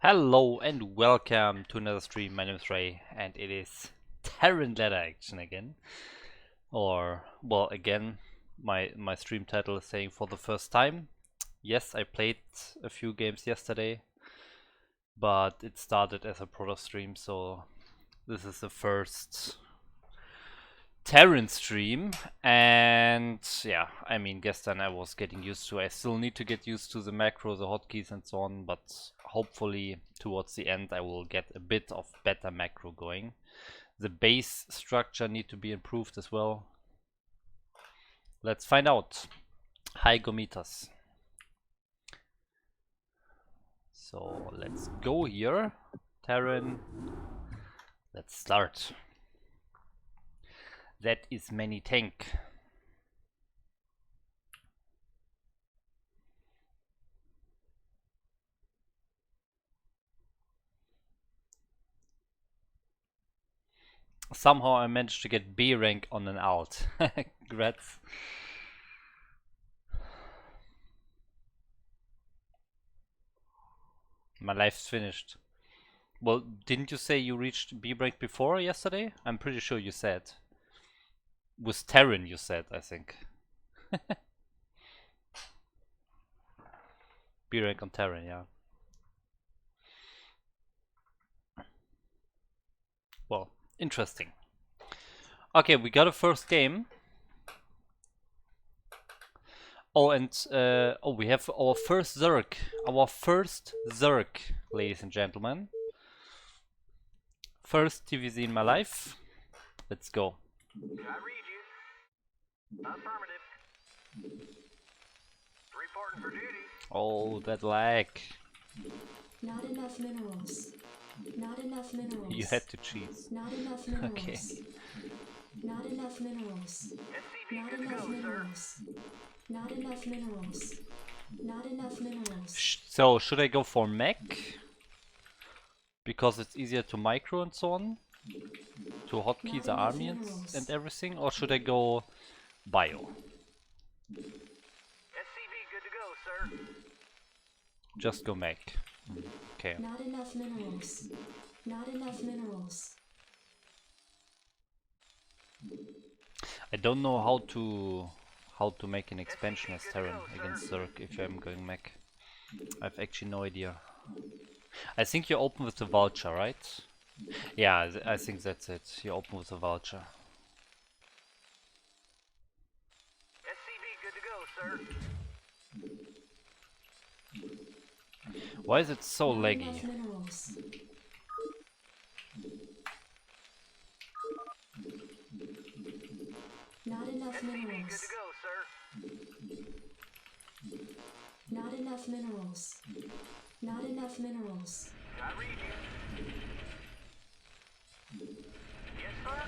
Hello and welcome to another stream. My name is Ray and it is Terran ladder action again. Or, well, again, my stream title is saying for the first time. Yes, I played a few games yesterday, but it started as a product stream, so this is the first Terran stream. And yeah, I mean, gestern I was getting used to. I still need to get used to the macro, the hotkeys and so on, but hopefully towards the end I will get a bit of better macro going. The base structure need to be improved as well. Let's find out. Hi Gomitas. So let's go here. Terran. Let's start. That is many tank. Somehow I managed to get B rank on an alt. Congrats. My life's finished. Well, didn't you say you reached B rank before yesterday? I'm pretty sure you said. With Terran you said, I think. B rank on Terran, yeah. Well, interesting. Okay, we got a first game. Oh, and we have our first Zerg. Our first Zerg, ladies and gentlemen. First TvZ in my life. Let's go. I read you. Affirmative. Reporting for duty. Oh, that lag. Not enough minerals. Not enough minerals. You had to cheat. Not enough minerals. Okay. Not enough minerals. SCP Not good to enough go, sir. minerals. Not enough minerals. Not enough minerals. So, should I go for mech? Because it's easier to micro and so on? To hotkey the army and everything? Or should I go bio? SCV good to go, sir. Just go mech. Okay. Not enough minerals. Not enough minerals. I don't know how to make an expansion as Terran against Zerg if I'm going mech. I've actually no idea. I think you open with the vulture, right? Yeah, I think that's it. You open with the vulture. SCV good to go, sir. Why is it so Not laggy? enough minerals. Not enough SCV good minerals. to go, sir. Not enough minerals. Not enough minerals. I read you. Yes, sir.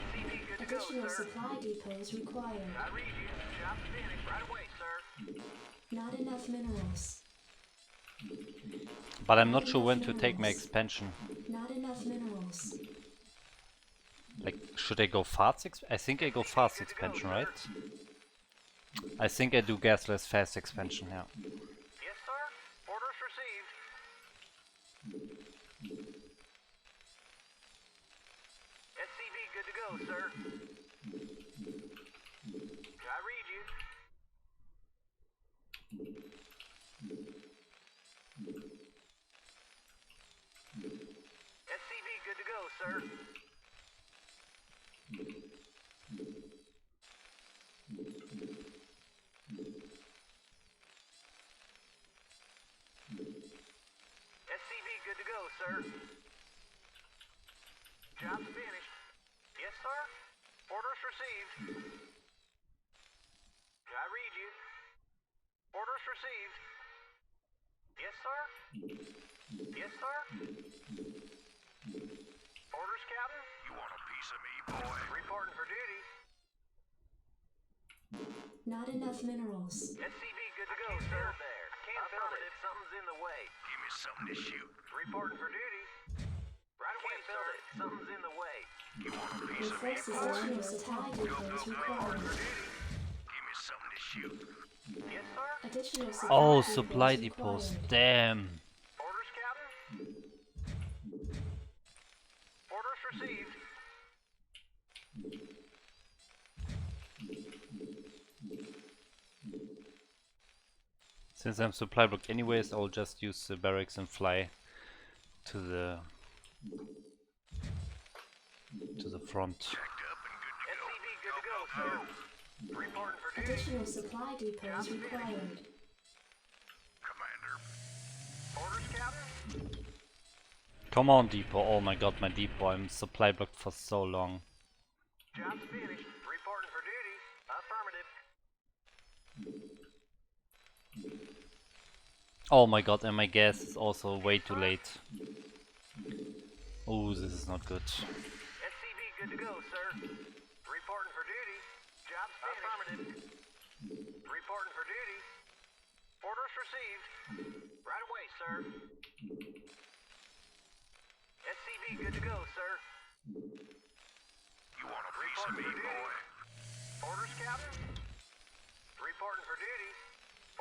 SCV good to go, Additional sir. supply depots required. I read you. Job's finished right away, sir. Not enough minerals. But I'm not sure when to take my expansion. Not enough minerals. Like, should I go fast? I think I go fast expansion, right? I think I do gasless fast expansion, yeah. Yes, sir. Orders received. SCV good to go, sir. I read you. SCV good to go, sir. SCV good to go, sir. Job's finished. Yes, sir. Orders received. I read you. Orders received. Yes, sir. Yes, sir. Orders, Captain. You want a piece of me, boy? Reporting for duty. Not enough minerals. SCV good to go, sir. There. Can't build it if something's in the way. Give me something to shoot. Reporting for duty. Right away, sir. Something's in the way. You want a piece of me, Additional boy? supply depots required. Give me something to shoot. Yes, sir. Additional Oh, supply supply depots depots. required. Damn. Orders, Captain. Since I'm supply blocked anyways, I'll just use the barracks and fly to the front. SCV good to go, sir. Reporting for duty. Additional supply depots required. Commander. Orders, Captain? Come on, depot. Oh my god, my depot. I'm supply blocked for so long. Job's finished. Reporting for duty. Affirmative. Oh my god, and my gas is also way too late. Oh, this is not good. SCV good to go, sir. Reporting for duty. Job's finished. Affirmative. Reporting for duty. Orders received. Right away, sir. SCV good to go, sir. You want a piece of me, boy? Orders, Captain? Reporting for duty.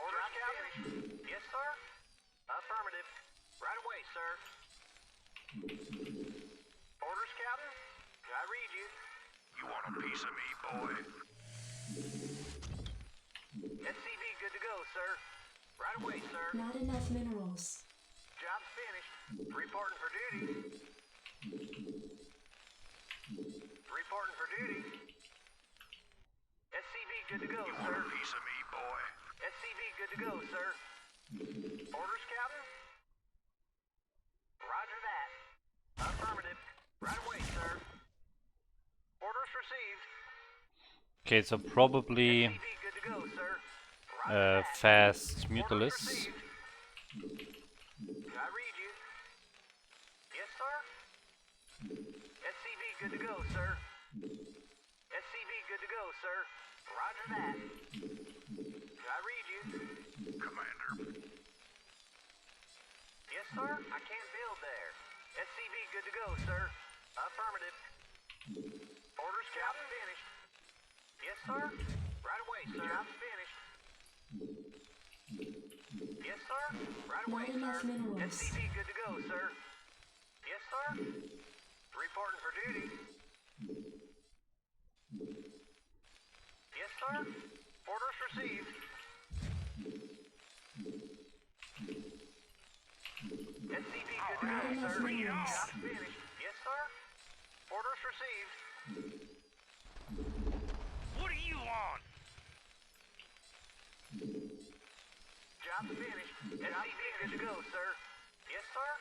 Orders, Captain? Yes, sir. Affirmative. Right away, sir. Orders, Captain? I read you. You want a piece of me, boy? SCV good to go, sir. Right away, sir. Not enough minerals. Job's finished. Reporting for duty. Reporting for duty. SCV good to go, sir. You want a piece of me, boy? SCV good to go, sir. Orders, Captain? Roger that. Affirmative. Right away, sir. Orders received. Okay, so probably SCV good to go, sir. Roger that. fast Orders Mutalisk. received. I read you. Yes, sir. SCV good to go, sir. SCV good to go, sir. Roger that. I read you. Commander. Yes, sir. I can't build there. SCV good to go, sir. Affirmative. Orders, Captain. Finished. Yes, sir. Right away, sir. Job's finished. Yes, sir. Right away, Not enough sir. minerals. SCV good to go, sir. Yes, sir. Reporting for duty. Yes, sir. Orders received. SCV good to go, Not enough sir. minerals. Job's finished. Yes, sir. Orders received. What do you want? Job's finished. SCV good to go, sir. Yes, sir.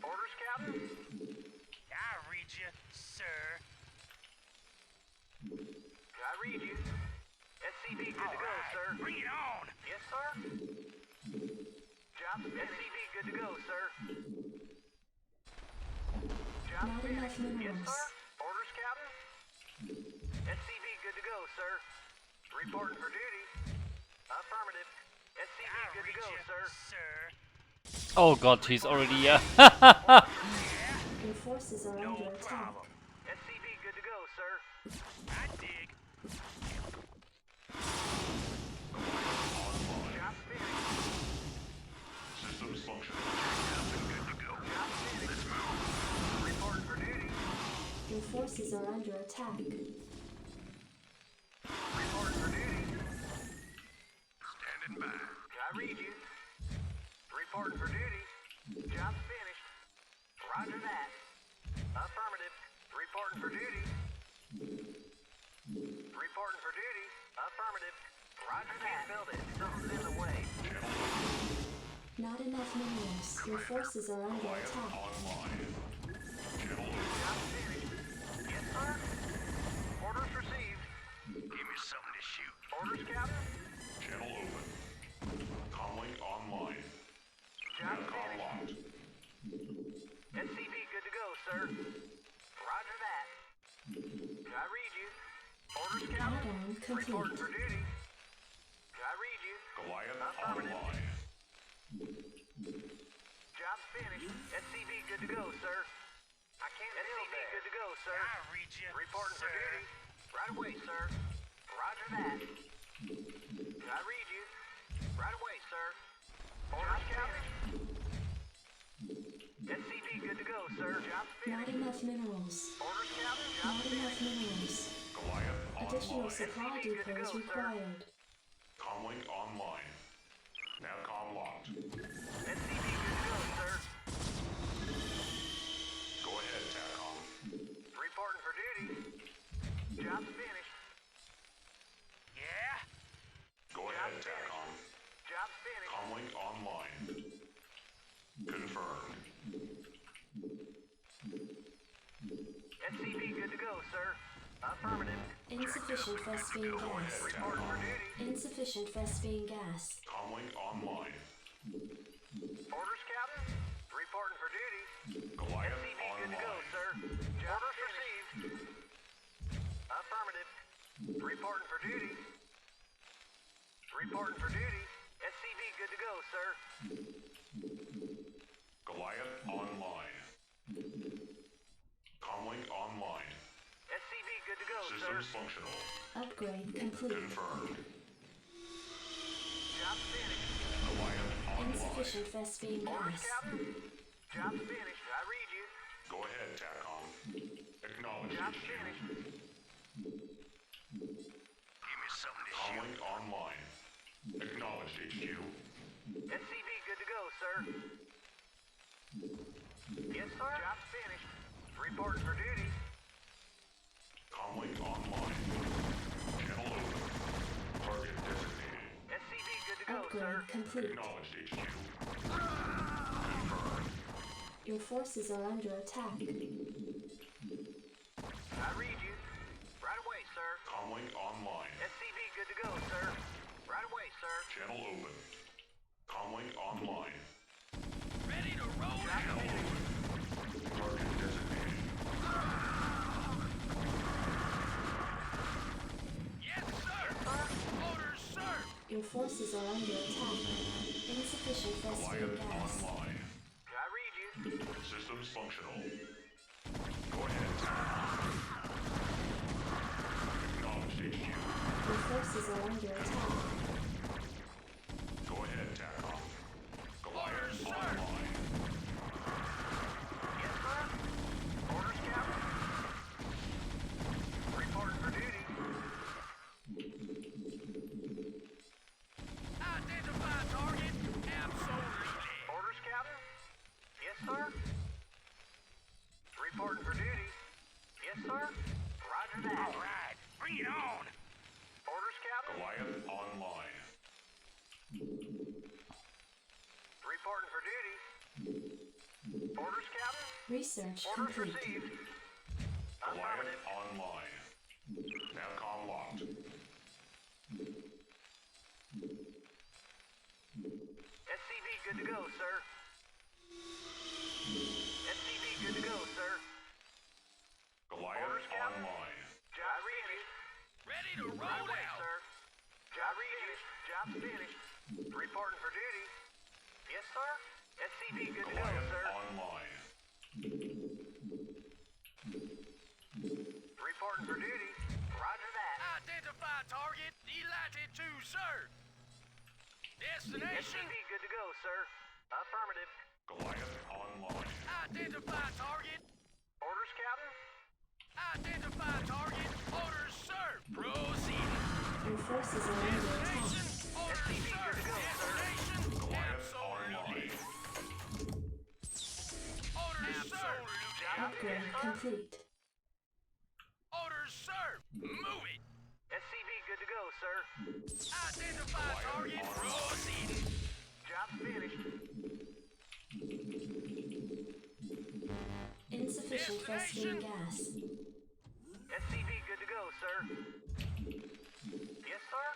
Orders, Captain? I read you, sir. I read you. SCV good to go, sir. Bring it on. Yes, sir. Job's SCV good to go, sir. Job's Not enough finished. Yes, minerals. sir. Orders, Captain? SCV good to go, sir. Reporting for duty. Affirmative. SCV good to go, sir. Oh god, he's already Your forces are under attack. SCV good to go, sir. I dig. Job's finished. Systems functioning. Good to go. Job's finished. Let's move. Reporting for duty. Your forces are under attack. Reporting for duty. Standing by. I read you. Reporting for duty. Job's finished. Roger that. Affirmative. Reporting for duty. Reporting for duty. Affirmative. Roger that. Build it. Something's in the way. Not enough minerals. Your forces are under attack. Job's finished. Yes, sir. Orders received. Give me something to shoot. Orders, Captain? Channel open. Comlink online. Job's Netcom finished. locked. SCV good to go, sir. Roger that. I read you. Orders, Captain? Add-on complete. Reporting for duty. I read you. Goliath Affirmative. online. Job's finished. SCV good to go, sir. I can't SCV good to go, sir. I read you. Reporting for duty. Right away, sir. Roger that. I read you. Right away, sir. Orders, Captain. SCV good to go, sir. Job's Not finished. enough minerals. Orders, Captain. Not Job's enough finished. minerals. Goliath Additional online. supply SCV good to go, depots sir. required. Comlink online. Navcom locked. SCV good to go, sir. Go ahead, TACOM. Reporting for duty. Job's finished. Yeah? Go ahead, TACOM. Job's finished. Comlink online. Confirmed. SCV good to go, sir. Affirmative. Insufficient Vespene gas. Reporting for duty. Insufficient Vespene gas. Comlink online. Orders, Captain. Reporting for duty. Goliath SCV good to go, online. sir. Orders received. Affirmative. Reporting for duty. Reporting for duty. SCV good to go, sir. Goliath online. Comlink online. SCV good to go, sir. Systems functional. Upgrade complete. Confirmed. Job's finished. Goliath online. Insufficient Vespene Orders, gas. Captain. Job's finished. I read you. Go ahead, TACOM. Acknowledge Job's HQ. finished. Give me something to Comlink online. Acknowledge HQ. SCV good to go, sir. Yes, sir. Job's finished. Reporting for duty. Comlink online. Channel open. Target designated. SCV good to go, sir. Upgrade complete. Acknowledge HQ. Confirmed. Your forces are under attack. I read you. Right away, sir. Comlink online. SCV good to go, sir. Right away, sir. Channel open. Comlink online. Ready to roll Channel open. Target designated. Yes, sir. Orders, sir. Your forces are under attack. Insufficient Vespene Goliath gas. online. I read you. Systems functional. Go ahead, TACOM. Acknowledge HQ. Your forces are under attack. Go ahead, TACOM. Goliath online. Yes, sir. Orders, Captain. Reporting for duty. Identify target. Absolutely. Orders, Captain. Yes, sir. Reporting for duty. Yes, sir. Roger that. All right. Bring it on. Orders, Captain. Goliath online. Reporting for duty. Orders, Captain. Research Orders complete. received. Goliath Affirmative. online. Navcom locked. SCV good to go, sir. SCV good to go, sir. Goliath Orders, Captain. online. Job finished. Ready to roll out, sir. Job finished. Job finished. Reporting for duty. Yes, sir. SCV good to go, Goliath sir. online. Reporting for duty. Roger that. Identify target. Delighted to, sir. Destination. SCV good to go, sir. Affirmative. Goliath online. Identify target. Orders, Captain. Identify target. Orders, sir. Proceed. Your forces are under attack. Orders, sir. Destination. Goliath online. Orders, sir. Upgrade complete. Orders, sir. Move it. SCV good to go, sir. Identify target. Proceed. Job finished. Insufficient Vespene gas. SCV good to go, sir. Yes, sir.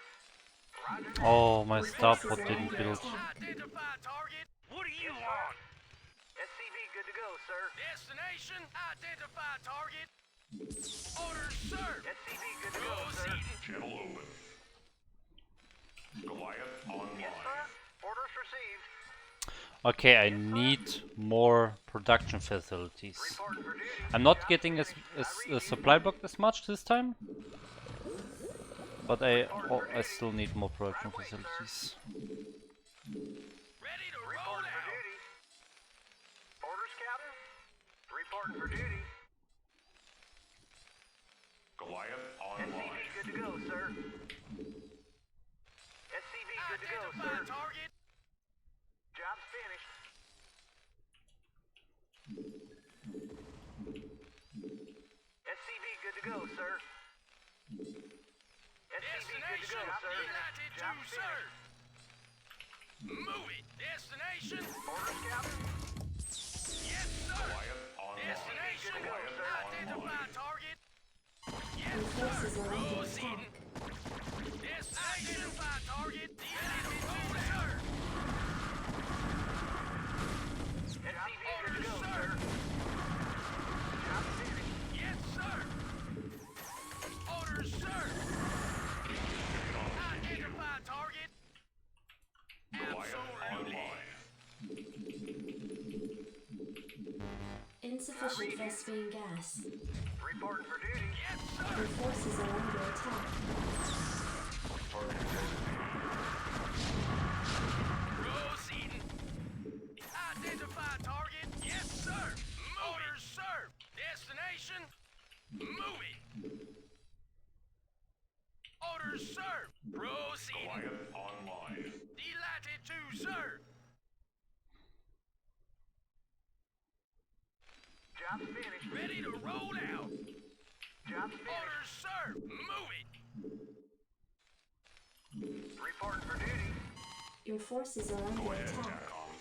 Roger that. Oh, my Your starport forces are didn't under build. attack. Identify target. What do you want? SCV good to go, sir. Destination. Identify target. Orders, sir. SCV good to go, sir. Channel open. Goliath online. Yes, sir. Orders received. Okay, I need more production facilities. Reporting for duty. I'm not getting a supply block as much this time, but I still need more production facilities. Ready to roll out. For duty. Orders, Captain. Reporting for duty. Goliath SCV online. good to go, sir. SCV to go, sir. Target. Job's finished. SCV good to go, sir. SCV good to go, sir. Job's finished. Move it. Destination. Orders, Captain. Yes, sir. Quiet online. Destination. Good to go, sir. Identify target. Your Yes, forces sir. are under Proceeding. attack. Destination. Identify target. Ready to roll, sir. SCV good to go, sir. Job's finished. Yes, sir. Orders, sir. Identify target. Quiet Absolutely. online. Insufficient Vespene gas. Reporting for duty. Yes, Your sir. forces are under attack. Target designated. Proceeding. Identify target. Yes, sir. Orders, sir. Destination. Move it. Orders, sir. Proceeding. Quiet online. Delighted to, sir. Job's finished. Ready to roll out. Job's finished. Orders, sir. Move it. Reporting for duty. Your forces are under Go ahead, attack. TACOM.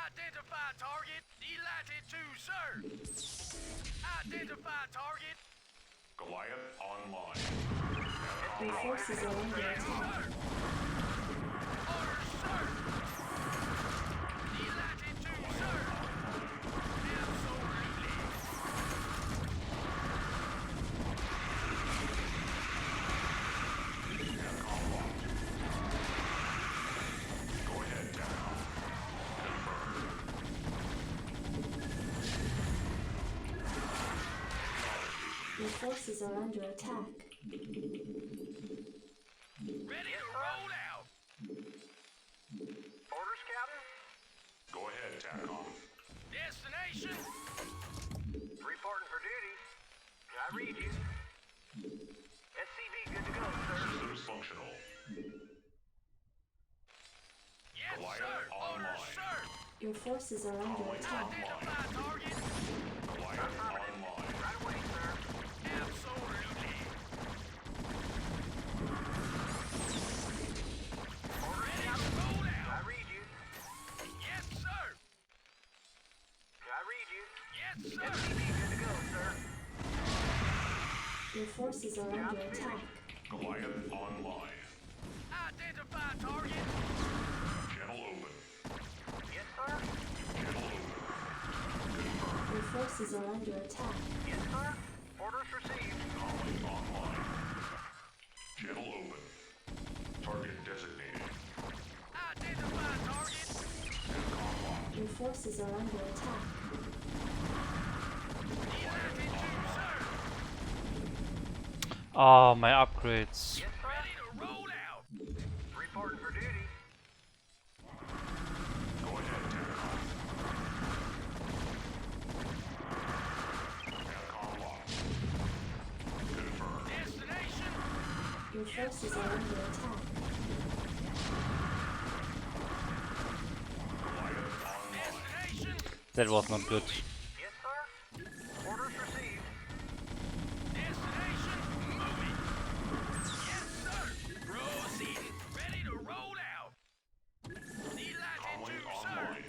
Identify target. Delighted to, sir. Identify target. Goliath online. Your forces are under Yes, attack. sir. Orders, sir. Delighted to, sir. Absolutely. Go ahead, TACOM. Your forces are under attack. Ready to roll out. Orders, Captain. Go ahead, TACOM. Destination. Reporting for duty. I read you. SCV good to go, sir. Systems functional. Yes, Goliath sir. Orders, online. sir. Your forces are under attack. Identify target. Goliath online. Right away, sir. Absolutely. Orders, Ready to Captain. roll I out. read you. Yes, sir. I read you. Yes, sir. SCV good to go, sir. Your forces are under attack. Goliath online. Identify target. Channel open. Yes, sir. Channel open. Your forces are under attack. Yes, sir. Orders received. Comlink online. Channel open. Target designated. Identify target. TACOM locked. Your forces are under attack. Delighted to, sir. Oh, my upgrades. Yes, sir. Ready to roll out. Reporting for duty. Go ahead, TACOM. TACOM locked. Confirmed. Destination. Your forces are under attack. Goliath online. Destination. That was not good. Yes, sir. Orders received. Destination. Move it. Yes, sir. Proceeding. Ready to roll out. Delighted to, Comlink sir. online.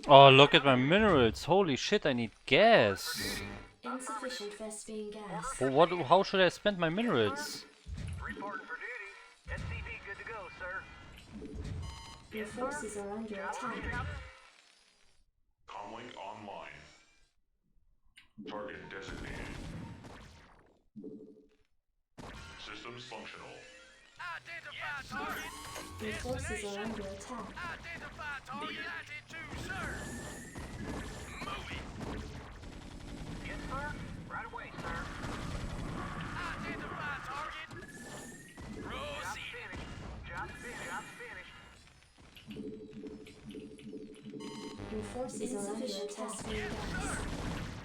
Oh, look at my minerals. Holy shit, I need gas. Insufficient Vespene gas. Well, what? How should I spend my minerals? Reporting for duty. SCV good to go, sir. Your forces are under Job's attack. finished, Captain. Comlink online. Target designated. Systems functional. Identify target. Your forces are Destination. under attack. Identify target. Delighted to, sir. Move it. Yes, sir. Right away, sir. Identify target. Job's Proceed. finished. Job's finished. Job's finished. Your forces are under attack. Yes, sir.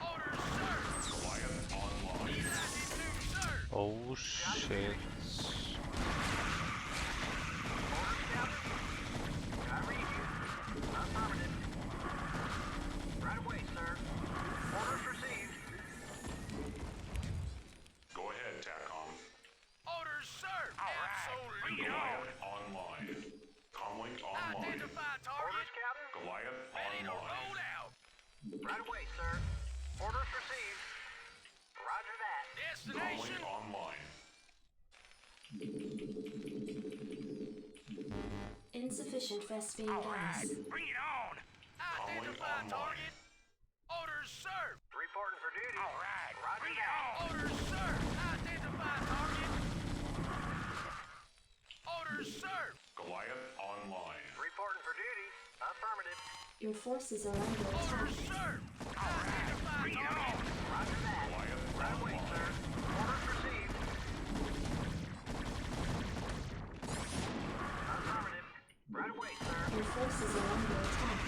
Orders, sir. Goliath online. Delighted to, sir. Oh Oh shit. Orders, Captain? I read you. Affirmative. Right away, sir. Orders received. Go ahead, TACOM. Orders, sir. Absolutely. Goliath online. Comlink online. Identify target. Orders, Captain? Goliath Ready to online. roll out. Right away, sir. Orders received. Roger that. Destination. Comlink online. Insufficient Vespene gas. Bring it on. Identify online. target. Orders, sir. Reporting for duty. Roger Bring it that. on. Orders, sir. Identify target. Orders, sir. Goliath online. Reporting for duty. Affirmative. Your forces are under Orders, attack. sir. Identify target. Roger that. Goliath Right away, online. sir. Orders received. Affirmative. Right away, sir. Your forces are under attack.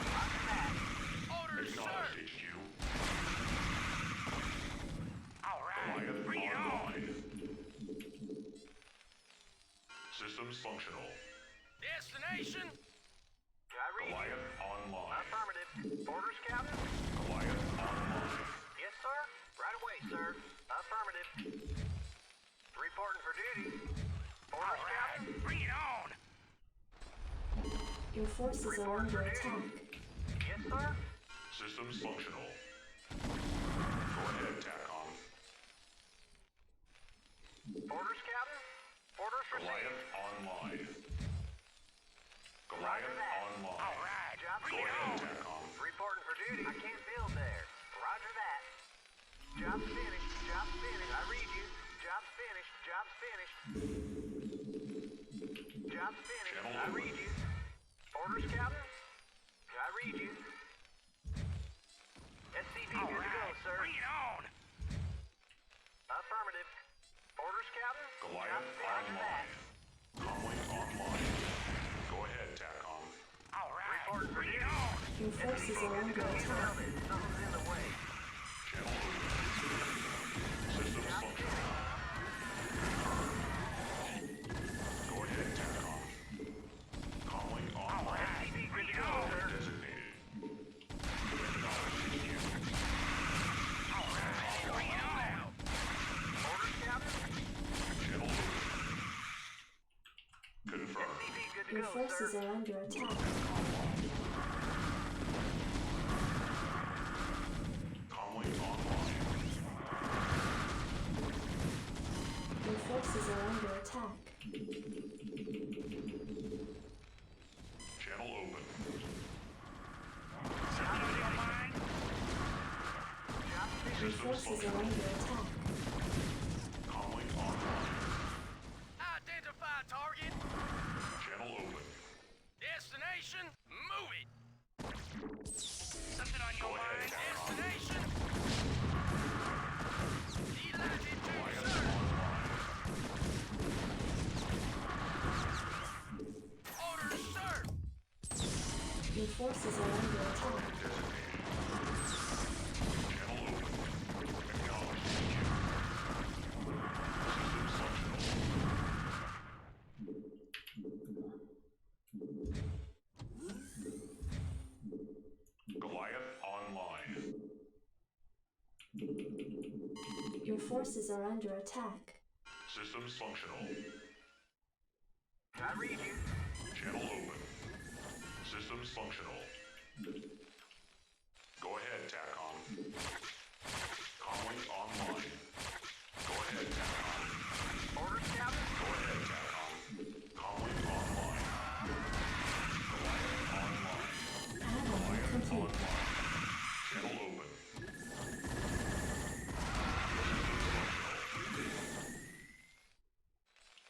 Roger that. Orders, sir. Acknowledged, HQ. Goliath Bring it on. online. Systems functional. Destination. I read you. Goliath online. Affirmative. Orders, Captain? Goliath online. Yes, sir. Right away, sir. Affirmative. Reporting for duty. Orders, Captain? Bring it on. Your forces are under attack. Yes, sir. Systems functional. Go ahead, TACOM. Orders, Captain? Orders received. Goliath online. Roger Goliath that. online. Job Go finished. ahead, TACOM. Reporting for duty. I can't build there. Roger that. Job's finished. Job's finished. I read you. Job's finished. Job's finished. Job's finished. Channel I open. read you. Orders, Captain? I read you. SCV good to go, sir. Bring it on. Affirmative. Orders, Captain? Goliath Job's finished. Roger that. online. Comlink online. Go ahead, TACOM. Reporting for Bring it duty. on. Your forces are under attack. Something's in the way. Channel open. Systems functional. Go ahead, TACOM. Comlink online. SCV good to go, sir. Designated. Acknowledged, HQ. Bring it on out. Orders, Captain? Channel open. Confirmed. SCV good to Your go, forces sir. are under attack. Comlink online. Your forces are under attack. Channel open. Your Systems forces are functional. under attack. Comlink online. Identify target. Channel open. Destination. Move it. Something on your Go ahead, mind. TACOM. Destination. Delighted to, Goliath sir. online. Orders, sir. Your forces are under attack. Designated. Channel open. Acknowledged, HQ. Systems functional. Goliath online. Your forces are under attack. Systems functional. I read you. Channel open. Systems functional. Go ahead, TACOM. Comlink online. Go ahead, TACOM. Orders, Captain? Go ahead, TACOM. Comlink online. Goliath online. Add-on Goliath complete. online. Channel open.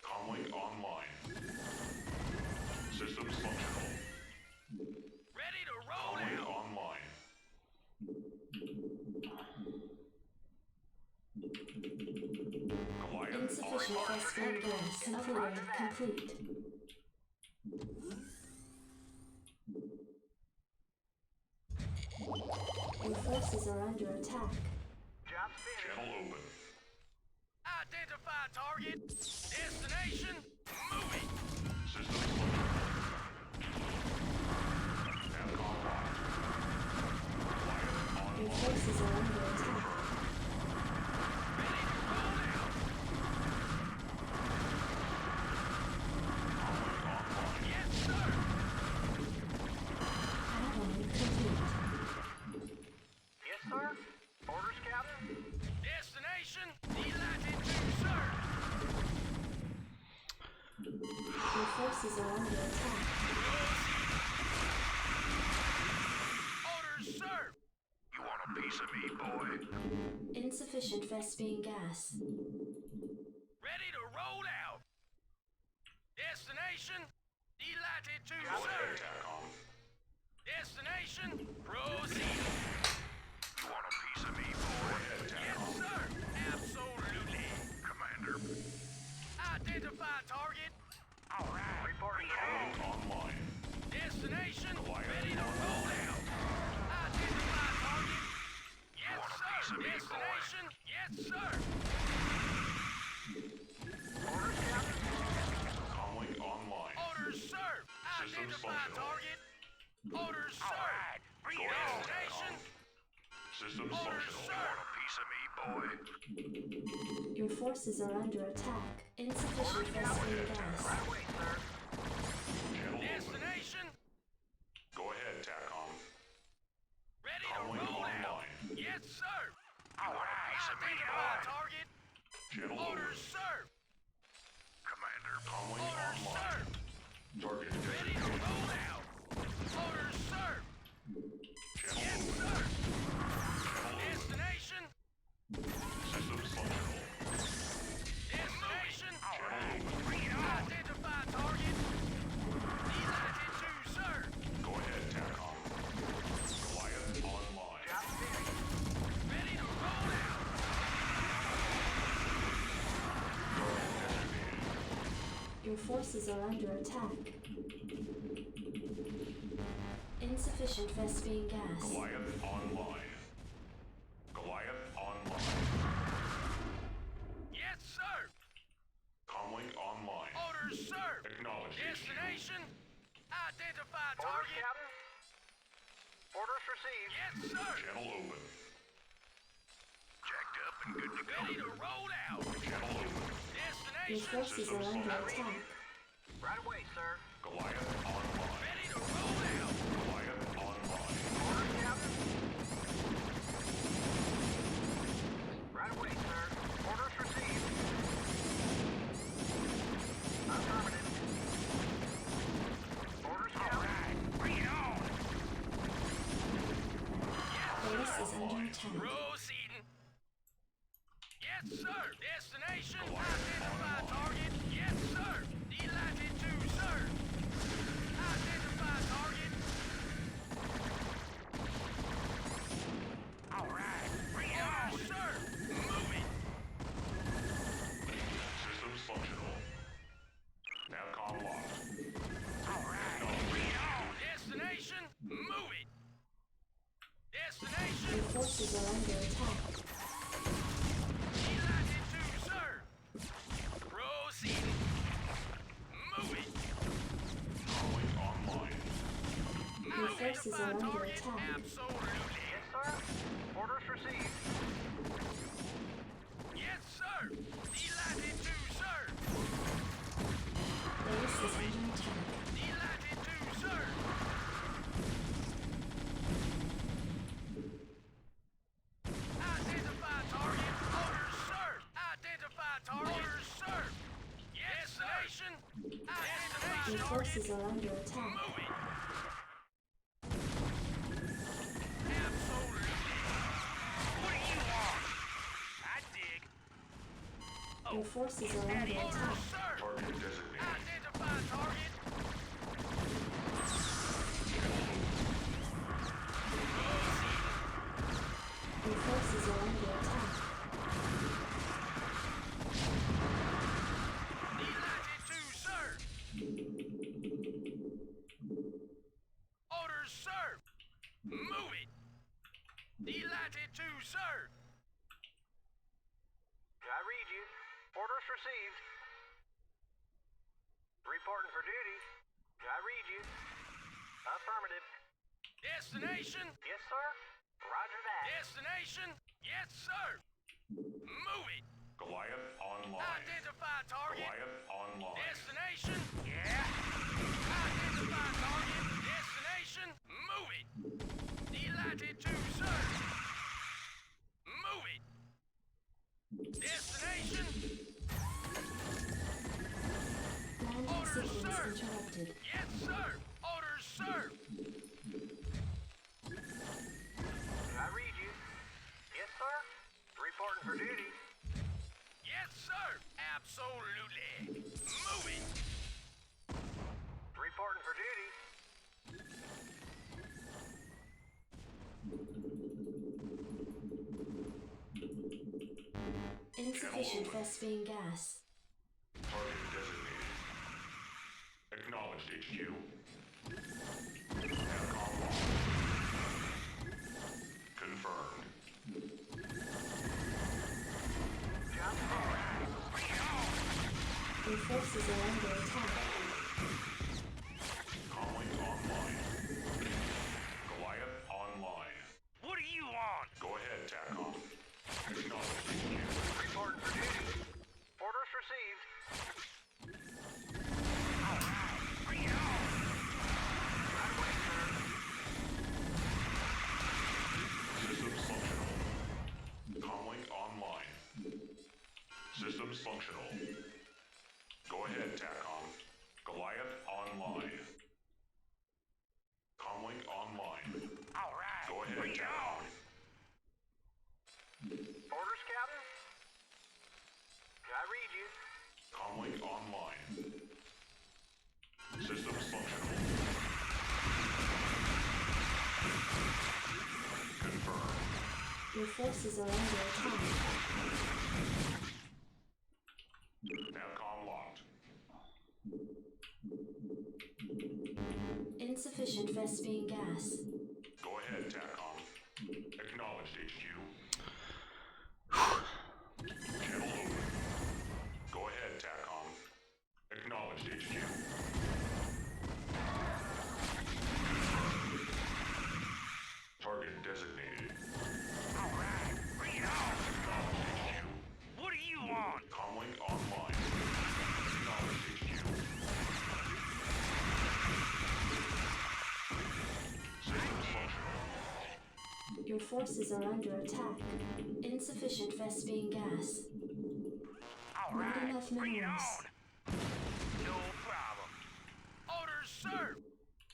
Comlink online. Systems functional. Ready to roll Comlink out. online. Goliath Insufficient online. Vespene gas. Configuring complete. Your forces are under attack. Job's finished. Channel open. Identify target. Destination. Moving. System functional. Capcom locked. Goliath Your online. forces are under attack. Ready to roll out. Comlink online. Yes, sir. Add-on complete. Yes, sir. Orders, Captain. Destination. Delighted to, sir. Your forces are under attack. Orders, sir. You want a piece of me, boy? Insufficient Vespine gas. Ready to roll out. Destination. Delighted to, Go sir. ahead, TACOM. Destination. Proceed. You want a piece of me, boy? Go ahead, Yes, TACOM. sir. Absolutely. Commander. Identify target. All right. Reporting to Comlink online. Destination. Goliath Ready to roll out. Identify target. Yes, want a sir. piece of me, boy? Destination. Yes, sir. orders, Captain. Comlink online. Orders, sir. Systems Identify functional. target. Orders, sir. Go ahead, Destination. TACOM. Systems Orders, functional. sir. You want a piece of me, boy? Your forces are under attack. Insufficient Vespine gas. Right away, sir. Channel open. Destination. Go ahead, TACOM. Ready to Comlink roll out. online. Yes, sir. You want a piece of me, Identify boy? target. Channel Orders, open. sir. Commander. Comlink Orders, online. sir. Target Ready to designated. roll out. Orders, sir. Channel Yes, open. sir. Channel open. Destination. Systems functional. Destination. Channel open. Identify target. Delighted to, sir. Go ahead, TACOM. Goliath online. Job finished. Ready to roll out. Target designated. Your forces are under attack. Insufficient Vespine gas. Goliath online. Goliath online. Yes, sir. Comlink online. Orders, sir. Acknowledge HQ. Destination. Identify Orders, target. Captain. Orders received. Yes, sir. Channel open. Jacked up and good to go. Ready to roll out. Channel open. Your Destination. forces are under attack. Right away, sir. Goliath online. Ready to roll out. Goliath online. Orders, Captain. Right away, sir. Orders received. Affirmative. Orders, Captain. Bring it on. Base is under attack. Proceeding. Yes, sir. Destination. Identify target. Yes, sir. Delighted to, sir. Identify target. All right. Bring it on, sir. Moving. Systems functional. TACOM locked. All right. Bring it on. Destination. Moving. Destination. Your forces are under attack. Delighted to, sir. Proceeding. Moving. Comlink online. Your forces are Identify under target. attack. Absolutely. Yes, sir. Orders received. Yes, sir. Delighted to, sir. Base is under attack. Delighted to, sir. Identify target. Orders, sir. Identify target. Orders, sir. Yes, destination. Identify Your target. forces are under attack. Moving. Absolutely. What do you want? I dig. Your forces are under attack. Orders, sir. Target designated. Identify target. Your forces are under attack. Delighted to, sir. Orders, sir. Moving. Delighted to, sir. I read you. Orders received. Reporting for duty. I read you. Affirmative. Destination? Yes, sir. Roger that. Destination? Yes, sir. Move it. Goliath online. Identify target. Goliath online. Destination? Yeah. Identify target. Destination? Move it. Delighted to, sir. Move it. Destination? Landing Orders, sequence sir. interrupted. Yes, sir. Orders, sir. I read you. Yes, sir. Reporting for duty. Yes, sir. Absolutely. Move it. Reporting for duty. Insufficient Vespene gas. Target designated. Acknowledged HQ. Capcom lost. Confirmed. Job Your forces are under attack. Comlink online. Goliath online. What do you want? Go ahead, TACOM. Acknowledged HQ. reporting for duty. Orders received. Bring it on. Right away, sir. Systems functional. Comlink online. Systems functional. Go ahead, TACOM. Goliath online. Comlink online. All right. Go ahead, Bring it TACOM. on. Orders, Captain? I read you. Comlink online. Systems functional. Confirmed. Your forces are under attack. Capcom locked. Insufficient Vespene gas. Go ahead, TACOM. Acknowledged HQ. Channel open. Go ahead, TACOM. Acknowledged HQ. Target designated. All right. Bring it on. Acknowledged HQ. What do you want? Comlink online. Acknowledged HQ. Systems functional. Your forces are under attack. Insufficient Vespene gas. All Not right. enough Bring it minerals. on. No problem. Orders, sir.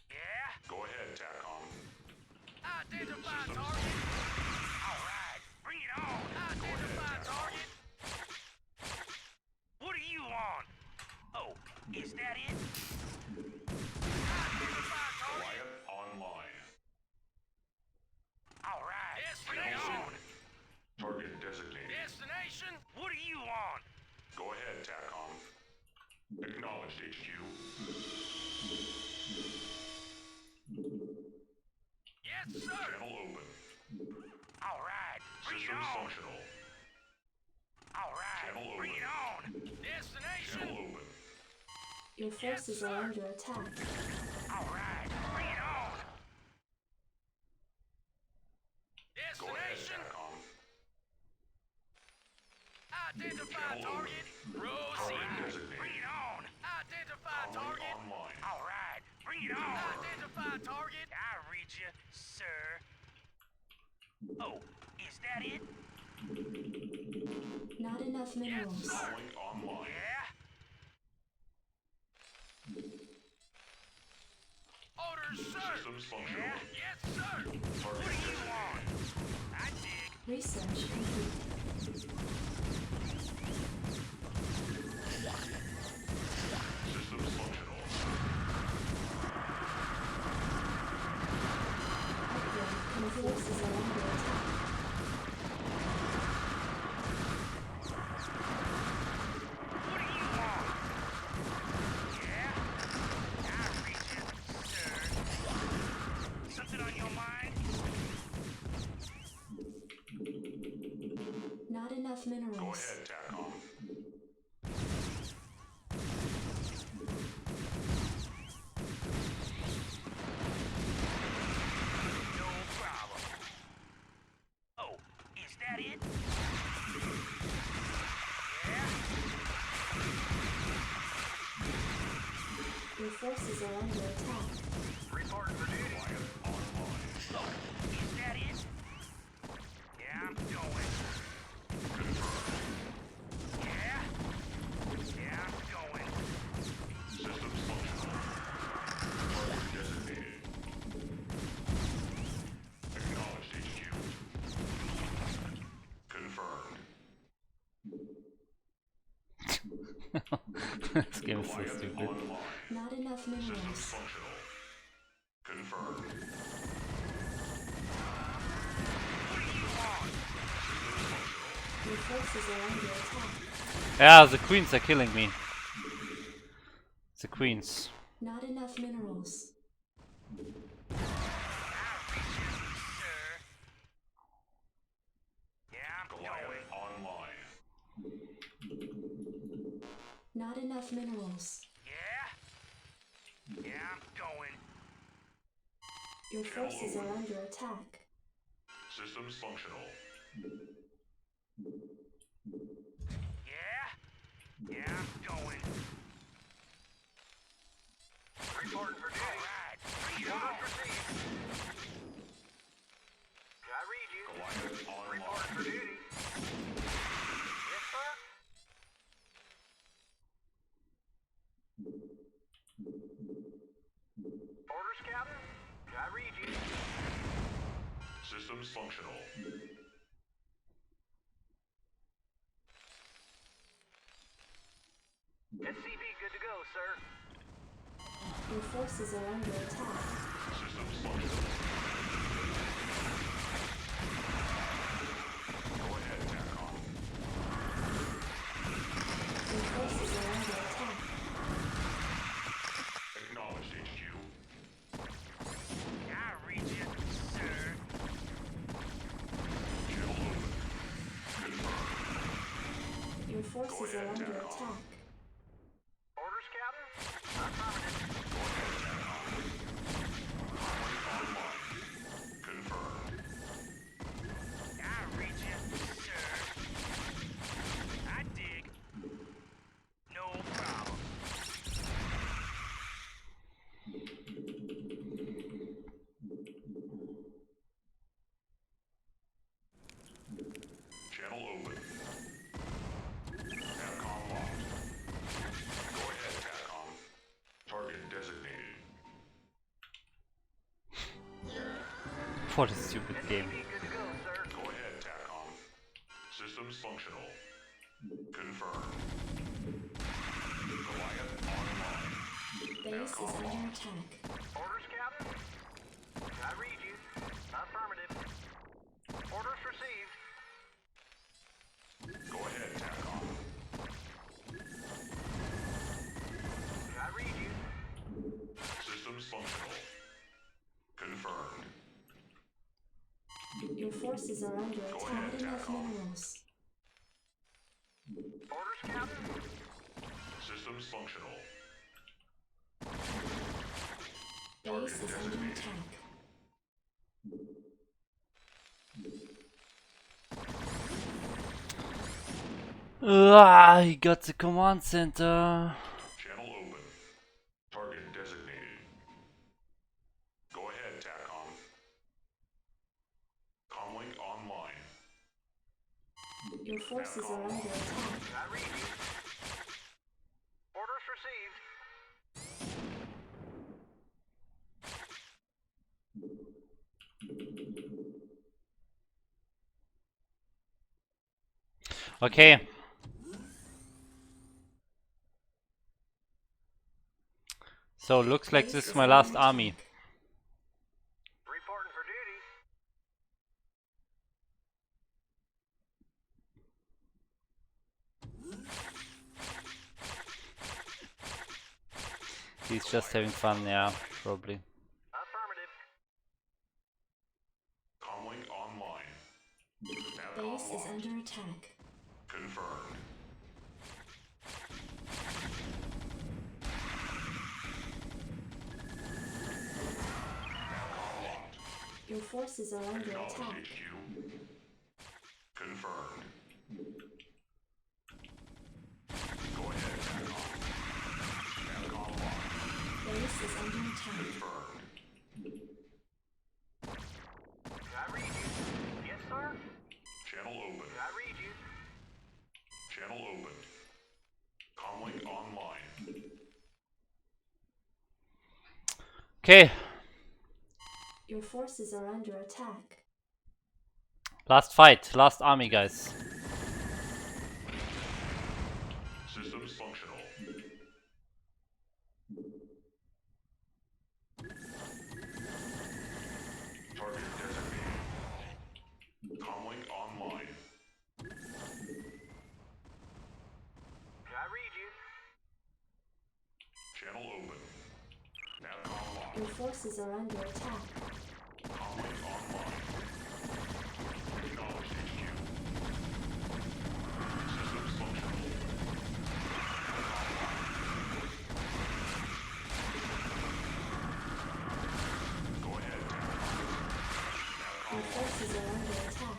Yeah. Go ahead, TACOM. Identify target. All right. Bring it on. Identify target. What do you want? Oh, is that it? Identify target. Goliath online. All right. Destination. Target designated. Destination. What do you want? Go ahead, TACOM. Acknowledged HQ. Yes, sir. Channel open. All right. Bring it Systems on. functional. All right. Channel Bring open. it on. Channel Destination. open. Your forces are under attack. All right. Bring it on. Go ahead, Destination. TACOM. Identify Channel target. Proceed. Target designated. Bring it on. Identify Comlink target. online. All right. Bring it on. Identify target. I read you, sir. Oh, is that it? Not enough minerals. sir. Comlink online. Yeah. Orders, sir. Systems functional. Yeah. Yes, sir. What Target do you designated. want? I dig. Research complete. Systems functional. Upgrade. Your forces are under attack. What do you want? Yeah? I read you, sir. Something on your mind? Not enough Go minerals. ahead, TACOM. Your forces are under attack. Reporting for duty. Is that it? Yeah, I'm going. Yeah? Yeah, I'm going. Systems functional. Target designated. Acknowledged HQ. Confirmed. This game is so Goliath stupid. online. Not enough Systems minerals. functional. Confirmed. Your forces are under attack. Yeah, the queens are killing me. The queens. Not enough minerals. Sir. Yeah, I'm Goliath going. online. Not enough minerals. Yeah? Yeah, I'm going. Your forces are under attack. Systems functional. Yeah? Yeah, I'm going. Reporting for duty. Alright, bring it Orders on. received. I read you. Goliath Reporting online. for duty. Yes, sir. Orders, Captain. I read you. Systems functional. SCV good to go, sir. Your forces are under attack. Systems functional. Go ahead, TACOM. Your forces are under attack. Acknowledged HQ. I read you, sir. Channel open. Confirmed. Your forces are under attack. Orders, Captain. Affirmative. Go ahead, TACOM. Online. Confirmed. I read you, sir. I dig. No problem. Channel open. TACOM locked. Go ahead, TACOM. Target designated. What a stupid game. SCV good to go, sir. Go ahead, TACOM. Systems functional. Confirmed. Goliath online. Base is under attack. Orders, Captain. I read you. Affirmative. Orders received. Go ahead, TACOM. I read you. Systems functional. Confirmed. Your forces are under attack. ahead, Not enough TACOM. minerals. Orders, Captain. Systems functional. Base is under attack. He got the command center. Channel open. Target designated. Go ahead, TACOM. Comlink online. Your forces are under attack. I read you. Orders received. Okay. So looks like this is my last army. Reporting for duty. He's just having fun, yeah, probably. Affirmative. Comlink online. Base is under attack. Confirmed. Your forces are under Acknowledged attack. HQ. Confirmed. Go ahead, TACOM. TACOM locked. Okay, Your forces are under attack. last fight, last army, guys. Systems functional. Target designated. Comlink online. I read you. Channel open. Nav online. Your forces are under attack. Comlink online. Acknowledged HQ. Systems functional. Go ahead. Your forces are under attack.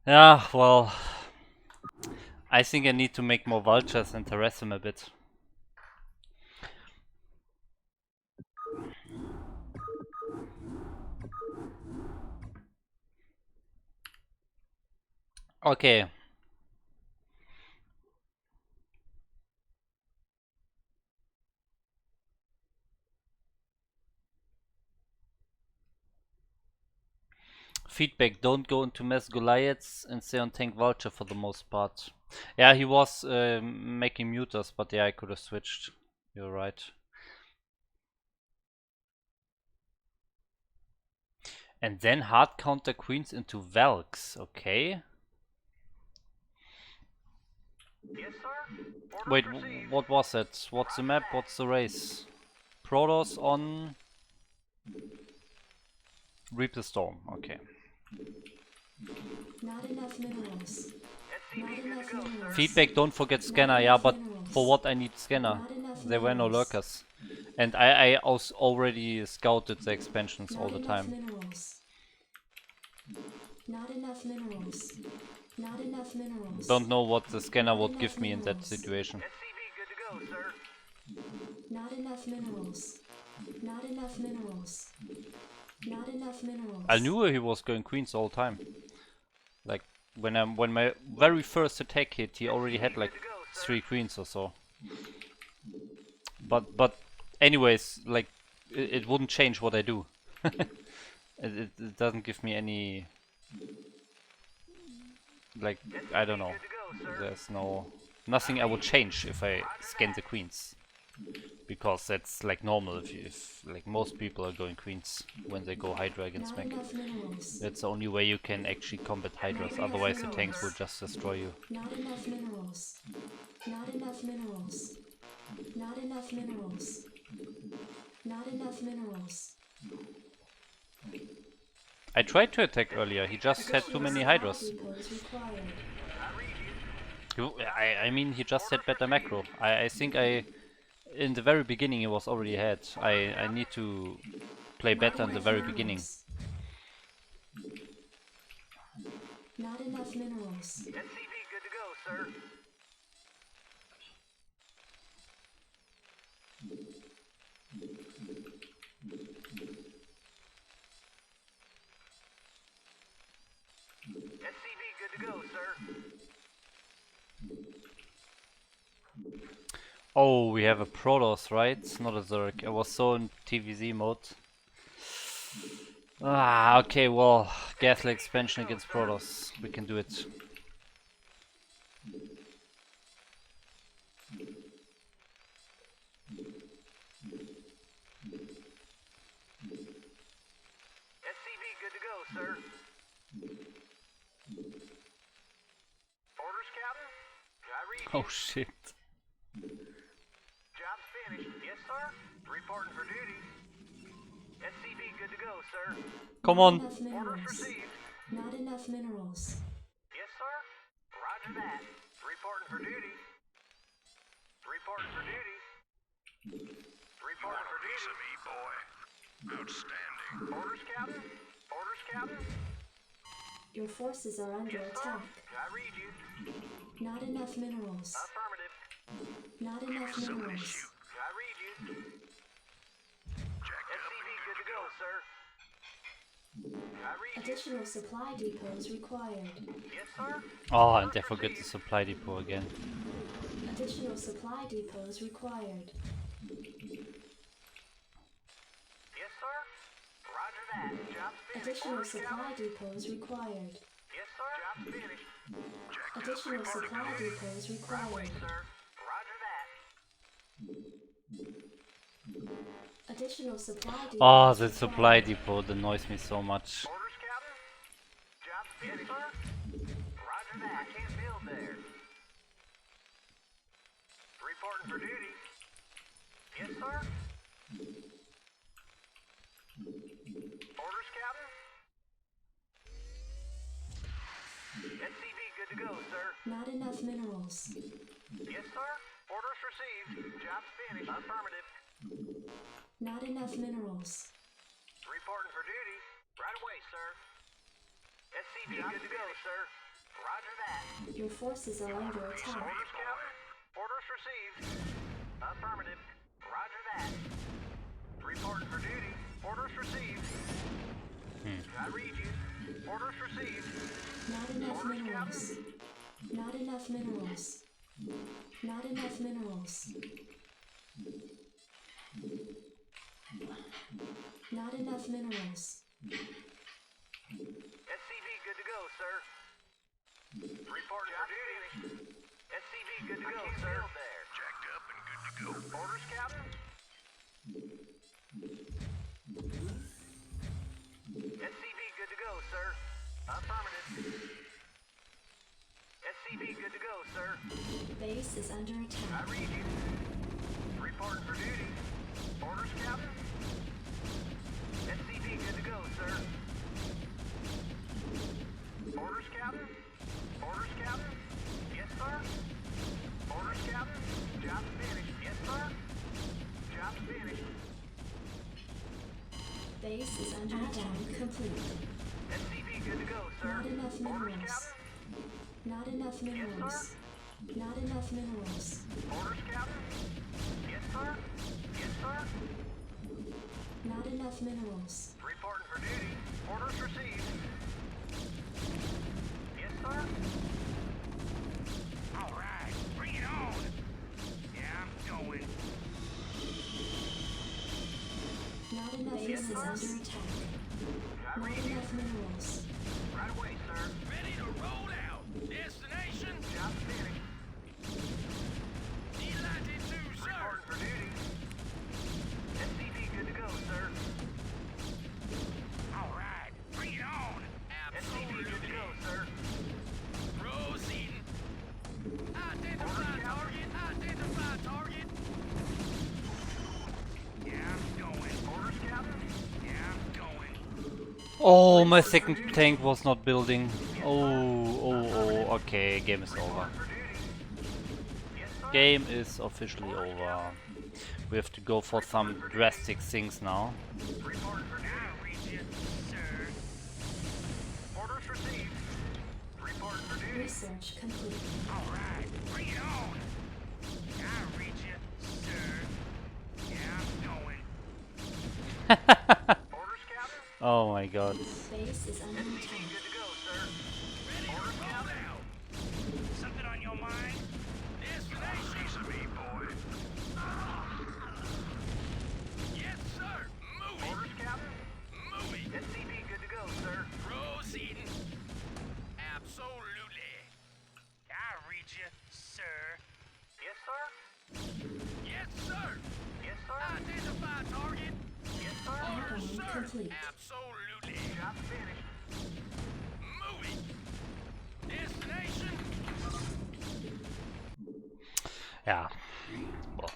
Yeah, well, I think I need to make more vultures and harass him a bit. Okay. Feedback, don't go into mass Goliaths and stay on tank vulture for the most part. Yeah, he was making muters, but yeah, I could have switched. You're right. And then hard counter queens into Valks, okay. Yes, sir. Orders Wait, received. what was it? What's the map? What's the race? Protoss on Reap the Storm, okay. Not enough minerals. Not SCV good enough to go, sir. minerals. Feedback, don't forget scanner, Not yeah, enough but minerals. for what I need scanner? Not enough There were no minerals. lurkers. And I also already scouted the expansions all Not the enough time. minerals. Not enough minerals. Not enough minerals. Don't know what the scanner Not would enough give me in that minerals. situation. SCV good to go, sir. Not enough minerals. Not enough minerals. Not enough minerals. I knew he was going queens all the time. Like when my very first attack hit, he already had like 3 queens or so. But anyways, like it wouldn't change what I do. it doesn't give me any, like, I don't know. There's nothing I would change if I scan the queens, because that's like normal if like most people are going queens when they go Hydra against Not mech. enough minerals. That's the only way you can actually combat Hydras, otherwise the tanks will just destroy you. Not enough minerals. Not enough minerals. Not enough minerals. Not enough minerals. I tried to attack earlier, he just had too many Hydras. Depots required. I mean, he just had better macro. I think in the very beginning he was already ahead. I need to play better in the very beginning. Not enough minerals. SCV good to go, sir. SCV good to go, sir. Oh, we have a Protoss, right? Not a Zerg. I was so in TvZ mode. Ah, okay, well, Ghastly expansion against Protoss. We can do it. SCV good to go, sir. Orders, Captain? I read you. Oh shit. Job's finished. Yes, sir. Reporting for duty. SCV good to go, sir. Come Not on. enough Orders minerals. received. Not enough minerals. Yes, sir. Roger that. Reporting for duty. Reporting for duty. Reporting for duty. me, boy. Outstanding. Orders, Captain. Orders, Captain. Your forces are under attack. I read you. Not enough minerals. Affirmative. Not enough minerals. I read you. SCV good to go, sir. I read you. Additional supply depots required. Yes, sir. Oh, and I forgot the supply depot again. Additional supply depots required. Yes, sir. Roger that. Job's finished. Additional Orders, supply Captain. depots required. Yes, sir. Job's finished. Additional supply depots Right away, required. sir. Roger that. Additional supply depots Oh, the supply required. depot annoys me so much. Orders, Captain. Job's finished, sir. Roger that. I can't build there. Reporting for duty. Yes, sir. Orders, Captain. SCV good to go, sir. Not enough minerals. Yes, sir. Orders received. Job's finished. Affirmative. Not enough minerals. Reporting for duty. Right away, sir. SCV good to go, sir. Roger that. Your forces are under attack. Orders, Captain. Orders received. Affirmative. Roger that. Reporting for duty. Orders received. I read you. Orders received. Not enough minerals. Not enough minerals. Not enough minerals. Not enough minerals. SCV good to go, sir. Reporting for duty. SCV good to go, sir. There. Jacked up and good to go. Orders, Captain. SCV good to go, sir. Affirmative. SCV good to go, sir. Base is under I attack. read you. Reporting for duty. Orders, Captain. SCV good to go, sir. Orders, Captain. Orders, Captain. Yes, sir. Orders, Captain. Job's finished. Yes, sir. Job's finished. Base is under attack. Complete. SCV good to go, sir. Not enough Orders, minerals. Captain. Not enough minerals. Not enough minerals. Orders, Captain. Yes, sir. Yes, sir. Not enough minerals. Reporting for duty. Orders received. Yes, sir. All right, bring it on. Yeah, I'm going. Not enough Yes, minerals sir. under attack. I Not read you. enough minerals. Right away, sir. Ready to roll out. Destination. Job's finished. Delighted to, sir. Reporting for duty. SCV good to go, sir. All right, bring it on. SCV good to Absolutely. go, sir. Proceeding. Identify target. Identify target. Yeah, I'm going. Orders, Captain. Yeah, I'm going. Oh, my second tank was not building. Oh, okay, game is over. For duty. Yes, sir. Game is officially over. We have to go for some drastic things now. Reporting for duty. I'll read you, sir. Orders received. Reporting for duty. Research complete. All right, bring it on. I'll read you, sir. Yeah, I'm going. Orders, Captain. Oh my god. Base is under SCV attack. good to go, sir. Ready to roll out. Something on your mind? Destination. Me, boy. Yes, sir. Moving. Orders, Captain. Moving. SCV good to go, sir. Proceeding. Absolutely. I'll read you, sir. Yes, sir. Yes, sir. Yes, sir. Identify target. Yes, sir. Order, Outgoing sir. complete. Absolutely. Job's finished. Moving. Destination. Yeah. Well.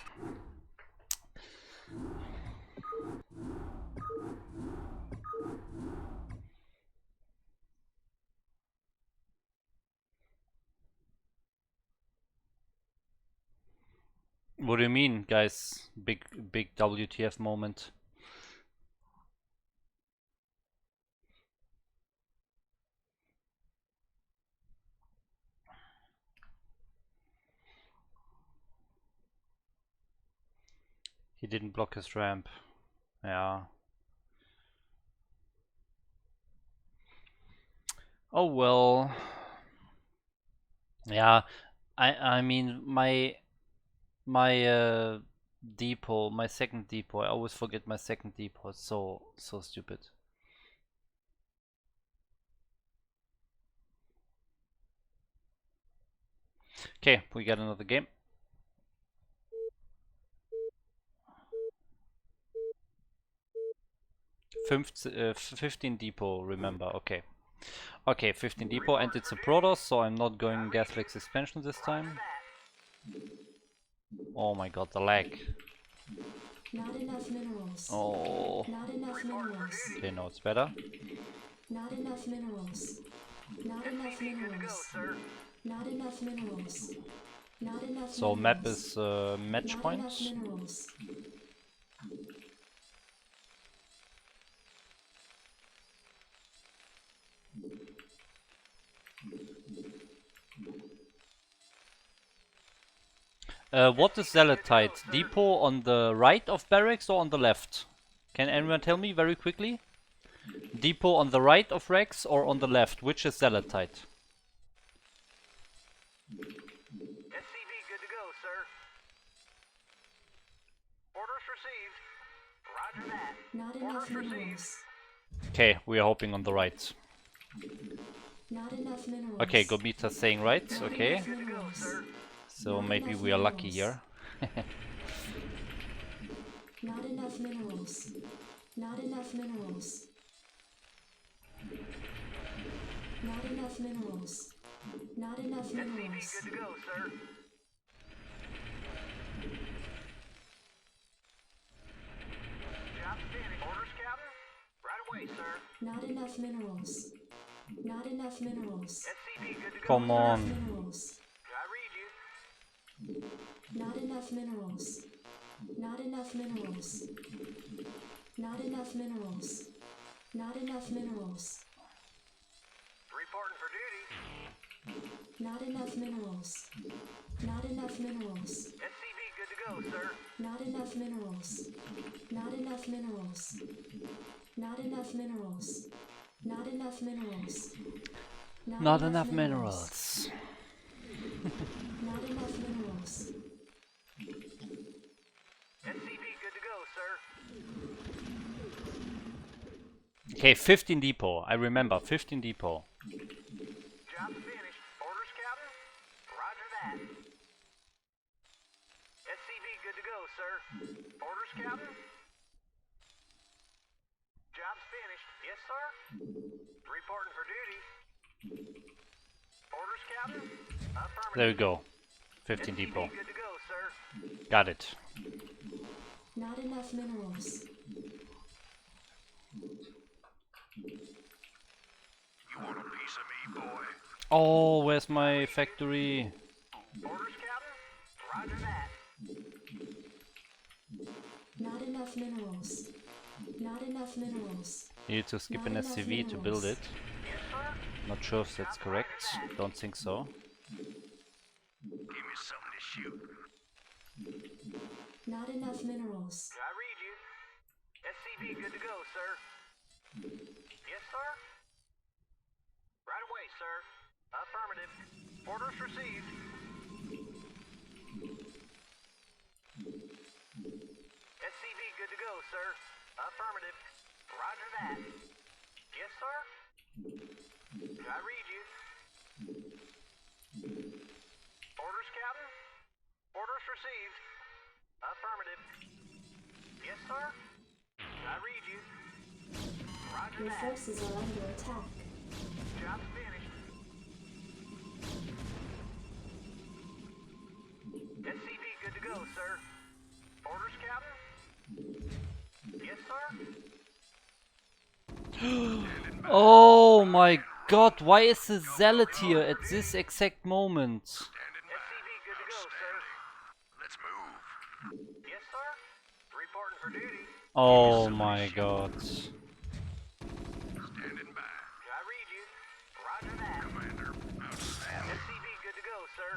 What do you mean, guys? Big WTF moment. He didn't block his ramp. Yeah. Oh well. Yeah, I mean my depot, my second depot. I always forget my second depot. It's so stupid. Okay, we got another game. Fifth, 15 depot, remember, okay. Okay, 15 depot, and it's a Protoss, so I'm not going Gaslex expansion this time. Oh my god, the lag. Not enough minerals. Oh. Not enough minerals. Okay, now it's better. Not enough minerals. Not enough minerals. Not enough minerals. Not enough So minerals. map is match Not point. enough minerals. What is Zealotite? Depot on the right of barracks or on the left? Can anyone tell me very quickly? Depot on the right of Rex or on the left? Which is Zealotite? SCV good to go, sir. Orders received. Roger that. Not enough minerals. Okay, we are hoping on the right. Not enough minerals. Okay, Gomita's saying right, Not okay. enough minerals. So Not maybe enough we are lucky minerals. here. Not enough minerals. Not enough minerals. Not enough minerals. Not enough minerals. SCV good to go, sir. Job's finished. Orders, Captain? Right away, sir. Not enough minerals. Not enough minerals. SCV good to go. Come Not enough on. minerals. I read you. Not enough minerals. Not enough minerals. Not enough minerals. Not enough minerals. Reporting for duty. Not enough minerals. Not enough minerals. SCV good to go, sir. Not enough minerals. Not enough minerals. Not enough minerals. Not enough minerals. Not enough minerals. Not enough minerals. SCV good to go, sir. Okay, 15 depot. I remember, 15 depot. Job's finished. Orders, Captain? Roger that. SCV good to go, sir. Orders, Captain? Job's finished. Yes, sir. Reporting for duty. Orders, Captain? Affirmative. There we go. 15 SCV depot. good to go, sir. Got it. Not enough minerals. You want a piece of me, boy? Oh, where's my factory? Orders, Captain? Roger that. Not enough minerals. Not enough minerals. Need to skip an Not enough SCV to build minerals. it. Not sure if that's correct. Don't think so. Give me something to shoot. Not enough minerals. I read you. SCV good to go, sir. Yes, sir. Right away, sir. Affirmative. Orders received. SCV good to go, sir. Affirmative. Roger that. Yes, sir. I read you. Orders, Captain? Orders received. Affirmative. Yes, sir. I read you. Roger Your that. forces are under attack. Job's finished. SCV good to go, sir. Orders, Captain? Yes, sir. Oh my god, why is the zealot here at this exact moment? Standing by. SCV good to go, sir. Let's move. Yes, sir. Reporting for duty. Oh my god. Standing by. I read you. Roger that. Commander, outstanding. SCV good to go, sir.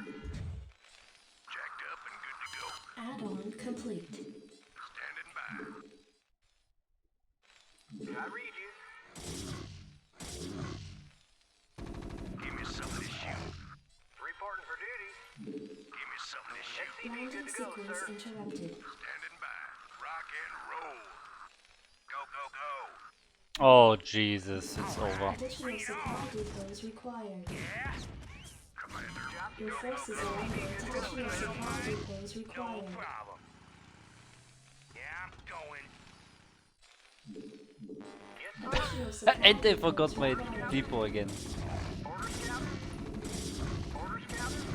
Jacked up and good to go. Add-on complete. I read you. Give me some of this shoot. Reporting for duty. Give me some of this shoot. SCV good Landing to go, sequence sir. interrupted. Standing by. Rock and roll. Go, go, go. Oh Jesus, it's over. Additional supply depots required. Your forces are under attack. Additional supply depots No required. problem. Yeah, I'm going. Additional supply And they depots forgot my required. depot again. Orders, Captain. Orders, Captain.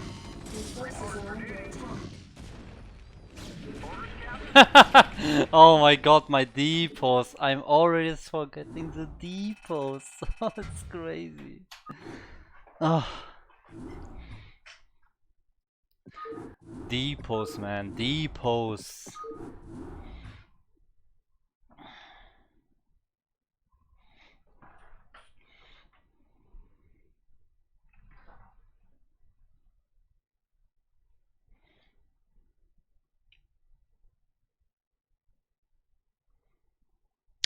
Your forces are under attack. Orders, Captain. Oh my god, my depots. I'm already forgetting the depots. It's crazy. Oh. Depots, man. Depots.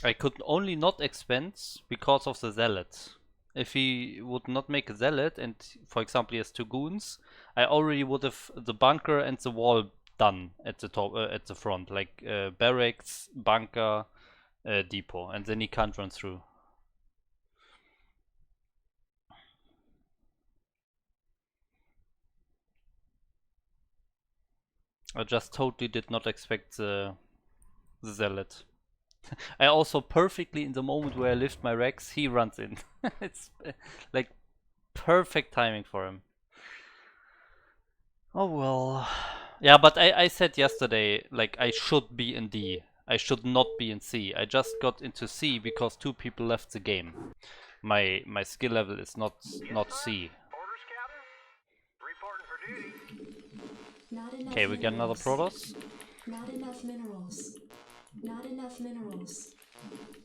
I could only not expand because of the zealot. If he would not make a zealot and, for example, he has two goons, I already would have the bunker and the wall done at the top, at the front, like barracks, bunker, depot, and then he can't run through. I just totally did not expect the zealot. I also perfectly in the moment where I lift my Rex, he runs in. It's like perfect timing for him. Oh well. Yeah, but I said yesterday, like I should be in D. I should not be in C. I just got into C because two people left the game. My skill level is not C. Orders, Captain. Reporting for duty. Not enough Okay, we get another minerals. Protoss. Not enough minerals. Not enough minerals.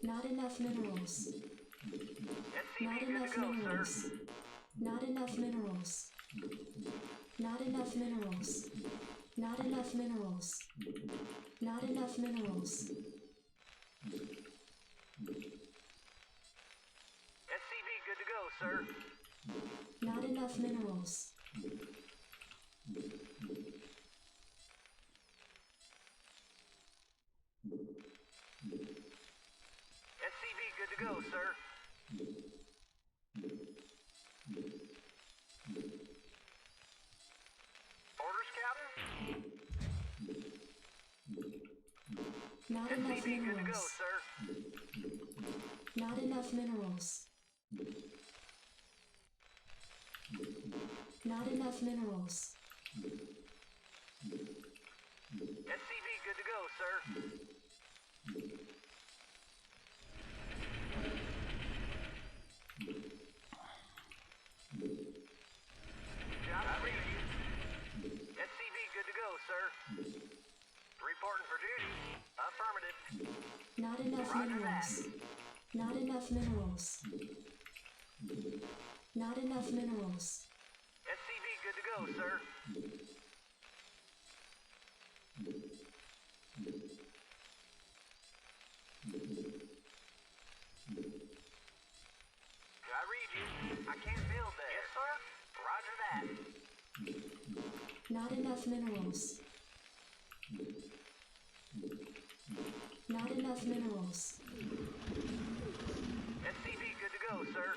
Not enough minerals. SCV Not good enough to go, minerals. sir. Not enough minerals. Not enough minerals. Not enough minerals. Not enough minerals. SCV good to go, sir. Not enough minerals. SCV good to go, sir. Orders, Captain. Not enough SCV good to go, minerals. sir. Not enough minerals. Not enough minerals. SCV good to go, sir. Job read you. SCV good to go, sir. Reporting for duty. Affirmative. Not enough Roger that. minerals. Not enough minerals. Not enough minerals. SCV good to go, sir. I read you. I can't build that. Yes, sir. Roger that. Not enough minerals. Not enough minerals. SCV good to go, sir.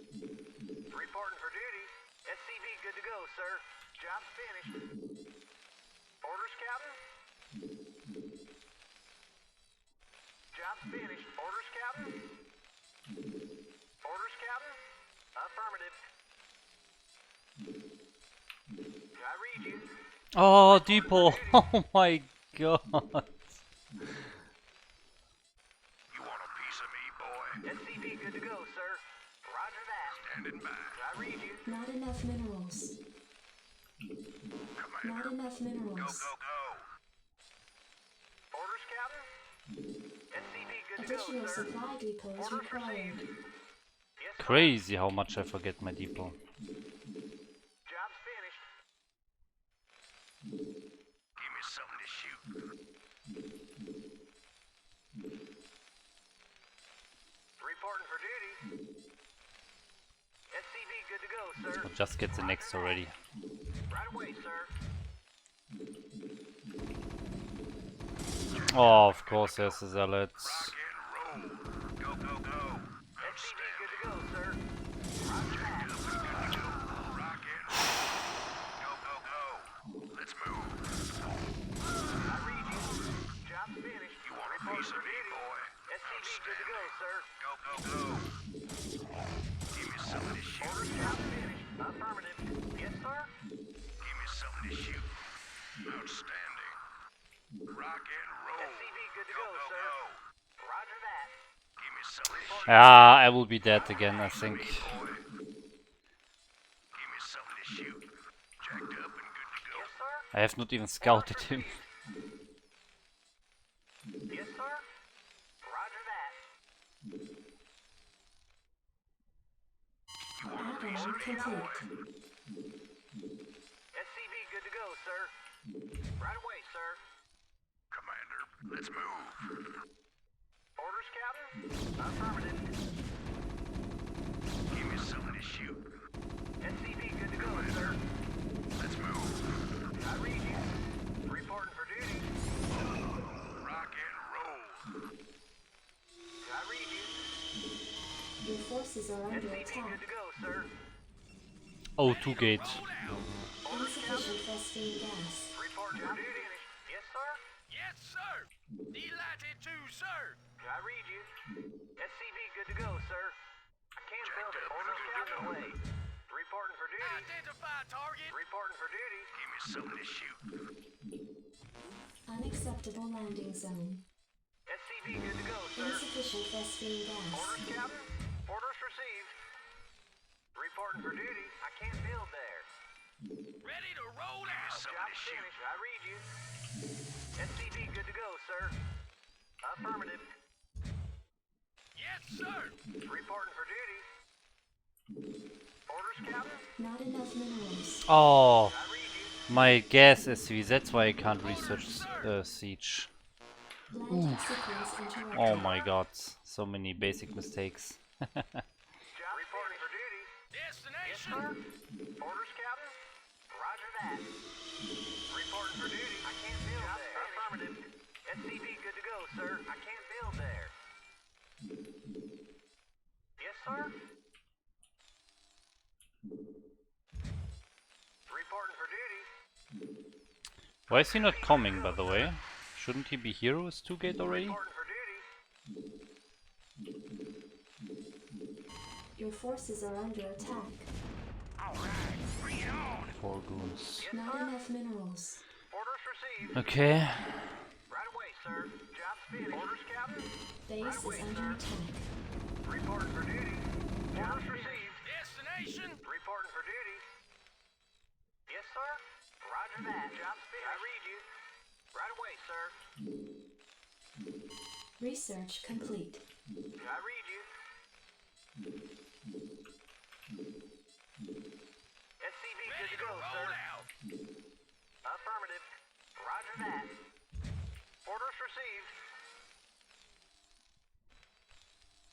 Reporting for duty. SCV good to go, sir. Job's finished. Orders, Captain? Job's finished. Orders, Captain? Orders, Captain? Affirmative. I read you. Oh, depot. Oh my god. You want a piece of me, boy? SCV good to go, sir. Roger that. Standing by. I read you. Not enough minerals. Commander. Not enough Go, minerals. go, go. Orders, Captain? SCV good to go, Additional sir. supply depots Orders required. received. Yes, sir. Crazy how much I forget my depot. Job's finished. Give me something to shoot. Reporting for duty. SCV good to go, sir. I'll just get the next already. Right away, sir. Oh, of course there's the zealots. Rock and roll. Go, go, go. SCV good to go, sir. Roger that. Rock and roll. Go, go, go. Let's move. I read you. Job's finished. You want a Reporting piece for of me, duty. boy? SCV good to go, sir. Go, go, go. Give me something to shoot. Orders, job finished. Affirmative. Yes, sir. Give me something to shoot. Outstanding. Rock and roll. SCV good to go, sir. Roger that. Give me something to shoot. Ah, I will be dead again, I think. Boy. Give me something to shoot. Jacked up and good to go. Yes, sir. I have not even scouted him. Yes, sir. Roger that. Add-on complete. SCV good to go, sir. Right away, sir. Commander, let's move. Orders, Captain? Affirmative. Give me something to shoot. SCV good to go, sir. Let's move. I read you. Reporting for duty. Rock and roll. I read you. Your forces are under SCV attack. good to go, sir. Oh, 2 gate. Insufficient phosphine gas. Reporting for duty. Yes, sir. Yes, sir. Delighted to, sir. I read you. SCV good to go, sir. I can't build it. Orders, Captain, away. Reporting for duty. Identify target. Reporting for duty. Give me something to shoot. Unacceptable landing zone. SCV good to go, sir. Insufficient phosphine gas. Orders, Captain. Orders received. Reporting for duty. I can't build there. Ready to roll out. Something Job to shoot. finished. I read you. SCV good to go, sir. Affirmative. Yes, sir. Reporting for duty. Orders, Captain. Not enough minerals. Oh, I read you. my gas SV, that's why I can't research Siege. Landing sequence interrupted. Oh my god, so many basic mistakes. Job reporting for duty. Yes, Destination. sir. Orders, Captain. Roger that. Reporting for duty. I can't build there. Affirmative. SCV good to go, sir. I can't build there. Yes, sir. Reporting for duty. Why is he not coming, by the way? Shouldn't he be here with 2 gate already? Reporting for duty. Your forces are under attack. All right. Bring it on. 4 goons. Yes, Not sir. enough minerals. Orders received. Okay. Right away, sir. Job's finished. Orders, Captain. Base is under attack. Reporting for duty. Orders received. Destination. Reporting for duty. Yes, sir. Roger that. Job's finished. I read you. Right away, sir. Research complete. I read you. SCV good Ready to to go, roll sir. out. Affirmative. Roger that. Orders received.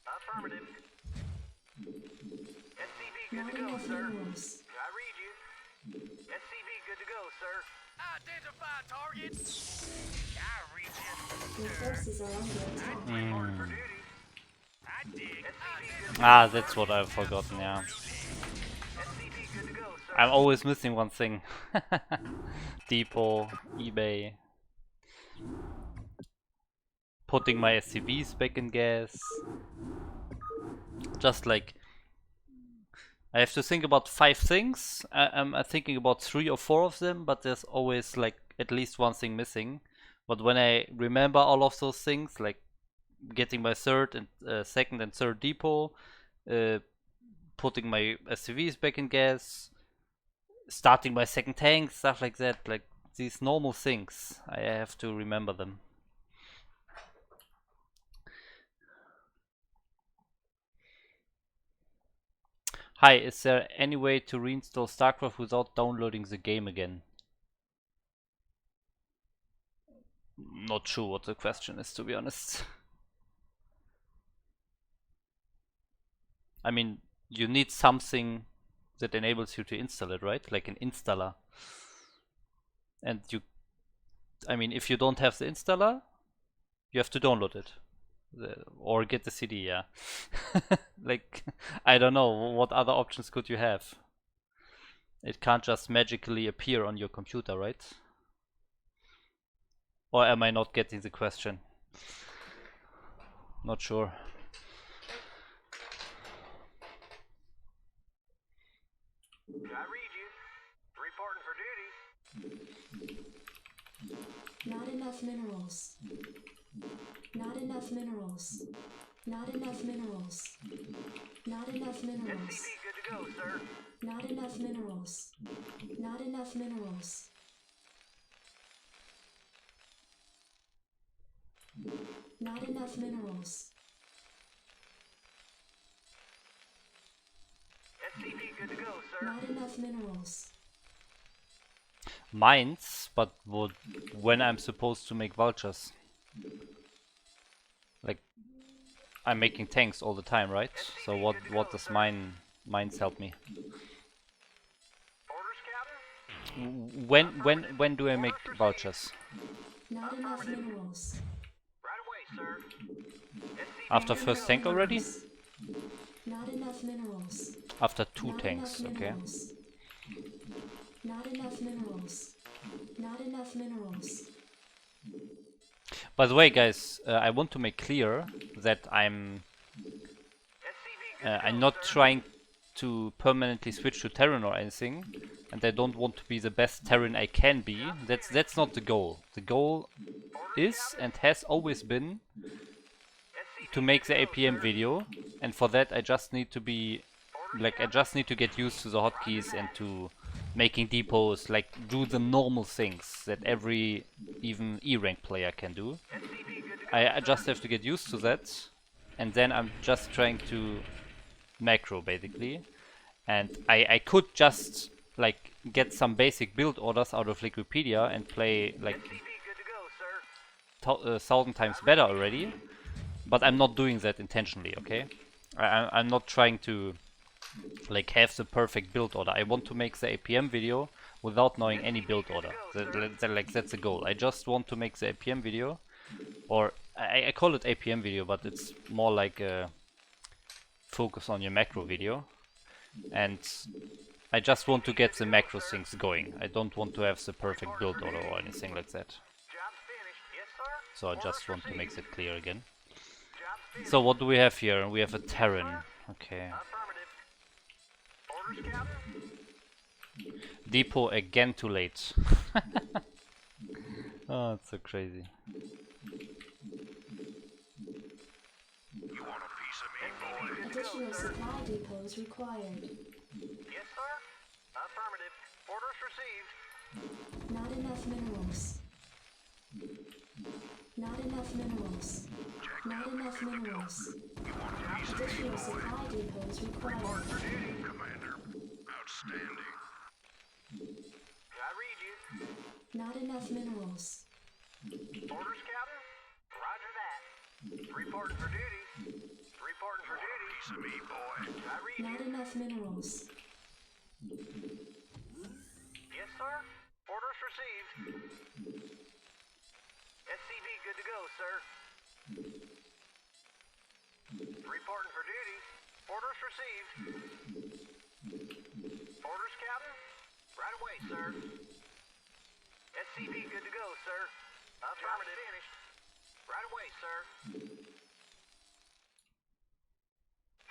Affirmative. SCV good Not to go, enough sir. minerals. I read you. SCV good to go, sir. Identify target. I reach it. Your forces are under attack. Reporting for duty. I dig. SCV good to Ah, that's what I've forgotten, yeah. SCV good to go, sir. I'm always missing one thing. Depot, eBay. Putting my SCVs back in gas. Just like I have to think about 5 things. I'm thinking about 3 or 4 of them, but there's always like at least one thing missing. But when I remember all of those things, like getting my third and second and third depot, putting my SCVs back in gas, starting my second tank, stuff like that, like these normal things, I have to remember them. Hi, is there any way to reinstall StarCraft without downloading the game again? Not sure what the question is, to be honest. I mean, you need something that enables you to install it, right? Like an installer. And you, I mean, if you don't have the installer, you have to download it. Or get the CD, yeah. Like, I don't know, what other options could you have? It can't just magically appear on your computer, right? Or am I not getting the question? Not sure. I read you. Reporting for duty. Not enough minerals. Not enough minerals. Not enough minerals. Not enough minerals. SCV good to go, sir. Not enough minerals. Not enough minerals. Not enough minerals. SCV good to go, sir. Not enough minerals. Mines, but when I'm supposed to make vultures. Like, I'm making tanks all the time, right? So what does mines help me? Orders, Captain? When do I make vultures? Not enough minerals. Right away, sir. SCV After good to first go. tank already? Not enough minerals. After two Not tanks, enough okay. minerals. Not enough minerals. Not enough minerals. By the way, guys, I want to make clear that I'm SCV good to I'm go, not sir. trying to permanently switch to Terran or anything, and I don't want to be the best Terran I can be. That's not the goal. The goal is and has always been SCV to make the good to go, APM sir. video, and for that I just need to be like, I just need to get used to the hotkeys and to making depots, like do the normal things that every even E-rank player can do. SCV good to go. I just have to get used to that, and then I'm just trying to macro basically. And I could just like get some basic build orders out of Wikipedia and play like SCV good to go, sir. 1,000 times better already, but I'm not doing that intentionally, okay? I'm not trying to like have the perfect build order. I want to make the APM video without knowing any build order. That's the goal. I just want to make the APM video, or I call it APM video, but it's more like a focus on your macro video. And I just want to get the macro things going. I don't want to have the perfect build order or anything like that. Job's finished. Yes, sir. So I just want to make that clear again. Job's finished. So what do we have here? We have a Terran. Okay. Affirmative. Orders, Captain? Depot again too late. Oh, it's so crazy. You want a piece of me, boy? Additional supply depots required. Yes, sir. Affirmative. Orders received. Not enough minerals. Not enough minerals. Not enough minerals. Additional supply depots required. Commander, outstanding. I read you. Not enough minerals. Orders, Captain? Roger that. Reporting for duty. Reporting for duty. Piece of me, boy. I read Not you. enough minerals. Yes, sir. Orders received. SCV good to go, sir. Reporting for duty. Orders received. Orders, Captain? Right away, sir. SCV good to go, sir. Affirmative. Finished. Right away, sir.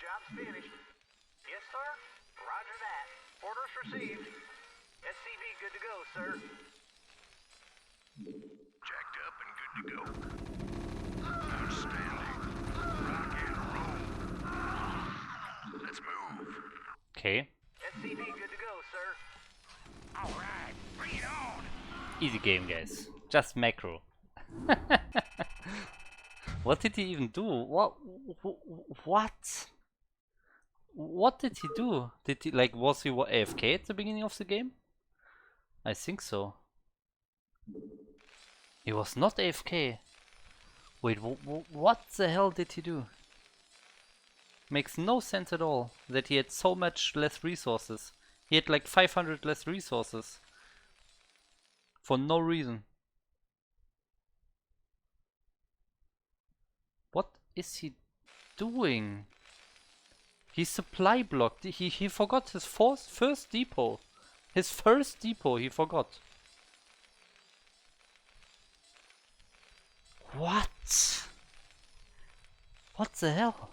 Job's finished. Yes, sir. Roger that. Orders received. SCV good to go, sir. Jacked up and good to go. Outstanding. Rock and roll. Let's move. Okay. SCV good to go, sir. All right, bring it on. Easy game, guys. Just macro. What did he even do? What? What did he do? Did he, like, was he AFK at the beginning of the game? I think so. He was not AFK. Wait, what the hell did he do? Makes no sense at all that he had so much less resources. He had like 500 less resources. For no reason. What is he doing? He supply blocked. He forgot his first depot. His first depot he forgot. What? What the hell?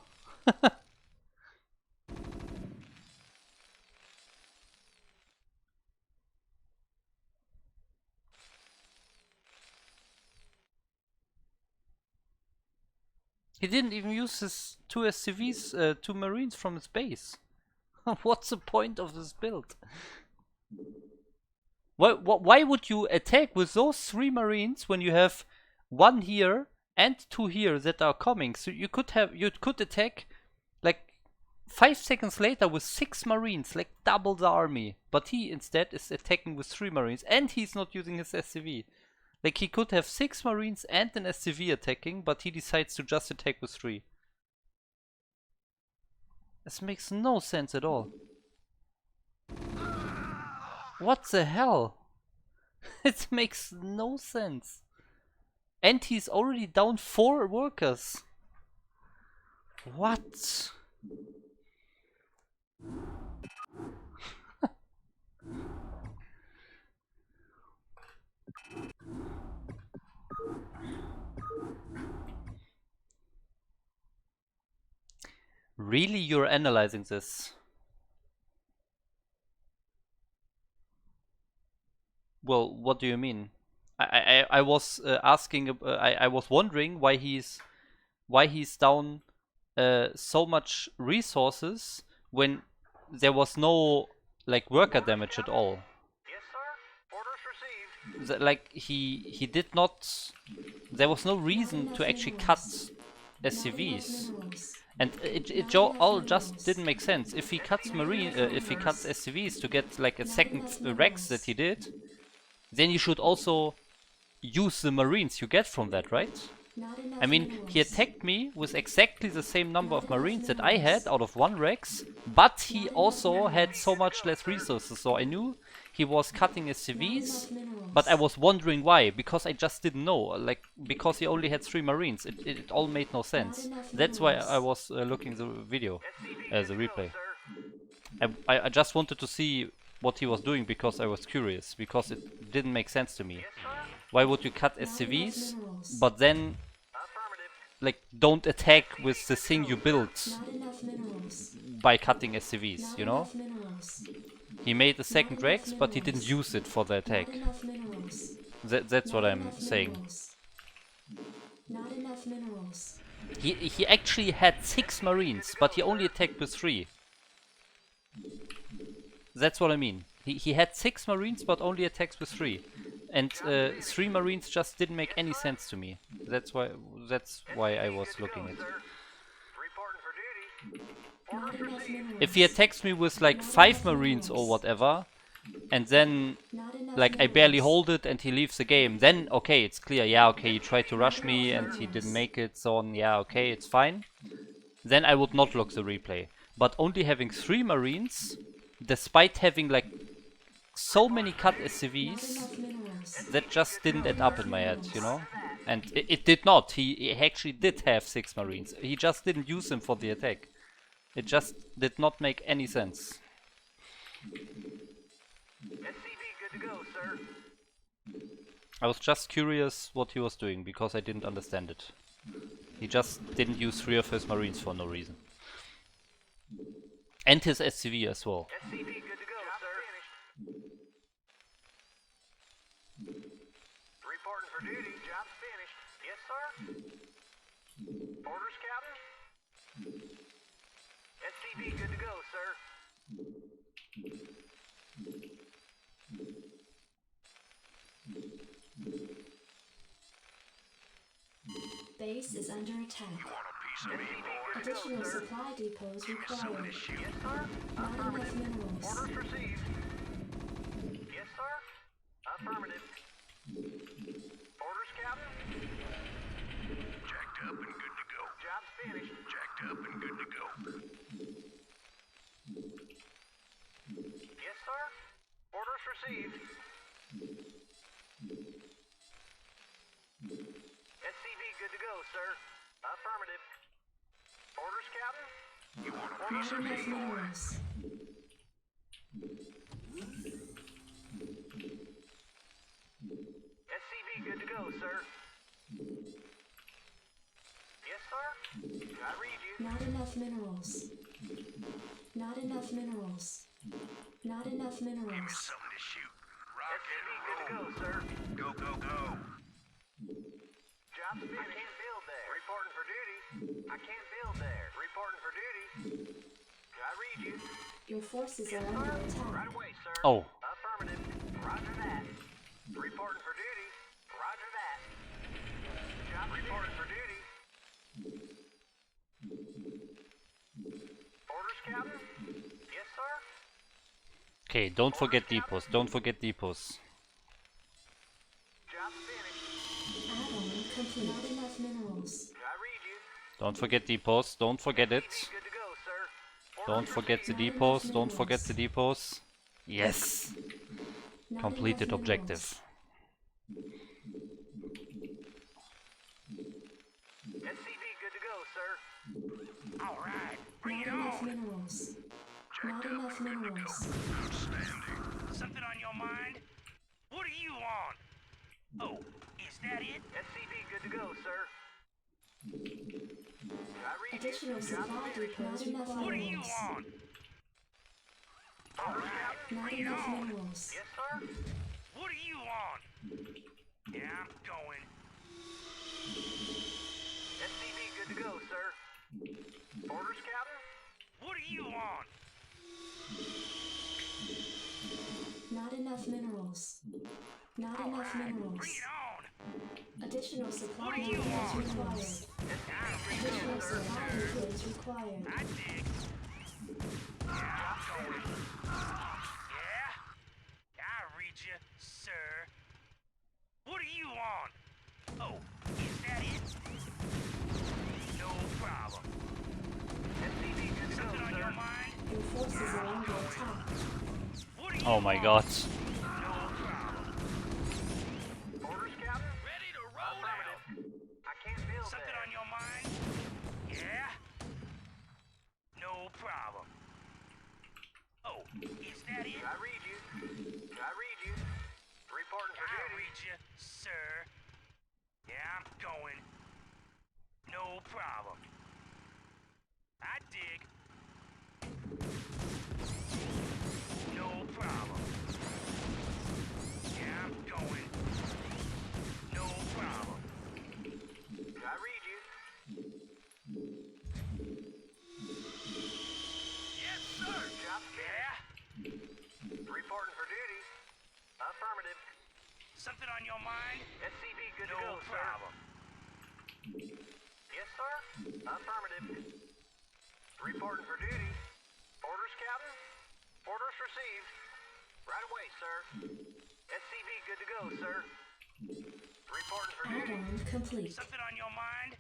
He didn't even use his two SCVs, two Marines from his base. What's the point of this build? Why would you attack with those 3 Marines when you have 1 here and 2 here that are coming? So you could attack like 5 seconds later with 6 Marines, like double the army. But he instead is attacking with 3 Marines and he's not using his SCV. Like he could have 6 Marines and an SCV attacking, but he decides to just attack with 3. This makes no sense at all. What the hell? It makes no sense. And he's already down 4 workers. What? Really, you're analyzing this? Well, what do you mean? I was asking. I was wondering why he's down so much resources when there was no like worker damage at all. Yes, sir. Orders received. Like he did not. There was no reason to actually cut SCVs. And it all just didn't make sense. If he cuts if he cuts SCVs to get like a second Rex that he did, then you should also use the Marines you get from that, right? I mean, he attacked me with exactly the same number of Marines that I had out of 1 Rex, but he also had so much less resources, so I knew he was cutting SCVs, but I was wondering why, because I just didn't know, like, because he only had 3 Marines, it all made no sense. That's why I was looking the video, the replay. I just wanted to see what he was doing because I was curious, because it didn't make sense to me. Why would you cut SCVs, but then like don't attack with the thing you built by cutting SCVs, you know? He made a second Rex, but he didn't use it for the attack. That's what I'm saying. Not enough minerals. He actually had 6 Marines, but he only attacked with 3. That's what I mean. He had 6 Marines, but only attacks with 3. And 3 Marines just didn't make any sense to me. That's why I was looking at it. Not enough minerals. If he attacks me with like 5 Marines or whatever, and then Not enough like I barely minerals. hold it and he leaves the game, then okay, it's clear. Yeah, okay, he tried to rush me and he didn't make it, so on. Yeah, okay, it's fine. Then I would not look the replay. But only having 3 Marines, despite having like so many cut SCVs, Enough minerals. that just didn't add up in my head, you know? And it did not. He actually did have 6 Marines. He just didn't use them for the attack. It just did not make any sense. SCV good to go, sir. I was just curious what he was doing because I didn't understand it. He just didn't use 3 of his Marines for no reason. And his SCV as well. SCV good to go, sir. Reporting for duty. Job's finished. Yes, sir. Orders, Captain. SCV good to go, sir. Base is under attack. Want a piece of me, boy. Additional supply depots Give me something to required. shoot. Yes, sir. Not enough Affirmative. minerals. Orders received. Yes, sir. Affirmative. Orders, Captain. Jacked up and good to go. Job's finished. Jacked up and good to go. Yes, sir. Orders received. SCV good to go, sir. Affirmative. Orders, Captain. You want a Not piece of me, enough boy? minerals. SCV good to go, sir. Yes, sir. I read you. Not enough minerals. Not enough minerals. Not enough Give me minerals. something to shoot. Rock SCV and good to go, roll. sir. Go, go, go. Job's finished. I can't build there. Reporting for duty. I can't build there. Reporting for duty. I read you. Your forces are Yes, under sir. attack. Right away, sir. Oh. Affirmative. Roger that. Reporting for duty. Roger that. Job reporting for duty. Orders, Captain? Yes, sir. Okay, don't forget depots. Don't forget depots. Job finished. Add-on complete. Not enough minerals. I read you. Don't forget depots. Don't forget it. Good to go, sir. Don't Orders forget the received. depots. Don't forget the depots. Yes. Not Completed enough objective. SCV good to go, sir. All right, bring Not it enough on. minerals. Not Jacked up enough and good to go. minerals. Outstanding. Something on your mind? What do you want? Oh, is that it? SCV good to go, sir. I read Additional supply depots What do required. you want? All right, Not bring it enough on. minerals. Yes, sir. What do you want? Yeah, I'm going. SCV good to go, sir. Orders, Captain? What do you want? Not enough minerals. Not All enough right, minerals. bring it on. Additional supply do you depots want? required. Additional supply depots required. I dig. Yeah, I'm going. Yeah? I read you, sir. What do you want? Oh, is that it? No problem. SCV good to go, Something on sir. your mind? Your forces are under attack. What do you Oh my want? god. No problem. Orders, Captain? Ready to roll out. I can't build Something there. on your mind? Yeah? No problem. Oh, is that it? I read you. I read you. Reporting for I duty. read you, sir. Yeah, I'm going. No problem. I dig. No problem. Yeah, I'm going. No problem. I read you. Yes, sir. Job Yeah? reporting for duty. Affirmative. Something on your mind? SCV good No to go, sir. problem. Yes, sir. Affirmative. Reporting for duty. Orders, Captain? Orders received. Right away, sir. SCV good to go, sir. Reporting for duty. Add-on complete. Something on your mind?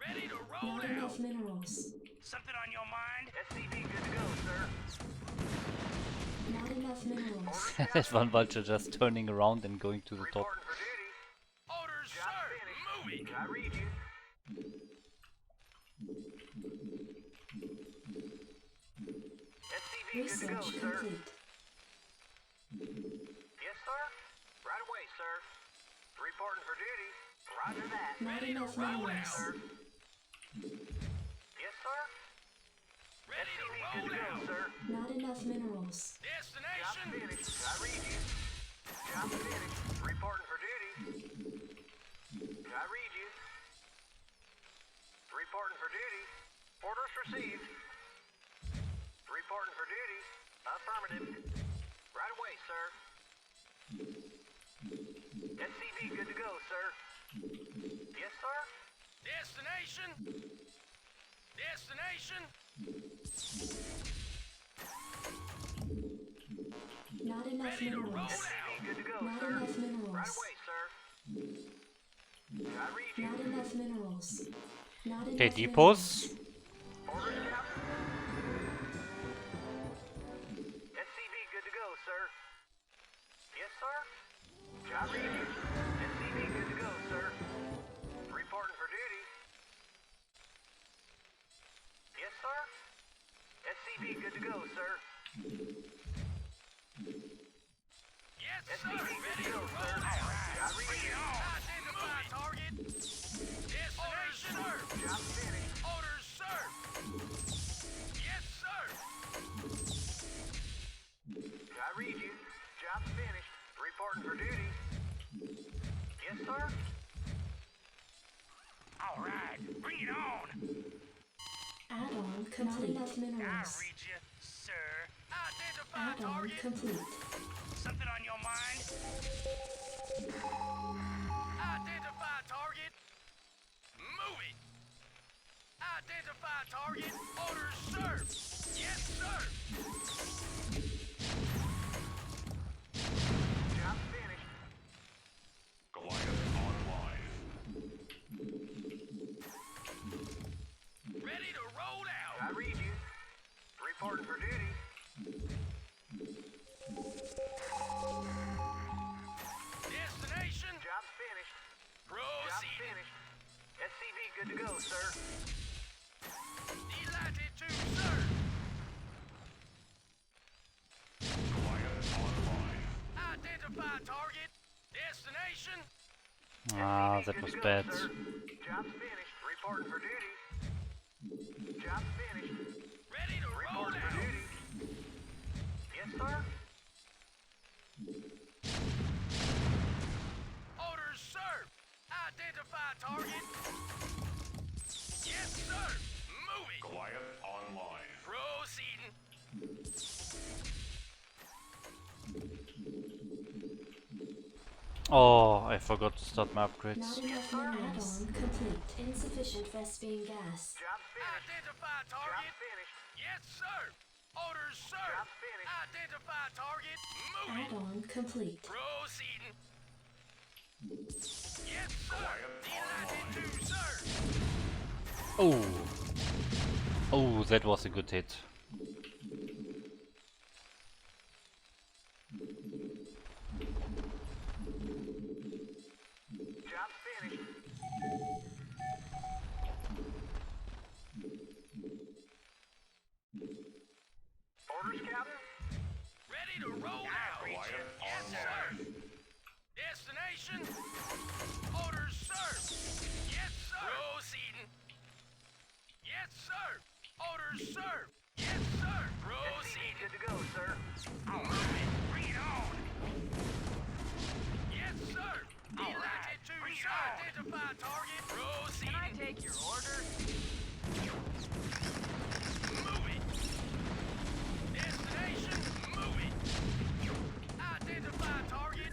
Ready to roll Not out. enough minerals. Something on your mind? SCV good to go, sir. Not enough minerals. There's one vulture just turning around and going to the top. Reporting for duty. Orders, Job sir. finished. Moving. I read you. SCV good to go, Research sir. complete. Yes, sir. Right away, sir. Reporting for duty. Roger that. Not enough minerals. Sir. Yes, sir. Ready to SCV roll good to go, out. sir. Not enough minerals. Job Destination. finished. I read you. Job finished. Reporting for duty. I read you. Reporting for duty. Orders received. Reporting for duty. Affirmative. Right away, sir. SCV good to go, sir. Destination. Destination. Not enough Ready to roll minerals. out. Good to go, Not sir. enough Right minerals. away, sir. I read you. Not enough minerals. Not Okay, enough depots. minerals. Orders, Captain. SCV good to go, sir. Yes, sir. I read you. SCV good to go, sir. Reporting for duty. Yes, sir. SCV good to go, sir. Yes, sir. SCV good Ready to to go, roll sir. out. I read Bring it you. on. Identify target. Destination. Job finished. Orders, sir. Yes, sir. I read you. Job's finished. Reporting for duty. Yes, sir. All right. Bring it on. Add-on complete. Not enough minerals. read you, sir. Identify Add-on target. complete. Something on your mind? Identify target. Move it. Identify target. Orders served. Yes, sir. Job finished. Goliath online. Ready to roll out. I read you. Reporting for duty. Destination. Job finished. Job Proceed. finished. SCV good to go, sir. Delatitude, sir. Goliath online. Identify target. Destination. Ah, SCV that good was to go, bad. sir. Job's finished. Reporting for duty. Job's finished. Ready to roll Reporting for out. duty. Yes, sir. Orders served. Identify target. Yes, sir. Move it. Goliath online. Proceeding. Oh, I forgot to start my Not upgrades. enough minerals. Add-on complete. Insufficient Vespine gas. Job's finished. Identify Job target. finished. Yes, sir. Orders served. Job finished. Identify target. Move it. Add-on complete. Proceeding. Yes, sir. Goliath Delatitude, sir. Oh. Oh, that was a good hit. Job finished. Orders, Captain. Ready to roll out. Goliath Yes, sir. online. Destination. Orders served. Yes, sir. Proceeding. Yes, sir. Orders served. Yes, sir. SCV Proceeding. good to go, sir. I'll move it. Bring it on. Yes, sir. Delatitude, sir. Identify target. Proceeding. Can I take your order? Move it. Destination. Move it. Identify target.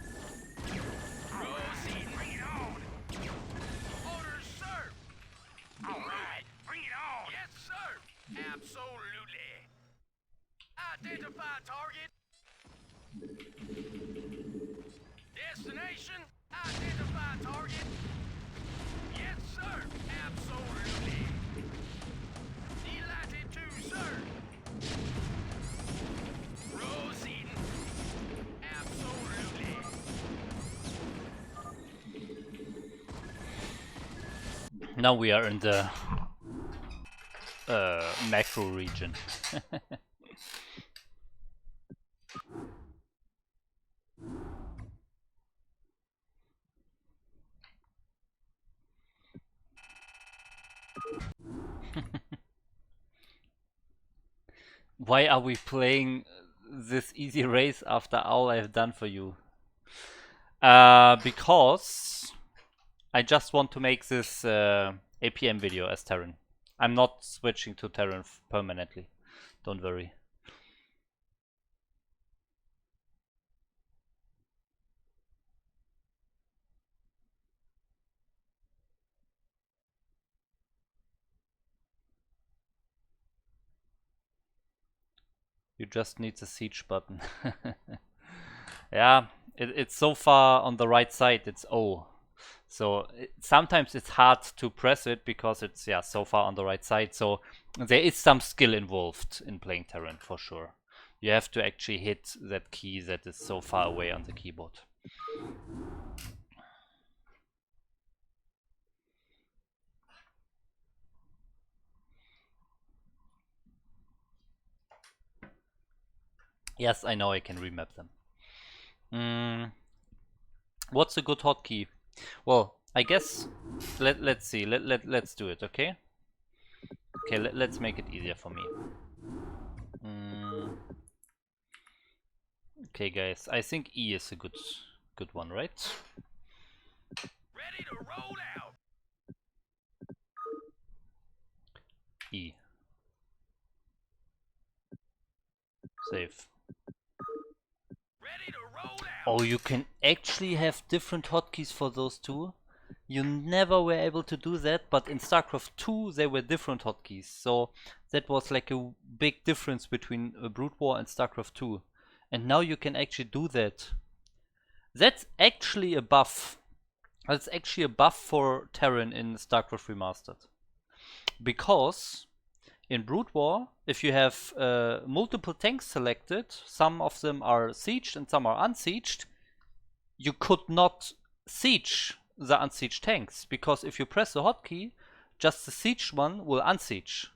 Proceed. Bring it on. Orders served. All right. Bring it on. Yes, sir. Absolutely. Identify target. Destination. Identify target. Yes, sir. Absolutely. Delatitude, sir. Proceeding. Absolutely. Now we are in the macro region. Why are we playing this easy race after all I've done for you? Because I just want to make this APM video as Terran. I'm not switching to Terran permanently. Don't worry. You just need the siege button. Yeah, it's so far on the right side, it's O. So sometimes it's hard to press it because it's, yeah, so far on the right side. So there is some skill involved in playing Terran for sure. You have to actually hit that key that is so far away on the keyboard. Yes, I know I can remap them. What's a good hotkey? Well, I guess let's see. Let's do it, okay? Okay, let's make it easier for me. Okay, guys, I think E is a good one, right? Ready to roll out. E. Save. Ready to roll out. Oh, you can actually have different hotkeys for those two? You never were able to do that, but in StarCraft 2 there were different hotkeys. So that was like a big difference between Brood War and StarCraft 2. And now you can actually do that. That's actually a buff. That's actually a buff for Terran in StarCraft Remastered. Because in Brood War, if you have multiple tanks selected, some of them are sieged and some are unsieged, you could not siege the unsieged tanks, because if you press the hotkey, just the sieged one will unsiege.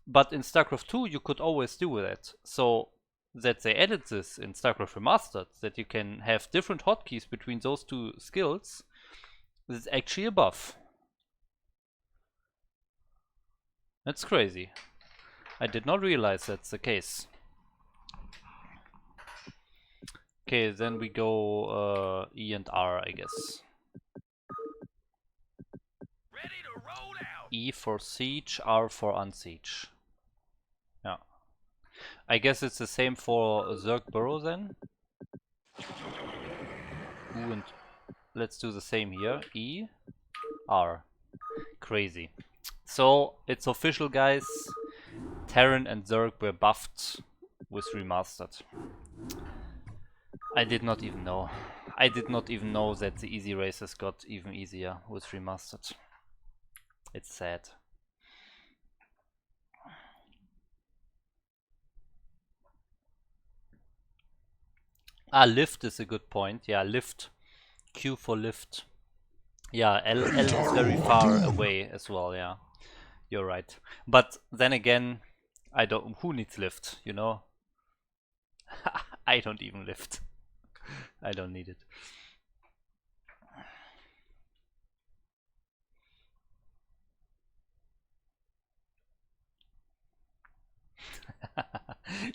But in StarCraft 2 you could always do that. So that they added this in StarCraft Remastered, that you can have different hotkeys between those two skills, is actually a buff. That's crazy. I did not realize that's the case. Okay, then we go E and R, I guess. Ready to roll out. E for siege, R for unsiege. Yeah. I guess it's the same for Zerg Burrow then. Ooh, and let's do the same here. E, R. Crazy. So it's official, guys. Terran and Zerg were buffed with Remastered. I did not even know. I did not even know that the easy races got even easier with Remastered. It's sad. Ah, lift is a good point. Yeah, lift. Q for lift. Yeah, L is very far away as well, yeah. You're right. But then again, I don't, who needs lift, you know? I don't even lift. I don't need it.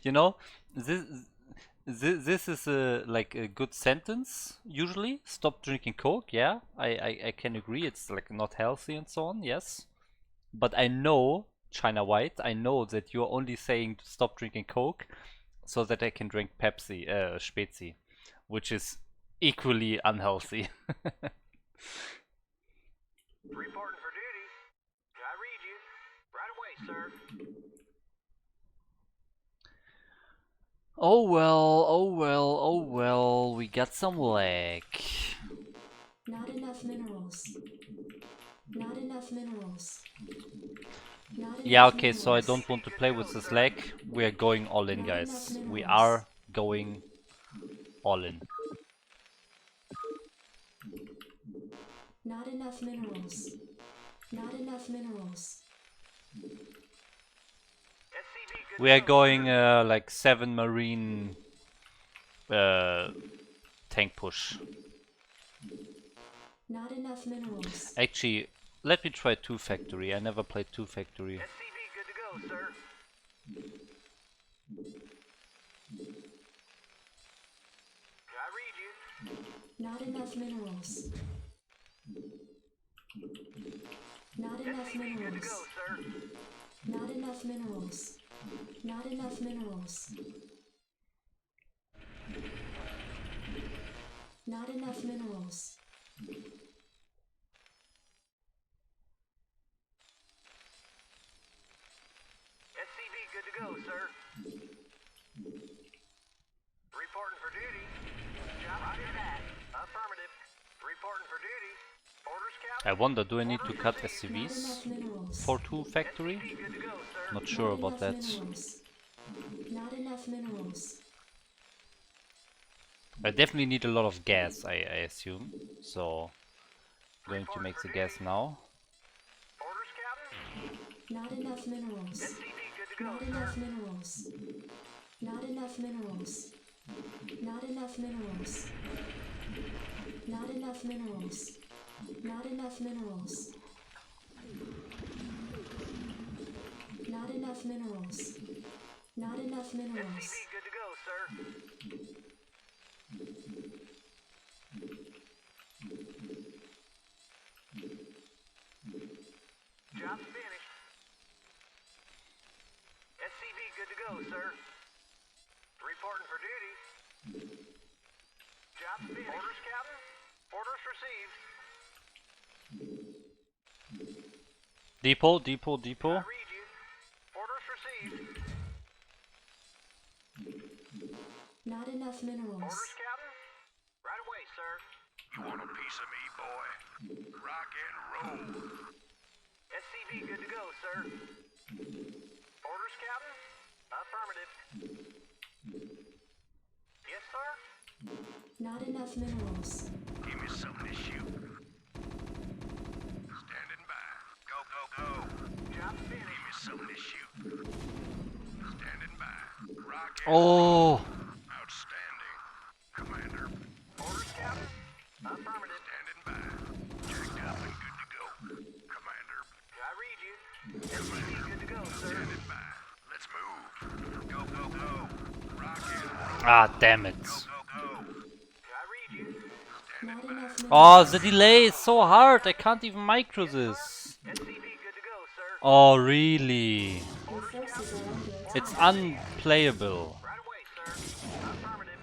You know, this is a like a good sentence usually. Stop drinking Coke. Yeah, I can agree. It's like not healthy and so on. Yes, but I know, China White, I know that you're only saying to stop drinking Coke so that I can drink Pepsi, Spezi, which is equally unhealthy. Reporting for duty. I read you. Right away, sir. Oh well, oh well, oh well, we got some lag. Not enough minerals. Not enough minerals. Not Yeah, enough okay, so I minerals. don't want to play with this lag. We are going all in, Not guys. enough We minerals. are going all in. Not enough minerals. Not enough minerals. SCV good We to are go, going sir. like 7 marine tank push. Not enough minerals. Actually, let me try 2 factory. I never played 2 factory. SCV good to go, sir. I read you. Not enough minerals. Not enough SCV good to minerals. go, sir. Not enough minerals. Not enough minerals. Not enough minerals. SCV good to go, sir. I wonder, do I need to cut Not SCVs enough minerals. for 2 factory? Good to go, sir. Not sure Not about enough that. minerals. Not enough minerals. I definitely need a lot of gas, I assume. So, going to make the gas now. Orders, Captain. Not enough minerals. SCV, good to go, Not sir. enough minerals. Not enough minerals. Not enough minerals. Not enough minerals. Not enough minerals. Not enough minerals. Not enough minerals. SCV, good to go, sir. Job's finished. SCV, good to go, sir. Reporting for duty. Job's finished. Orders, Captain. Orders received. Depot. I read you. Orders received. Not enough minerals. Orders, Captain. Right away, sir. You want a piece of me, boy? Rock and roll. SCV, good to go, sir. Orders, Captain. Affirmative. Yes, sir. Not enough minerals. Give me something to shoot. Standing by. Go, go, go. Job's Give finished. me something to shoot. Standing by. Rock and Oh! outstanding. Commander, Orders, Captain. Affirmative. standing by. Checked up and good to go. Commander, I read you. SCV, good to go, sir. standing by. Let's move. Go, go, go. Rock and roll. Ah, damn it. Go, go. I read you. Not enough minerals. Oh, the delay is so hard. I can't even micro this. SCV, good to go, sir. Oh, really? Your forces are under attack. It's unplayable. Right away, sir. Affirmative.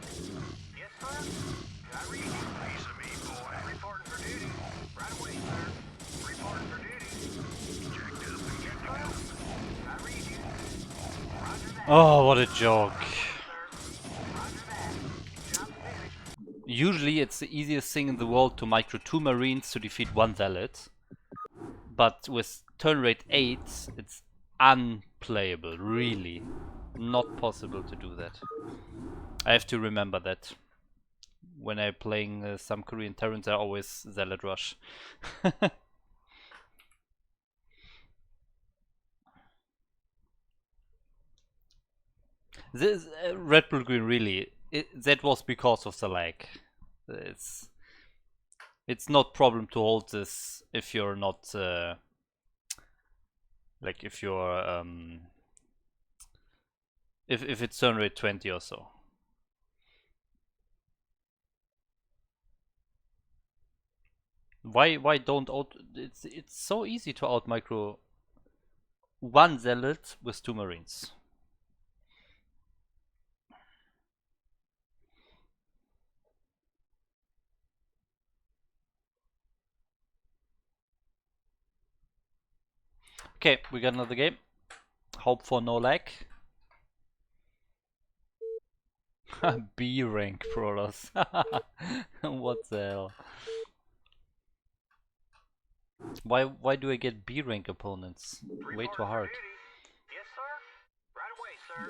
Yes, sir. I read you. Piece of me, boy. Reporting for duty. Right away, sir. Reporting for duty. Checked up and good to go. I read you. Roger that, Oh, what a joke. sir. Roger that. Job's finished. Usually it's the easiest thing in the world to micro 2 marines to defeat 1 zealot. But with turn rate 8, it's unplayable, really. Not possible to do that. I have to remember that. When I'm playing some Korean Terrans, I always zealot rush. This red blue green, really, that was because of the lag. It's not problem to hold this if you're not like if you're if it's turn rate 20 or so. Why don't out? It's so easy to out micro 1 zealot with 2 marines. Okay, we got another game. Hope for no lag. B rank brawlers. What the hell? Why do I get B rank opponents? Way too hard. Yes, sir. Right away, sir.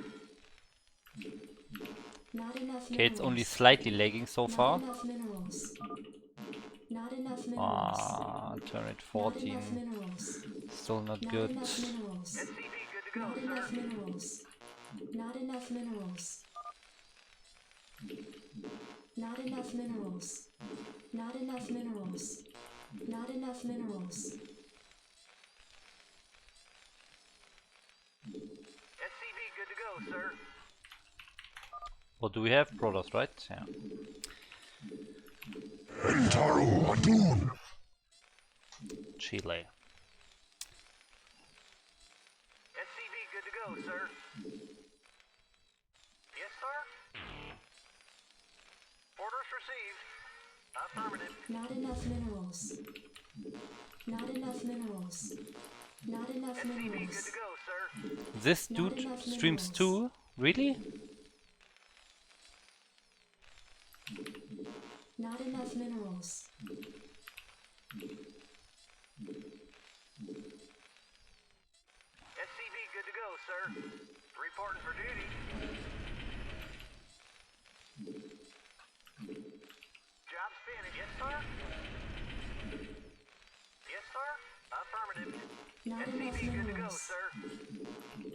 Not enough Okay, it's only minerals. slightly lagging so far. Not enough minerals. Not enough minerals. Ah, turn rate Not 14. enough minerals. Still not Not good. enough minerals. SCV, good to go, Not sir. enough minerals. Not enough minerals. Not enough minerals. Not enough minerals. Not enough minerals. SCV, good to go, sir. What do we have? Brawlers, right? Yeah. Entaro Adun. Chile. SCV, good to go, sir. Yes, sir. Orders received. Affirmative. Not enough minerals. Not enough minerals. Not enough SCV, good minerals. to go, sir. This Not dude enough streams minerals. too? Really? Not enough minerals. sir. Reporting for duty. Job's finished. Yes, sir. Yes, sir. Affirmative. Not enough SCV good to go, minerals. sir.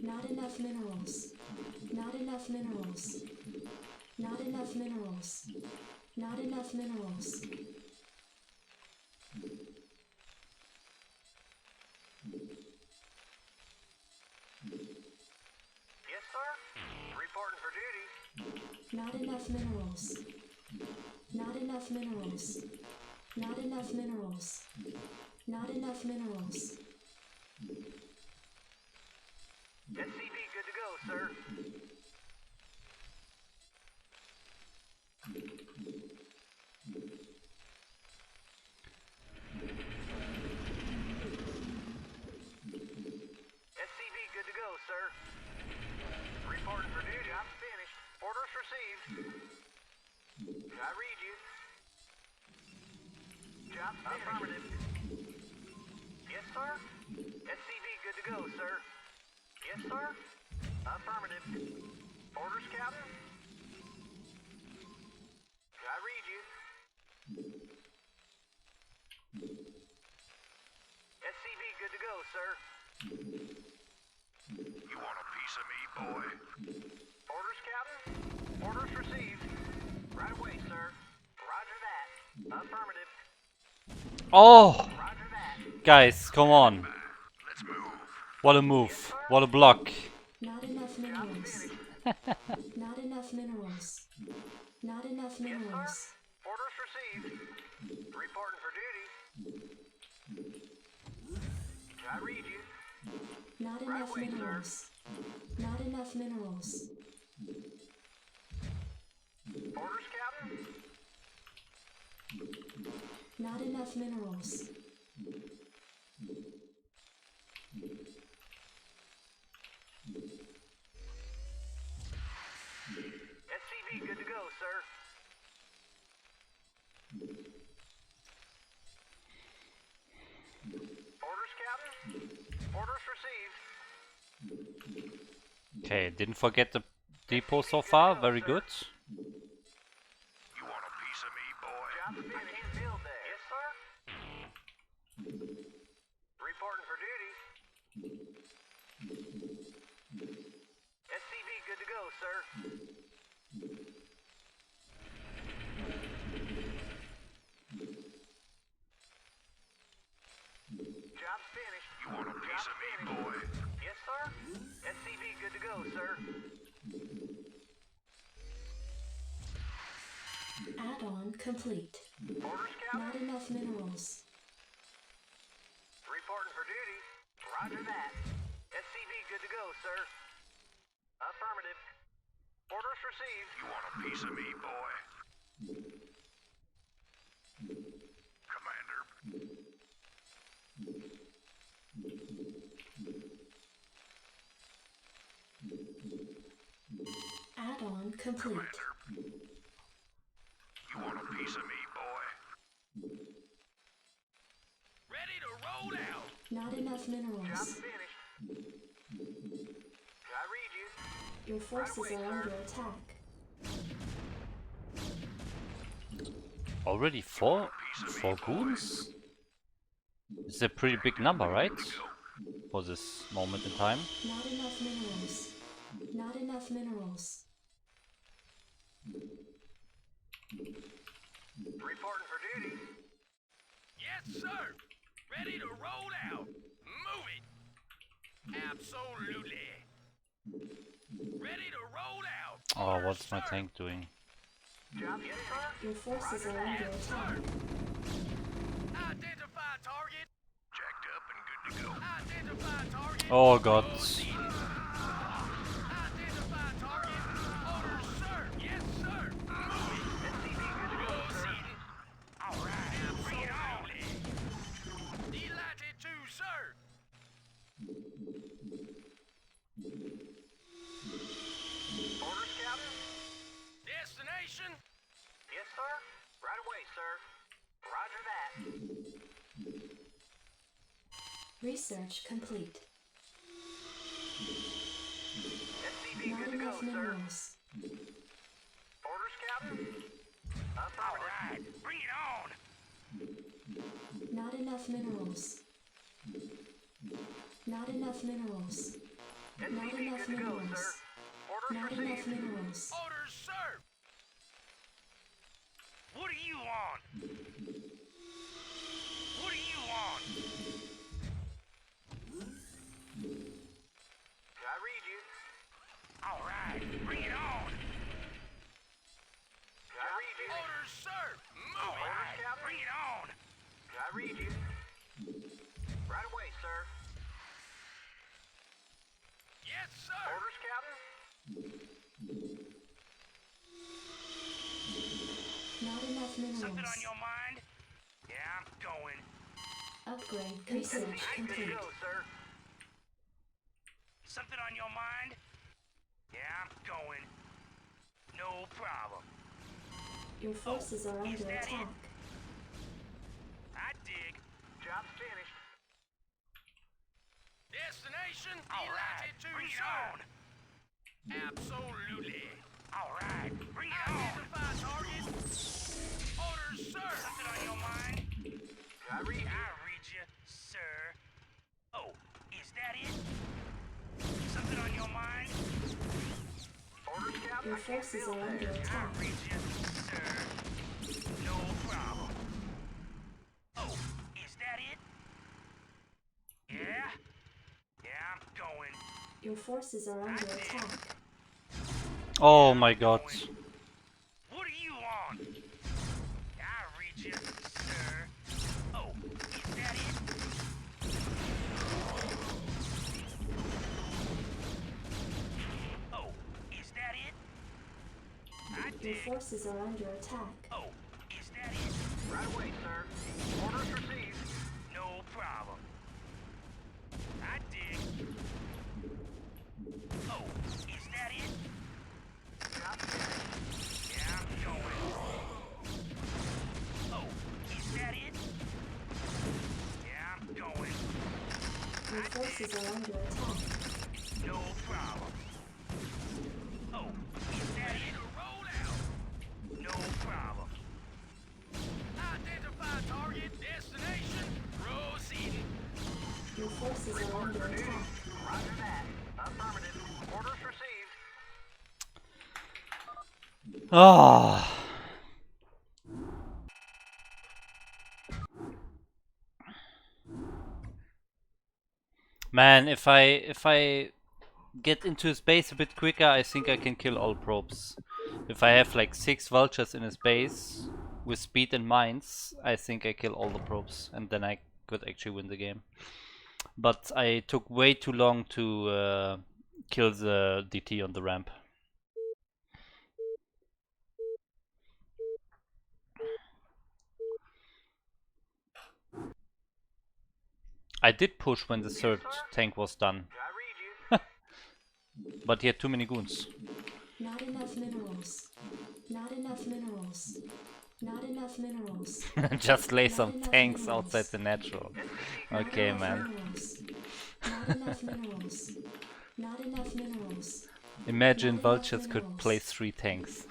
Not enough minerals. Not enough minerals. Not enough minerals. Not enough minerals. Yes, sir. Reporting for duty. Not enough minerals. Not enough minerals. Not enough minerals. Not enough minerals. SCV good to go, sir. SCV good to go, sir. Reporting for duty. I'm finished. Orders received. I read you. Job affirmative. Yes, sir. SCV good to go, sir. Yes, sir. Affirmative. Orders, Captain. I read you. SCV good to go, sir. You want a piece of me, boy? Orders, Captain. Orders received. Right away, sir. Roger that. Affirmative. Oh, Roger that. guys, come on. Let's move. What a move. What a block. Not enough minerals. Not enough minerals. Not enough minerals. Orders received. Reporting for duty. I read you. Not Right enough away, sir. minerals. Not enough minerals. Orders, Captain. Not enough minerals. SCV good to go, sir. Orders, Captain. Orders received. Okay, didn't forget the depot so far. Very good. You want a piece of me, boy? Job finished. I can't build there. Yes, sir. Reporting for duty. SCV good to go, sir. Job's finished. You want a piece of me, boy? Yes, sir. SCV good to go, sir. Add-on complete. Orders, Captain. Not enough minerals. Reporting for duty. Roger that. SCV good to go, sir. Affirmative. Orders received. You want a piece of me, boy? Commander. Add-on complete. Commander. You want a piece of me, boy? Ready to roll out. Not enough Job's minerals. finished. I read you. Your forces are under attack. Already four goons? It's a pretty big number, right? For this moment in time. Not enough minerals. Not enough minerals. Reporting for duty. Yes, sir. Ready to roll out. Move it. Absolutely. Ready to roll out. Oh, what's my tank doing? Job, yes, sir. Your forces are under attack. Identify target. Jacked up and good to go. Identify target. Oh god. Identify target. Orders, sir. Yes, sir. Move it. Proceeding. All right. Absolutely. Delighted to, sir. Orders, Captain. Destination. Yes, sir. Right away, sir. Roger that. Research complete. SCV Not good to go, enough sir. minerals. Orders, Captain? All Affirmative. right, bring it on. Not enough minerals. Not enough minerals. Not SCV enough good to go, minerals. sir. Orders Not enough received. minerals. Orders, sir. What do you want? What do you want? I read you. All right, bring it on. I read you. Orders, sir. Move it. Captain. Bring it on. I read you. Right away, sir. Yes, sir. Orders, Captain? Not enough minerals. Something on your mind? Yeah, I'm going. Upgrade research Good to complete. go, sir. Something on your mind? Yeah, I'm going. No problem. Your forces are under attack. I dig. Job's finished. Destination delighted to bring it on. Absolutely. All right, bring it on. Identify target. Orders, sir. Something on your mind? I read you. I read you, sir. Oh, is that it? Something on your mind? Orders, Captain? Your I can't forces build are that. under I attack. read you, sir. No problem. Oh, is that it? Yeah? Yeah, I'm going. Your forces are under attack. Oh my god. What do you want? I read you, sir. Oh, is that it? Oh, is that it? I Your dig. forces are under attack. Oh, is that it? Right away, sir. Orders received. No problem. I dig. Oh, is that it? Job's finished. Yeah, I'm going. Oh, is that it? Yeah, I'm going. Your forces are under attack. No problem. Oh, is that it? Roll out. No problem. Identify target, destination, proceeding. Your forces are under attack. Roger that. Affirmative. Orders received. Ah. Man, if I get into his base a bit quicker, I think I can kill all probes. If I have like 6 vultures in his base with speed and mines, I think I kill all the probes and then I could actually win the game. But I took way too long to kill the DT on the ramp. I did push when the third tank was done, I read you. but he had too many goons. Not enough minerals. Not enough minerals. Not enough minerals. Just lay Not some enough tanks minerals. outside the natural. Not Okay, enough man. minerals. Not enough minerals. Not enough minerals. Imagine Not enough vultures could minerals. place 3 tanks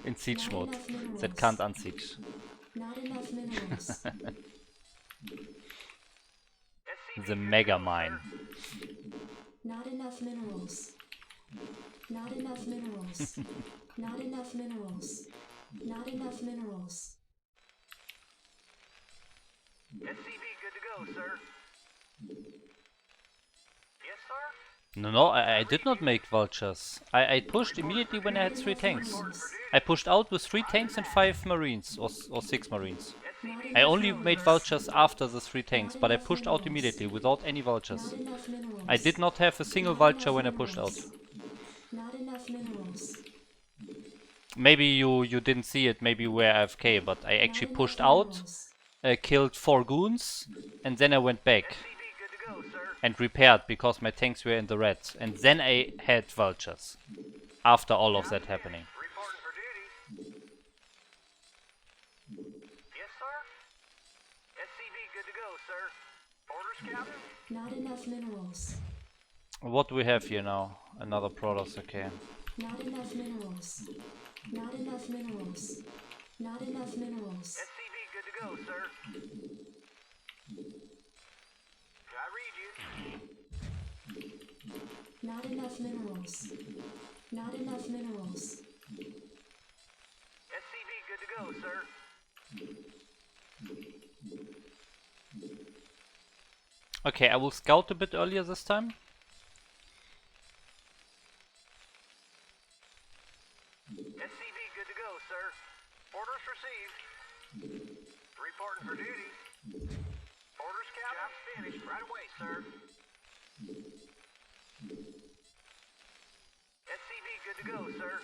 in siege Not mode enough minerals. that can't unsiege. Not enough minerals. SCV The good to mega go, mine. sir. Not enough minerals. Not enough minerals. Not enough minerals. Not enough minerals. SCV good to go, sir. Yes, sir. No, I did not make vultures. I pushed immediately when I had 3 tanks. I pushed out with 3 tanks and 5 marines, or 6 marines. Not I enough only made minerals. vultures after the 3 tanks, but I pushed out immediately without any vultures. Not enough minerals. I did not have a single Not vulture enough when I pushed out. minerals. Not enough minerals. Maybe you didn't see it, maybe you were AFK, but I actually Not pushed enough out, minerals. killed 4 goons, and then I went back SCV good to go, sir. and repaired because my tanks were in the red. And then I had vultures after all of that happening. Reporting for duty. Yes, sir. SCV good to go, sir. Orders, Captain? Not enough minerals. What do we have here now? Another Protoss, okay. Not enough minerals. Not enough minerals. Not enough minerals. SCV good to go, sir. I read you. Not enough minerals. Not enough minerals. SCV good to go, sir. Okay, I will scout a bit earlier this time. SCV good to go, sir. Orders received. Reporting for duty. Orders, Captain. Job's finished. Right away, sir. SCV good to go, sir.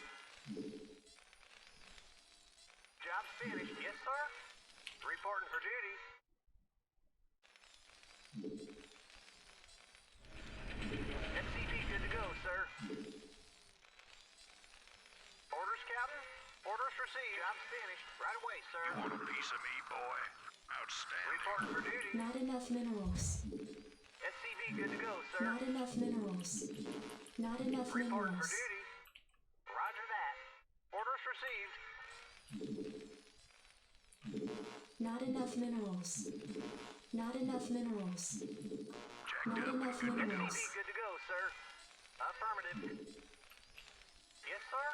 Job's finished. Yes, sir. Reporting for duty. SCV good to go, sir. Orders, Captain. Orders received. Job's finished. Right away, sir. You want a piece of me, boy? Outstanding. Reporting for duty. Not enough minerals. SCV good to go, sir. Not enough minerals. Not enough Reporting for minerals. duty. Roger that. Orders received. Not enough minerals. Not enough minerals. Not enough minerals. SCV good to go, sir. Affirmative. Yes, sir.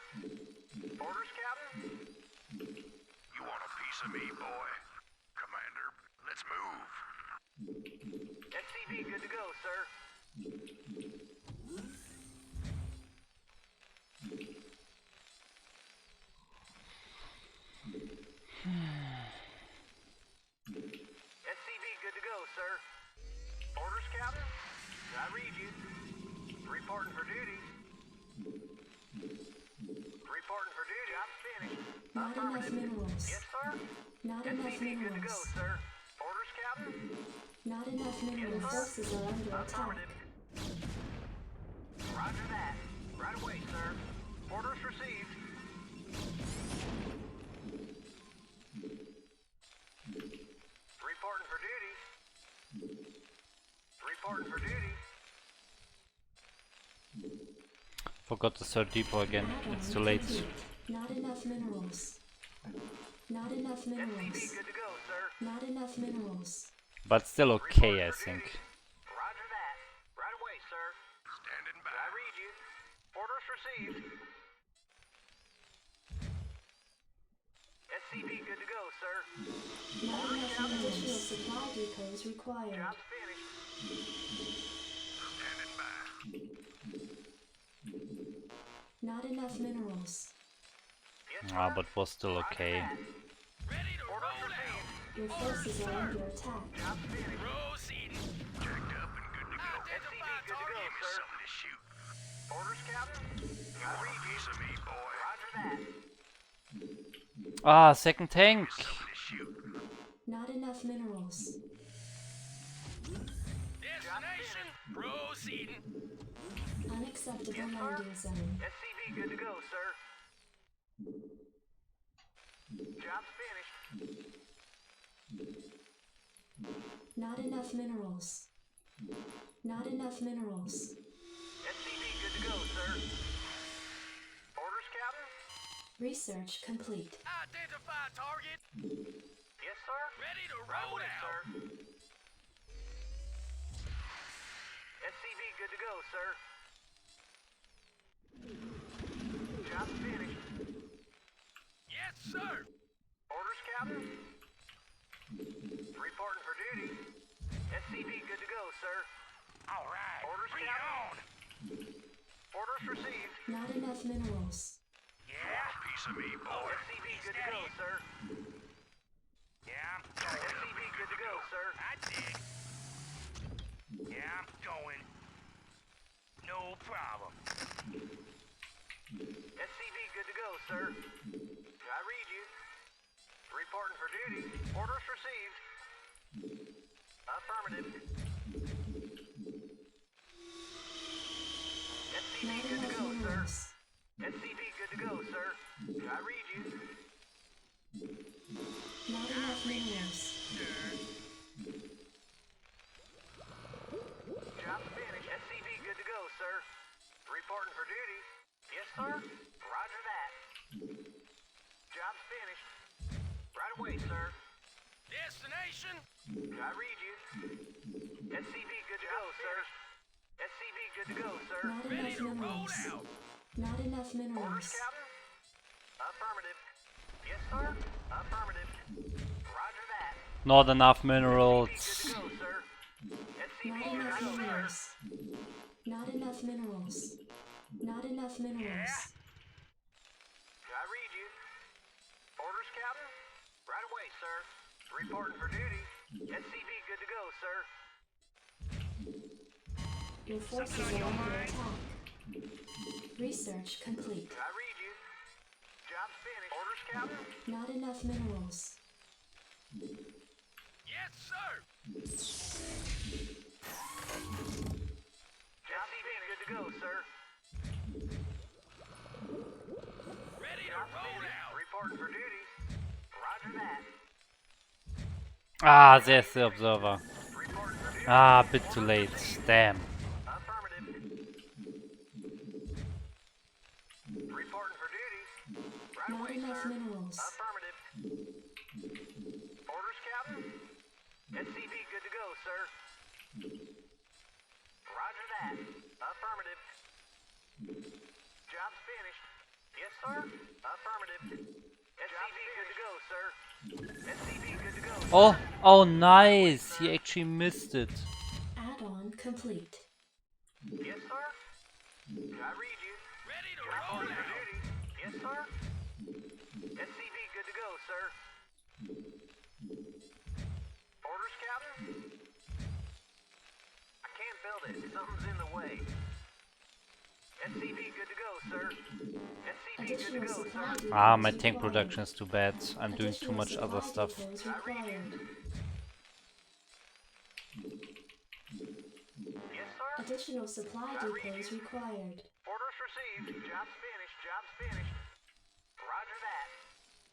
Orders, Captain. You want a piece of me, boy? Commander, let's move. SCV good to go, sir. SCV good to go, sir. Orders, Captain. I read you. Reporting for duty. Reporting for duty. Job's finished. Not enough minerals. Yes, sir. Not enough SCV good to go, minerals. sir. Orders, Captain. Not enough minerals. sir. Forces are under attack. Affirmative. Roger that. Right away, sir. Orders received. Reporting for duty. Reporting for duty. Forgot the third depot again. It's too late. Complete. Not enough minerals. Not enough SCV minerals. good to go, sir. Not enough minerals. But still okay, I think. Roger that. Right away, sir. Standing I by. read you. Orders received. SCV good to go, sir. Not enough additional supply depots required. Job's finished. Standing by. Not enough minerals. Yes, sir. Ah, but was still okay. Ready to Orders roll out. received. Your forces are under attack. Job's finished. Proceeding. Jacked up and good to go. SCV good to go, Give me sir. something to shoot. Orders, Captain. You want a piece of me, boy? Roger that. Ah, second tank! Something to shoot. Not enough minerals. Destination. Proceeding. Unacceptable landing zone. SCV good to go, sir. Job's finished. Not enough minerals. Not enough minerals. SCV good to go, sir. Orders, Captain. Research complete. Identify target. Yes, sir. Ready to Right roll away, out. sir. SCV good to go, sir. Job's finished. Yes, sir. Orders, Captain. Reporting for duty. SCV good to go, sir. All right. Orders, Bring it Captain. on. Orders received. Not enough minerals. Yeah. Piece of me, boy. SCV good to go, sir. Yeah, I'm SCV good to go, sir. I dig. Yeah, I'm going. No problem. SCV good to go, sir. I read you. Reporting for duty. Orders received. Affirmative. SCV Not good to enough go, sir. minerals. SCV good to go, sir. I read you. Not enough minerals. Job finished. SCV good to go, sir. for duty. Yes, sir. Roger that. Job's finished. Right away, sir. Destination? I read you. SCV good to go, sir. SCV good to go, sir. Not Ready enough to roll minerals. out. Not enough Orders, minerals. Captain? Affirmative. Yes, sir. Affirmative. Roger that. Not enough Good minerals. to go, sir. SCV Not good enough to go, sir. minerals. Not enough minerals. Not enough minerals. I read you. Orders, Captain? Right away, sir. Reporting for duty. SCV good to go, sir. Your forces are under attack. Research complete. I read you. Job's finished. Orders, Captain? Not enough minerals. Yes, sir. SCV good to go, sir. Ready to Job's roll finished. out. Reporting for duty. Roger that. Ah, there's the observer. Reporting for duty. Ah, a bit too late. Damn. Affirmative. Reporting for duty. Right Not away, enough sir. minerals. Affirmative. Orders, Captain? SCV good to go, sir. Roger that. Affirmative. Job's finished. Yes, sir. Affirmative. SCV good to go, sir. SCV good to go, sir. Oh, oh, nice. He actually missed it. Add-on complete. Yes, sir. I read you. Ready to Job roll order for out. duty. Yes, sir. SCV good to go, sir. Orders, Captain? I can't build it. Something's in the way. SCV good to go, sir. SCV good to Additional go, supply sir. Ah, depots my tank required. production is too bad. I'm doing too Additional much other supply stuff. depots required. Yes, sir. Additional supply depots required. Orders received. Job's finished. Job's finished. Roger that.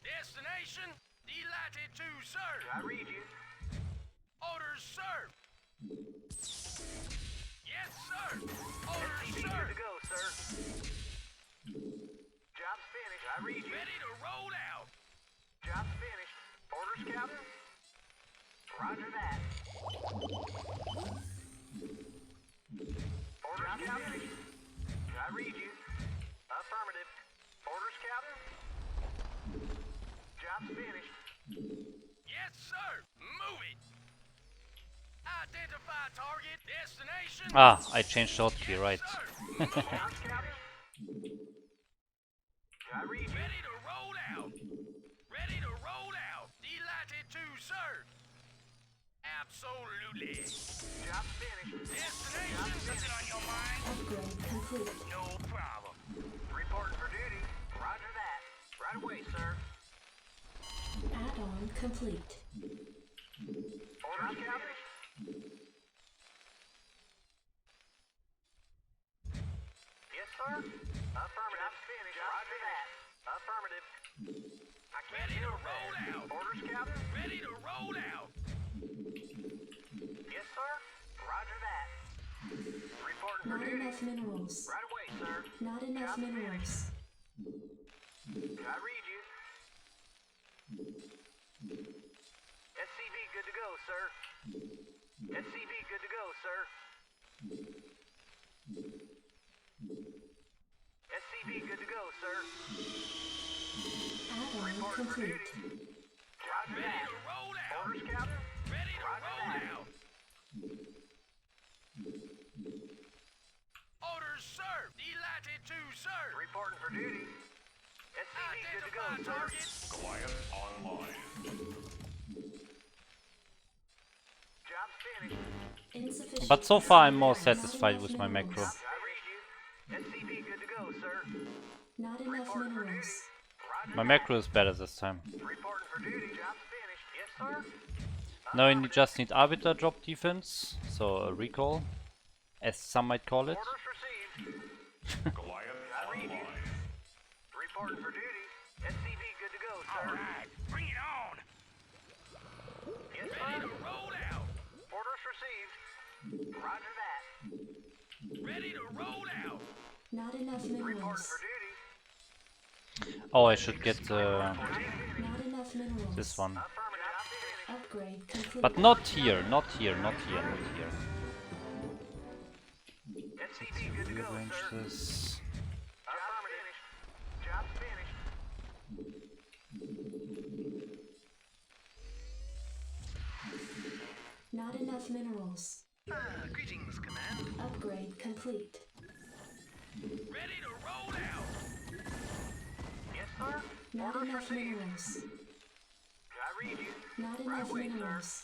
Destination? Delighted to, sir. I read you. Orders, sir. Yes, sir. Orders, SCV sir. good to go, sir. Job's finished. I read you. Ready to roll out. Job's finished. Orders, Captain? Roger that. Orders, Captain? I read you. Affirmative. Orders, Captain? Job's finished. Yes, sir. Move it. Identify target. Destination. Ah, I changed the hotkey, right. Sir. Orders, Captain? I read you. Ready to roll out. Ready to roll out. Delighted to, sir. Absolutely. Job's finished. Destination. Something on your mind? Upgrade complete. No problem. Reporting for duty. Roger that. Right away, sir. Add-on complete. Orders, Captain? Yes, sir. Affirmative. Job's finished. Roger that. Affirmative. I can't Ready to build that. roll out. Orders, Captain? Ready to roll out. Yes, sir. Roger that. Reporting for Not duty. enough minerals. Right away, sir. Not enough minerals. I read you. SCV good to go, sir. SCV good to go, sir. SCV good to go, sir. Add-on Reporting for complete. duty. Roger Ready that. to roll out. Orders, Captain? Ready to Roger roll that. out. Orders, sir. Delighted to, sir. Reporting for duty. SCV good to go, Identify sir. target. Goliath online. Job's finished. Insufficient. But so far I'm more Not satisfied enough with my macro. minerals. I read you. SCV good to go, sir. Not enough Reporting for minerals. duty. Roger My that. macro is better this time. Reporting for duty. Job's finished. Yes, sir. Now you just need arbiter drop defense, so a recall, as some might call it. Orders received. Goliath online. Reporting for duty. SCV good to go, sir. All right. Bring it on. Yes, Ready sir. to roll out. Orders received. Roger that. Ready to roll out. Not enough Reporting minerals. for duty. Oh, I should get Not enough minerals. this one. Affirmative. Upgrade complete. But not here, not here, not here, not here. SCV good to go, Rearrange sir. this. Job finished. Not enough minerals. Greetings, Command. Upgrade complete. Ready to roll out. Yes, sir. Not Orders enough received. minerals. I read you. Not enough away, sir. minerals.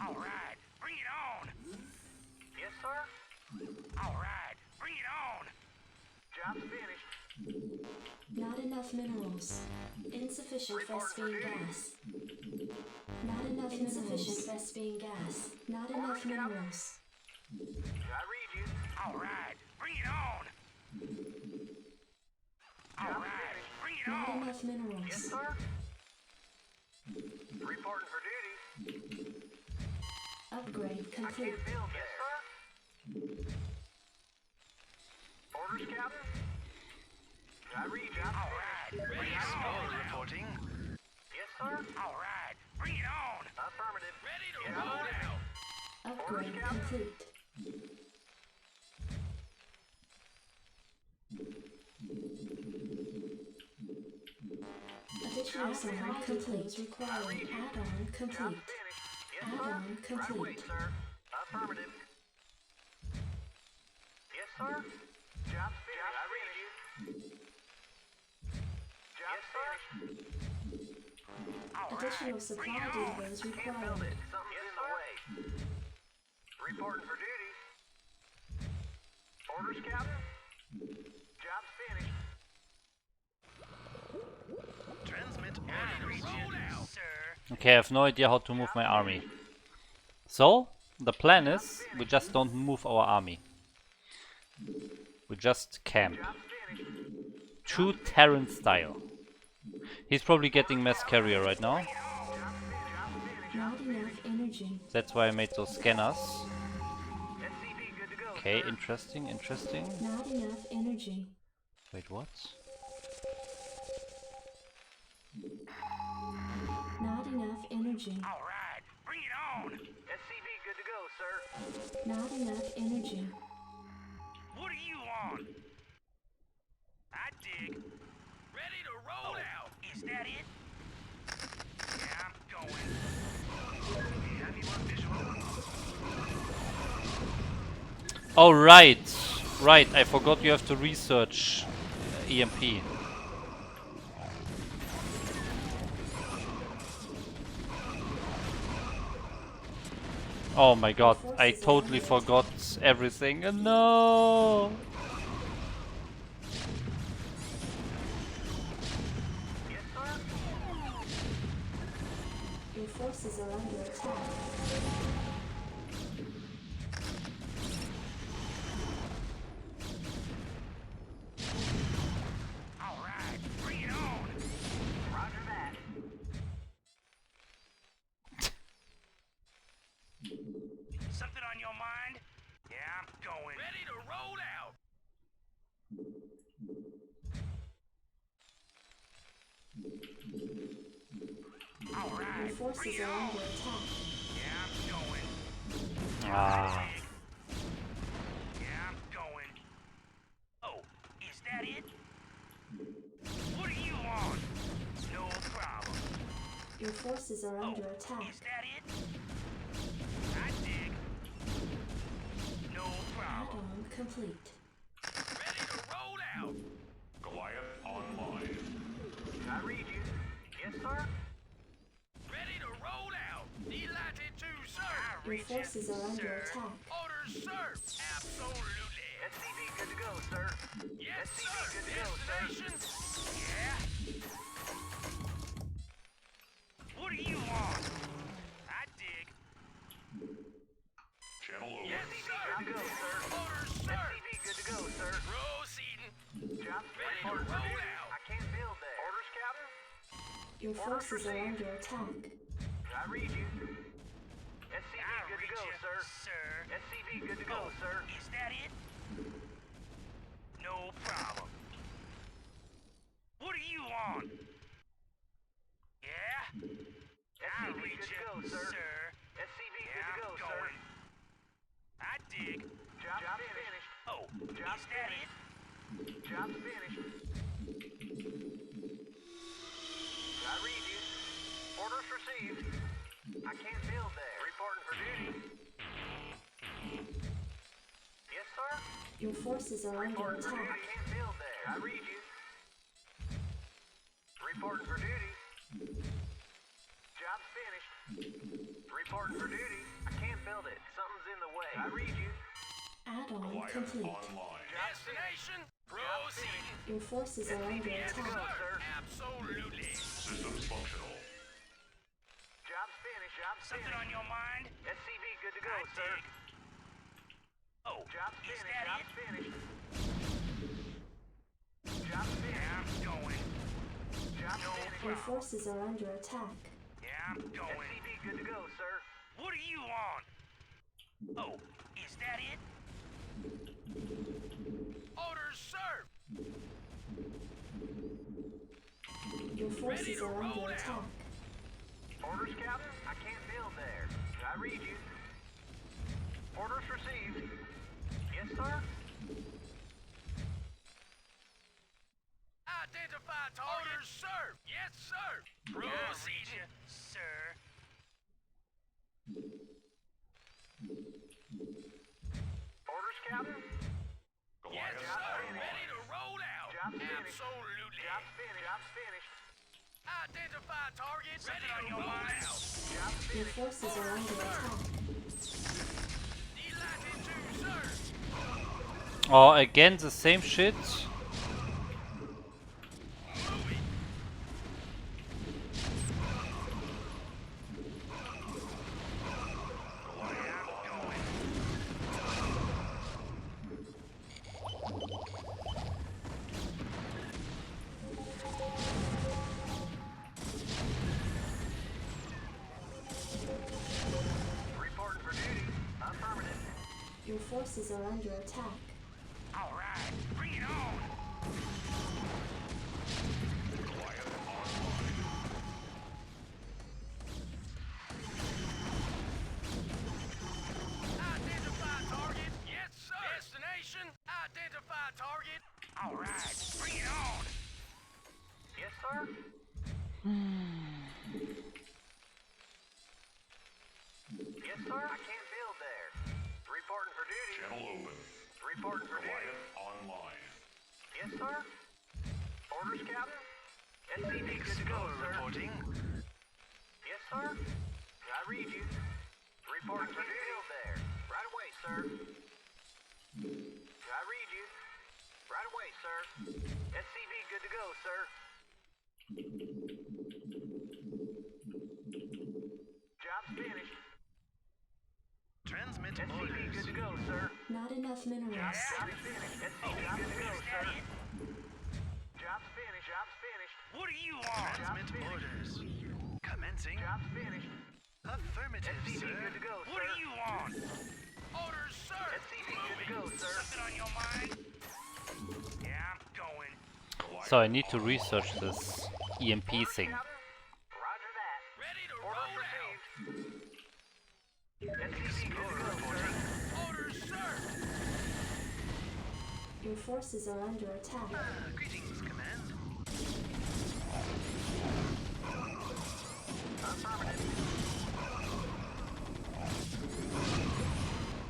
All right, bring it on. Yes, sir. All right, bring it on. Job's finished. Not enough minerals. Insufficient Vespine gas. Not enough insufficient Vespine gas. Not enough minerals. I read you. All right, bring it on. All right, bring it Not on. enough minerals. Yes, sir. Reporting for duty. Upgrade I complete. can't build that. Yes, sir. Orders, Captain. I read you. All right, ready to roll out. Reporting. Yes, sir. All right, bring it on. Affirmative. Ready to Yeah. roll out. Upgrade complete. Additional supply depots required. Add-on Job complete. finished. Yes, sir. Add-on Right complete. away, sir. Affirmative. Yes, sir. Job finished. I read you. Job finished. All Additional right, supply bring it on. depots Can't build required. it. Something's in the way. Reporting for duty. Orders, Captain. Job's finished. Transmit order region, sir. Okay, I have no idea how to move my army. So, the plan is, we just don't move our army. We just camp. Job's finished. True Terran style. He's probably getting mass carrier right now. Not enough energy. That's why I made those scanners. SCV good to go. Okay, interesting, interesting. Not enough energy. Wait, what? Not enough energy. All right, bring it on. SCV good to go, sir. Not enough energy. What do you want? I dig. Ready to roll out. Is that it? Yeah, I'm going. Have you on visual? Oh, right. Right, I forgot you have to research EMP. Oh my god, I totally forgot everything. No! Yes, sir. Your forces are under attack. All right, bring it on. Roger that. Something on your mind? Yeah, I'm going. Ready to roll out. All Your right, bring forces it are on. under attack. Yeah, I'm going. Ah. Yeah, I'm going. Oh, is that it? What do you want? No problem. Your forces are Oh, under attack. is that it? I dig. No problem. Add-on complete. Ready to roll out. Goliath online. I read you. Yes, sir. Ready to roll out. Delighted to, sir. I Your reach forces are under sir. attack. Orders, sir. Absolutely. SCV good to go, sir. Yes, SCV sir. good to go, sir. Destination. Yeah. What do you want? I dig. Channel over. Yes, sir. Good to go, sir. Orders, sir. SCV good to go, sir. Proceeding. Job Ready to finished. roll out. I can't build that. Orders, Captain. Your forces are under attack. I read you. SCV I good to reach go, ya, sir. sir. SCV good to go, sir. Is that it? No problem. What do you want? Yeah? I'll SCV reach good to you, go, sir. sir. SCV Yeah, good to go, I'm sir. going. I dig. Job finished. Oh, Job is that it? Job's finished. I read you. Orders received. I can't build there. Reporting for duty. Yes, sir. Your forces are under Reporting for duty. attack. I can't build there. I read you. Reporting for duty. Job's finished. Reporting for duty. I can't build it. Something's in the way. I read you. Add-on Goliath complete. online. Destination? Proceed. Your forces are under Good to go, attack. sir. Absolutely. Systems functional. Job's finished. Job's Something finished. on your mind? SCV good to go, I sir. dig. Oh, Job's is finished. that Job's it? finished. Job's Yeah, finished. I'm going. Job's No finished. Your forces are under attack. Yeah, I'm going. SCV good to go, sir. What do you want? Oh, is that it? Orders, sir. Your forces to are roll under out. attack. Orders, Captain? I can't build there. I read you. Orders received. Yes, sir. Identify target. Orders, sir. Yes, sir. Proceed, sir. Orders, Captain? Yes, Goliath sir. online. Ready to roll out. Job's finished. Absolutely. Job's finished. Job's finished. Identify target. Ready to roll out. Job's Your finished. forces are under attack. Delighted to, sir. Oh, again the same shit. Reporting for duty. Affirmative. Your forces are under attack. All right, bring it on. Goliath online. Identify target. Yes, sir. Destination. Identify target. All right, bring it on. Yes, sir. Yes, sir. I can't build there. Reporting for duty. Channel open. Reporting for duty. Goliath online. Yes, sir. Orders, Captain? SCV good to go, sir. Reporting. Yes, sir. I read you. Reporting for duty there. Right away, sir. I read you. Right away, sir. SCV good to go, sir. Job's finished. Transmit SCV good to go, sir. Not enough minerals. Job's finished. SCV good to go, sir. Job's finished. Job's finished. What do you want? Job's finished. orders. Commencing. Job's finished. Affirmative, SCV good to go, What sir. do you want? Orders, sir. SCV good to go, sir. Something on your mind? Yeah, I'm going. Goliath So I need to online. research this EMP Orders, thing. Captain? Roger that. Ready to Orders roll out. received. SCV good to go, sir. Orders, sir. Your forces are under attack. Greetings, command. Affirmative.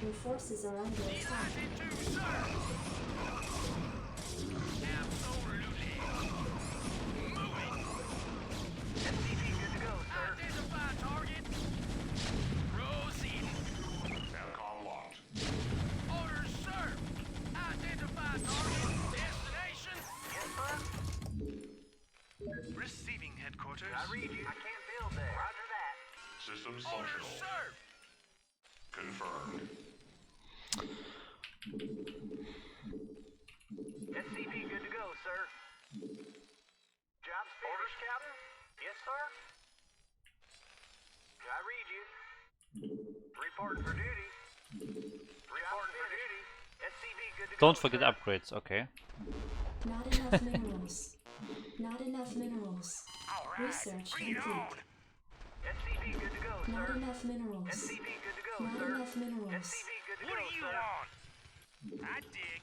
Your forces are under attack. Delighted to, sir. Absolutely. Moving. SCV good to go, sir. Identify target. Proceed. Capcom locked. Orders, sir. Identify target. Destination. Yes, sir. Receiving headquarters. I read you. I can't build there. Roger that. Systems Orders, functional. sir. Confirmed. SCV good to go, sir. Job's finished. Orders, Captain? Yes, sir. I read you. Reporting for duty. Reporting for duty. SCV good to Don't forget upgrades, okay. Not enough minerals. Not enough minerals. All right, Research bring it complete. on. SCV good to go, Not sir. enough minerals. SCV good to go, Not sir. enough minerals. SCV good to What go, do you sir. want? I dig.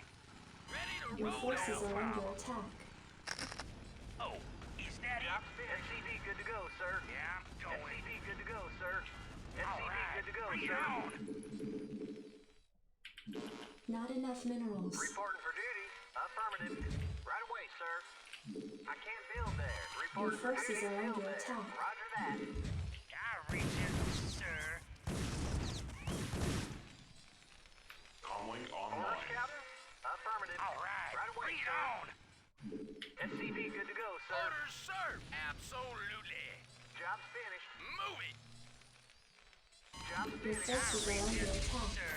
Ready to Your roll forces out. are under attack. Oh, is that it? Job's finished. SCV good to go, sir. Yeah, I'm going. SCV good to go, sir. All SCV right, good to go, bring it sir. on. Not enough minerals. Reporting for duty. Affirmative. Right away, sir. I can't build there. Your Reporting for forces duty. are Build under there. attack. Roger that. I reach it, sir. Comlink Orders, online. Captain? Affirmative. All right, Right away, bring it sir. on. SCV good to go, sir. Orders, sir. Absolutely. Job's finished. Move it, Job's Your finished. forces are under attack. sir.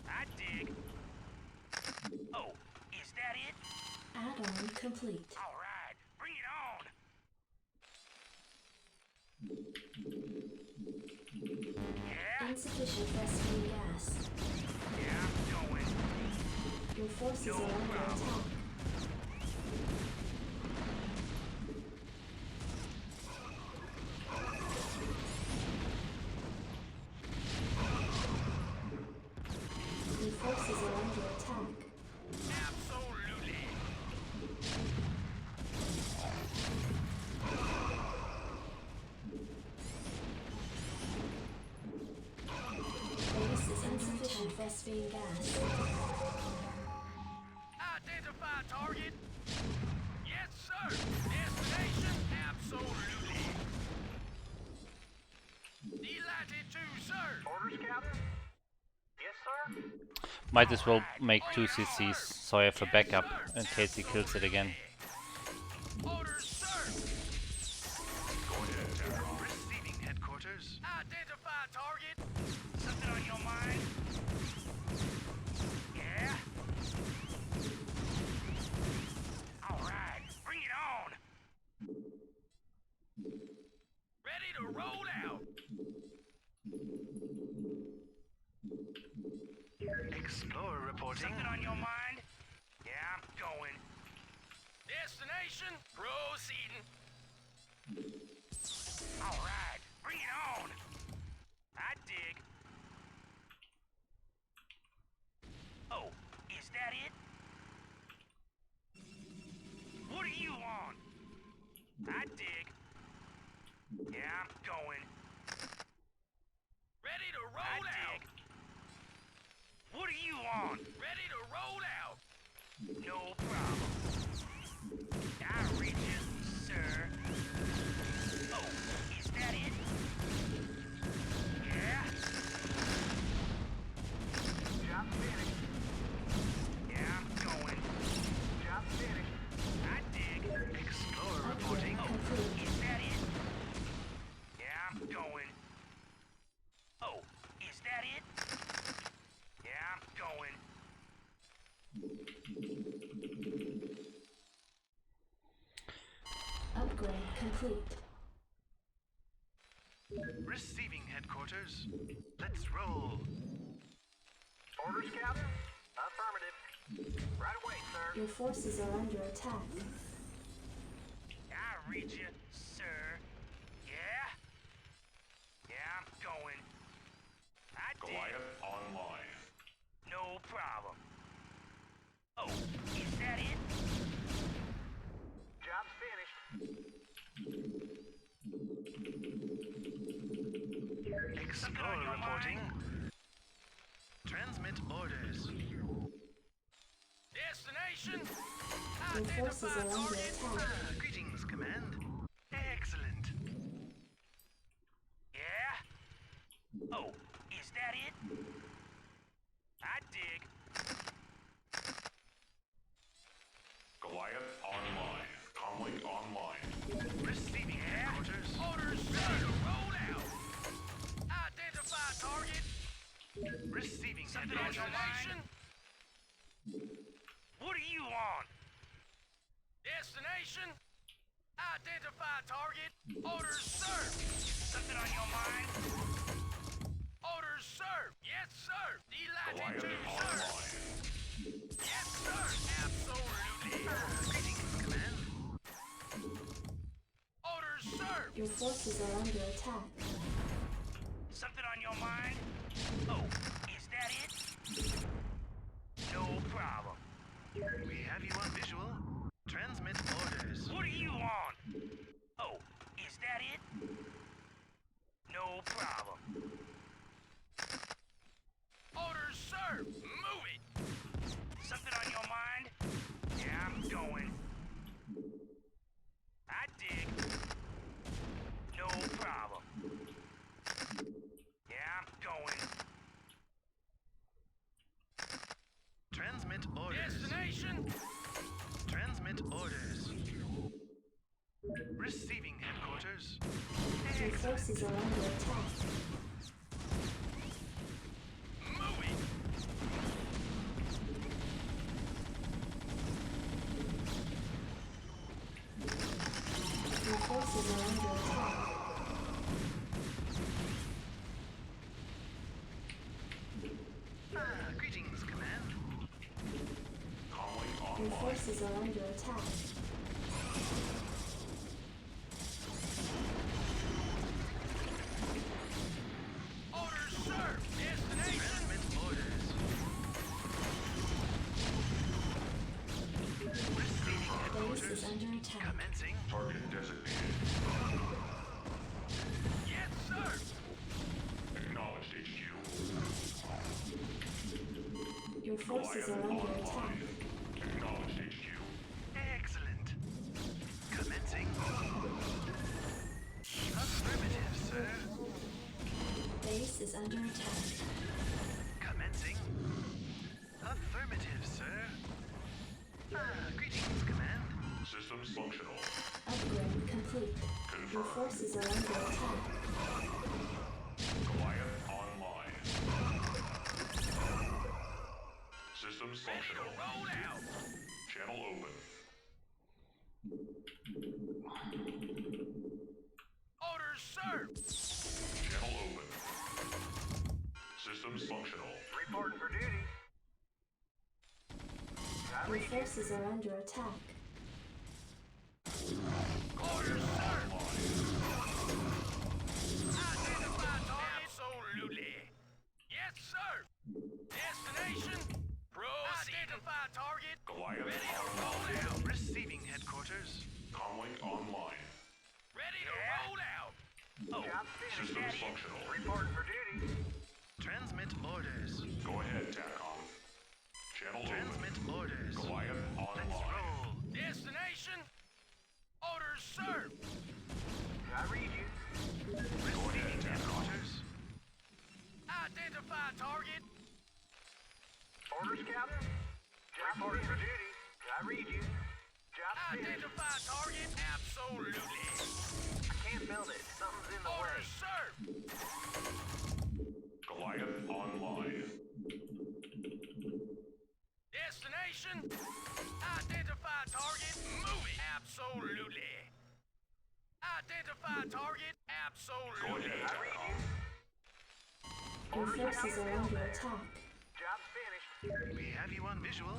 I dig. Oh, is that it? Add-on complete. All right, bring it on. Yeah, Insufficient Vespene gas. yeah, I'm going. Your forces are under attack. Your forces are under attack. Absolutely. Base is insufficient Vespene gas. Identify target. Yes, sir. Destination, absolutely. Delatitude, sir. Orders, Captain? Yes, sir. Might as well make 2 CCs so I have a backup in case he kills it again. Orders, sir. Go ahead, Terran. Receiving headquarters. Identify target. Something on your mind? Yeah? All right, bring it on. Ready to roll out. Explorer reporting. Something on your mind? Yeah, I'm going. Destination, proceeding. All right, bring it on. I dig. Oh, is that it? What do you want? I dig. Yeah, I'm going. Ready to roll out. What do you want? Ready to roll out. No problem. I reach it, sir. Oh, is that it? Yeah? Job's finished. Yeah, I'm going. Job's finished. I dig. Explorer Upgrade complete. Is that it? Yeah, I'm going. Oh, is that it? Yeah, I'm going. Upgrade complete. Receiving headquarters. Let's roll. Orders, Captain? Affirmative. Right away, sir. Your forces are under attack. I read you, sir. Yeah? Yeah, I'm going. I did. Goliath online. No problem. Oh, is that it? Job's finished. Explorer reporting. Transmit orders. Destination. Your forces are under attack. Greetings, Command. Excellent. Yeah? Oh, is that it? I dig. Goliath online. Comlink online. Receiving headquarters. Orders, sir. Roll out. Identify target. Receiving destination. What do you want? Destination. Identify target. Orders, sir. Something on your mind? Orders, sir. Yes, sir. Goliath Delatitude, sir. online. Orders, sir! Your forces are under attack. Something on your mind? Oh, is that it? No problem. We have you on visual. Transmit orders. What do you want? Oh, is that it? No problem. Orders, sir! Move it! Something on your mind? Yeah, I'm going. I dig. No problem. Yeah, I'm going. Transmit orders. Destination? Transmit orders. Receiving headquarters. Your forces are under attack. Move it! Your forces are under attack. Greetings, Command. Comlink Your online. forces are under attack. Orders, sir! Destination? Transmit orders. Receiving Base headquarters. is under attack. Commencing. Target designated. Yes, sir! Acknowledged HQ. Your forces are under attack. Acknowledged HQ. Excellent. Commencing. Affirmative, sir. Base is under attack. Commencing. Affirmative, sir. Greetings, Command. Systems functional. Upgrade complete. Your Confirmed. forces are under attack. Goliath online. Systems Ready to functional. roll out! Channel open. Orders, sir! Channel open. Systems functional. Reporting for duty. Your forces are under attack. Orders, sir! Online. Identify target. Absolutely. Yes, sir. Destination. Proceed. Identify target. Goliath Ready to online. roll out. Receiving headquarters. Comlink online. Ready to roll out. Oh, Job finished. Systems functional. Reporting for duty. Transmit orders. Go ahead, TACOM. Channel open. Transmit orders. Goliath Let's online. roll. destination. Orders, sir. I read you. Go ahead, Receiving TACOM. headquarters. Identify target. Orders, Captain. Job reporting for duty. I read you. Job finished. Identify target. Absolutely. I can't build it. Something's in the way. Orders, sir. Goliath online. Destination. Identify target. Moving. Absolutely. Identify target. Go Absolutely. ahead, TACOM. Your forces are under attack. Job's finished. We have you on visual.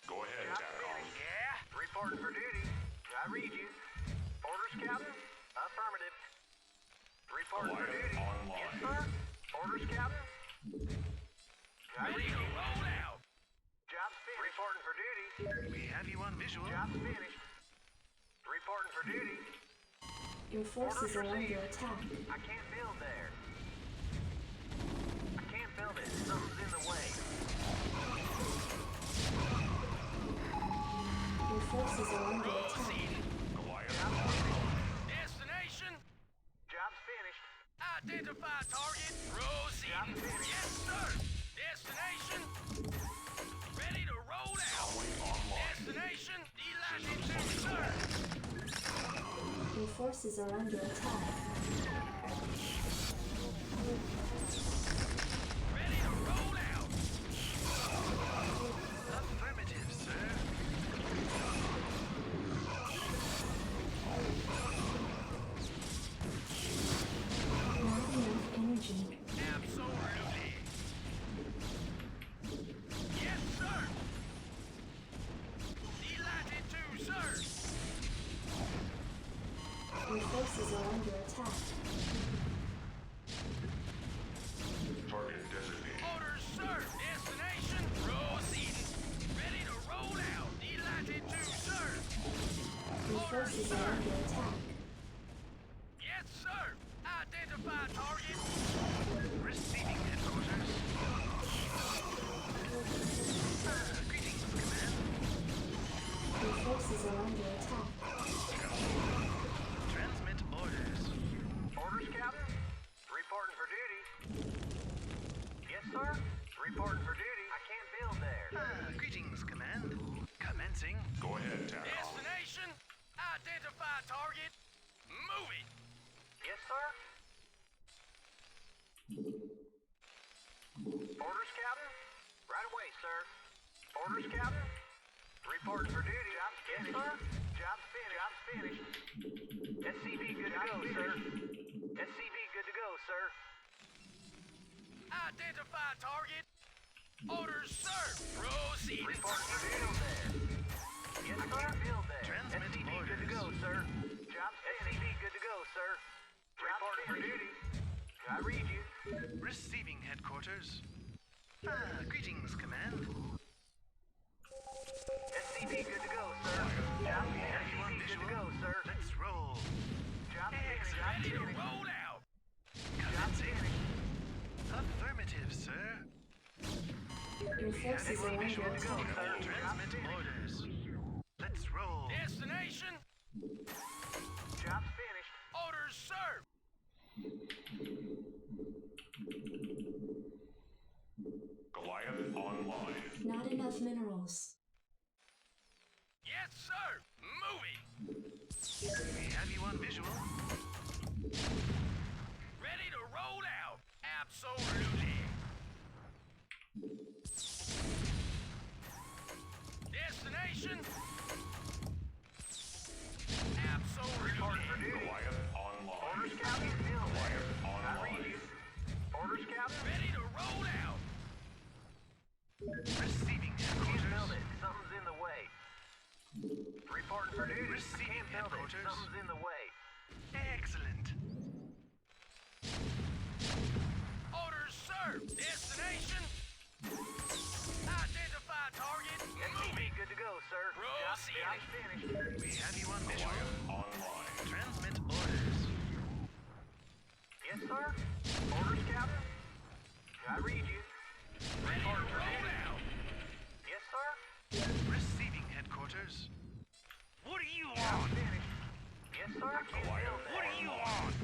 Go ahead, Job TACOM. finished. Yeah. Reporting for duty. I read you. Orders, Captain. Affirmative. Reporting for Goliath duty. online. Yes, sir. Orders, Captain. I Ready read to you. roll out. Job's finished. Reporting for duty. We have you on visual. Job's finished. Reporting for duty. Your forces are under attack. I can't build there. I can't build it. Something's in the way. Your forces are under attack. Proceeding. Goliath online. Destination. Job's finished. Identify target. Proceeding. Yes, sir. Destination. Ready to roll out. Comlink online. Destination. Delighted, sir. Your forces are under attack. Ready to roll out. Affirmative, sir. Not enough energy. Absolutely. Yes, sir. Delighted to Reporting for duty. I can't build there. Greetings, Command. Commencing. Go ahead, Terran. Destination. Identify target. Move it. Yes, sir. Orders, Captain? Right away, sir. Orders, Captain? Reporting for duty. Job's finished. Yes, sir. Job's finished. Job's finished. SCV good to go, sir. SCV good to go, sir. Identify target. Orders, sir. Proceed. Reporting for duty there. Yes, sir. Build there. Transmit SCV orders. good to go, sir. Job's SCV good to go, sir. Reporting for duty. I read you. Receiving headquarters. Greetings, Command. SCV good to go, sir. Job SCV good to go, sir. Let's roll. Job finished. Job Ready to finished. roll out. Job Commencing. finished. Affirmative, sir. Your forces are under attack. Transmit orders. Let's roll. Destination. Job finished. Orders, sir. Goliath online. Not enough minerals. Yes, sir. Moving. We have you on visual. Ready to roll out. Absolutely. Destination. Absolutely. Goliath online. Orders, Captain. Build there. Goliath I read online. you. Orders, Captain. Ready to roll out. Receiving Can't build headquarters. it. Something's in the way. Reporting for duty. Receiving Can't build it. headquarters. Something's in the way. Excellent. Orders, sir. Destination. Identify target. SCV Moving. good to go, sir. Job Proceed. finished. We have you on visual. Goliath online. Transmit orders. Yes, sir. Orders, Captain. I read you. Ready to roll out. Yes, sir. Receiving headquarters. What do you Job want? finished. Yes, sir. I can't build What that. do you want?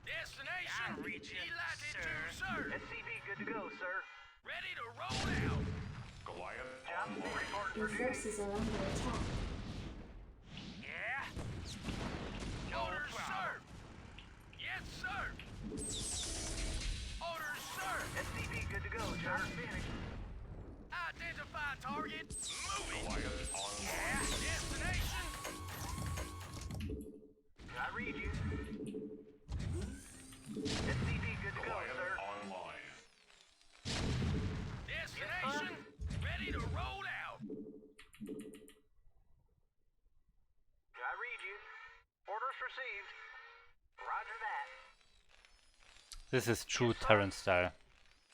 Destination. I read you, Latitude, sir. SCV good to go, sir. Ready to roll out. Goliath Job online. finished. Reporting Your for duty. forces are under attack. Yeah? Orders, sir. Yes, sir. Orders, sir. SCV good to go, sir. Finished. Identify target. Moving. Goliath online. Yeah. Destination. I read you. SCV good to go, Goliath sir. online. Destination. Ready to roll out. I read you. Orders received. Roger that. This is true Terran style.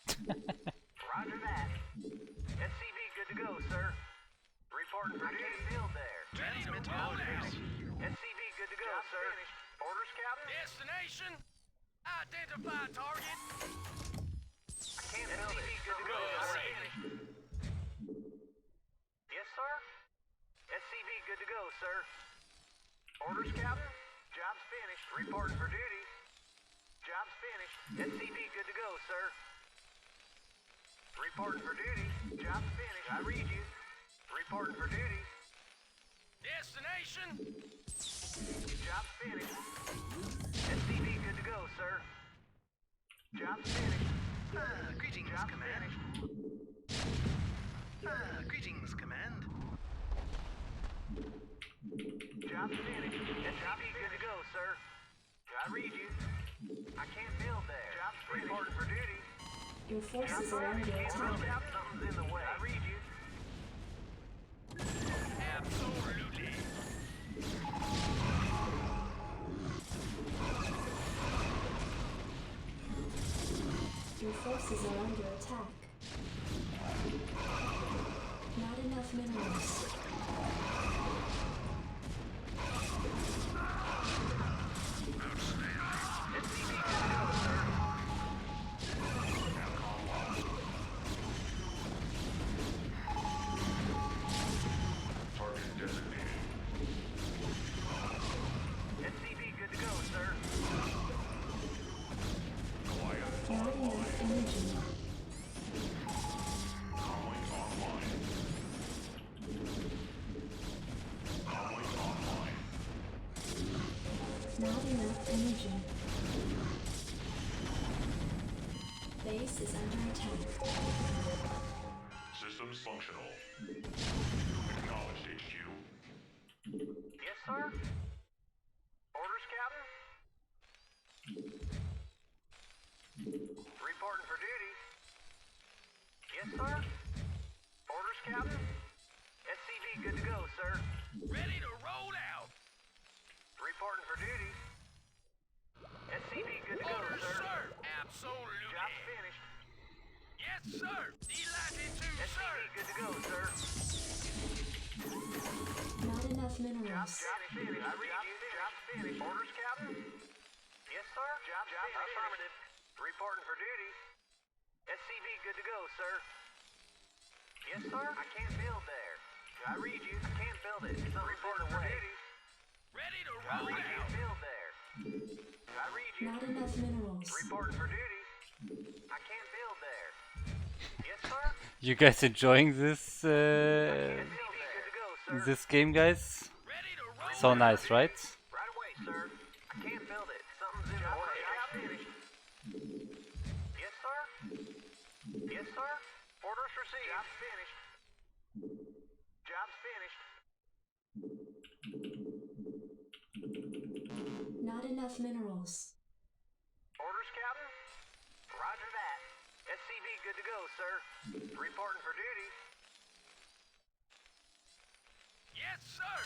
Roger that. SCV good to go, sir. Reporting for duty. Build there. Ready to Job roll out. finished. SCV good to go, sir. Finished. Orders, Captain. Destination. Identify target. I can't build it. Good to go, sir. Yes, sir. SCV good to go, sir. Orders, Captain. Job's finished. Reporting for duty. Job's finished. SCV good to go, sir. Reporting for duty. Job's finished. I read you. Reporting for duty. Destination. Job's finished. SCV good to go, sir. Job's finished. Greetings, Job's Command. finished. Greetings, Command. Job's finished. SCV good to go, sir. I read you. I can't build there. Job's finished. Reporting for duty. Your forces are under attack. Something's in the way. I read you. Absolutely. Your forces are under attack. Not enough minerals. SCV good to go, sir. Target designated. SCV good to go, sir. Goliath Not online. enough energy. attack. Systems functional. Acknowledged, HQ. Yes, sir. Orders, Captain? Reporting for duty. Yes, sir. Orders, Captain? SCV good to go, sir. Ready to roll out. Reporting for duty. SCV good to go, Orders, sir. sir. Absolutely. Job's finished. Yes, sir. Delighted to, SCV sir. good to go, sir. Not enough Job's minerals. finished. I read you. Job's finished. Orders, Captain? Yes, sir. Job's finished. Affirmative. Reporting for duty. SCV good to go, sir. Yes, sir. I can't build there. I read you. I can't build it. Something's reporting for duty. Ready to I roll can't out. build there. I read you. Not enough minerals. Reporting for duty. I can't build there. Yes, sir. You guys enjoying this SCV good to go, sir. this game, guys? Ready to roll So out. nice, right? Right away, sir. I can't build it. Something's in the way. Job finished. Yes, sir. Yes, sir. Orders received. Job's finished. Job's finished. Not enough minerals. Orders, Captain? Roger that. SCV good to go, sir. Reporting for duty. Yes, sir.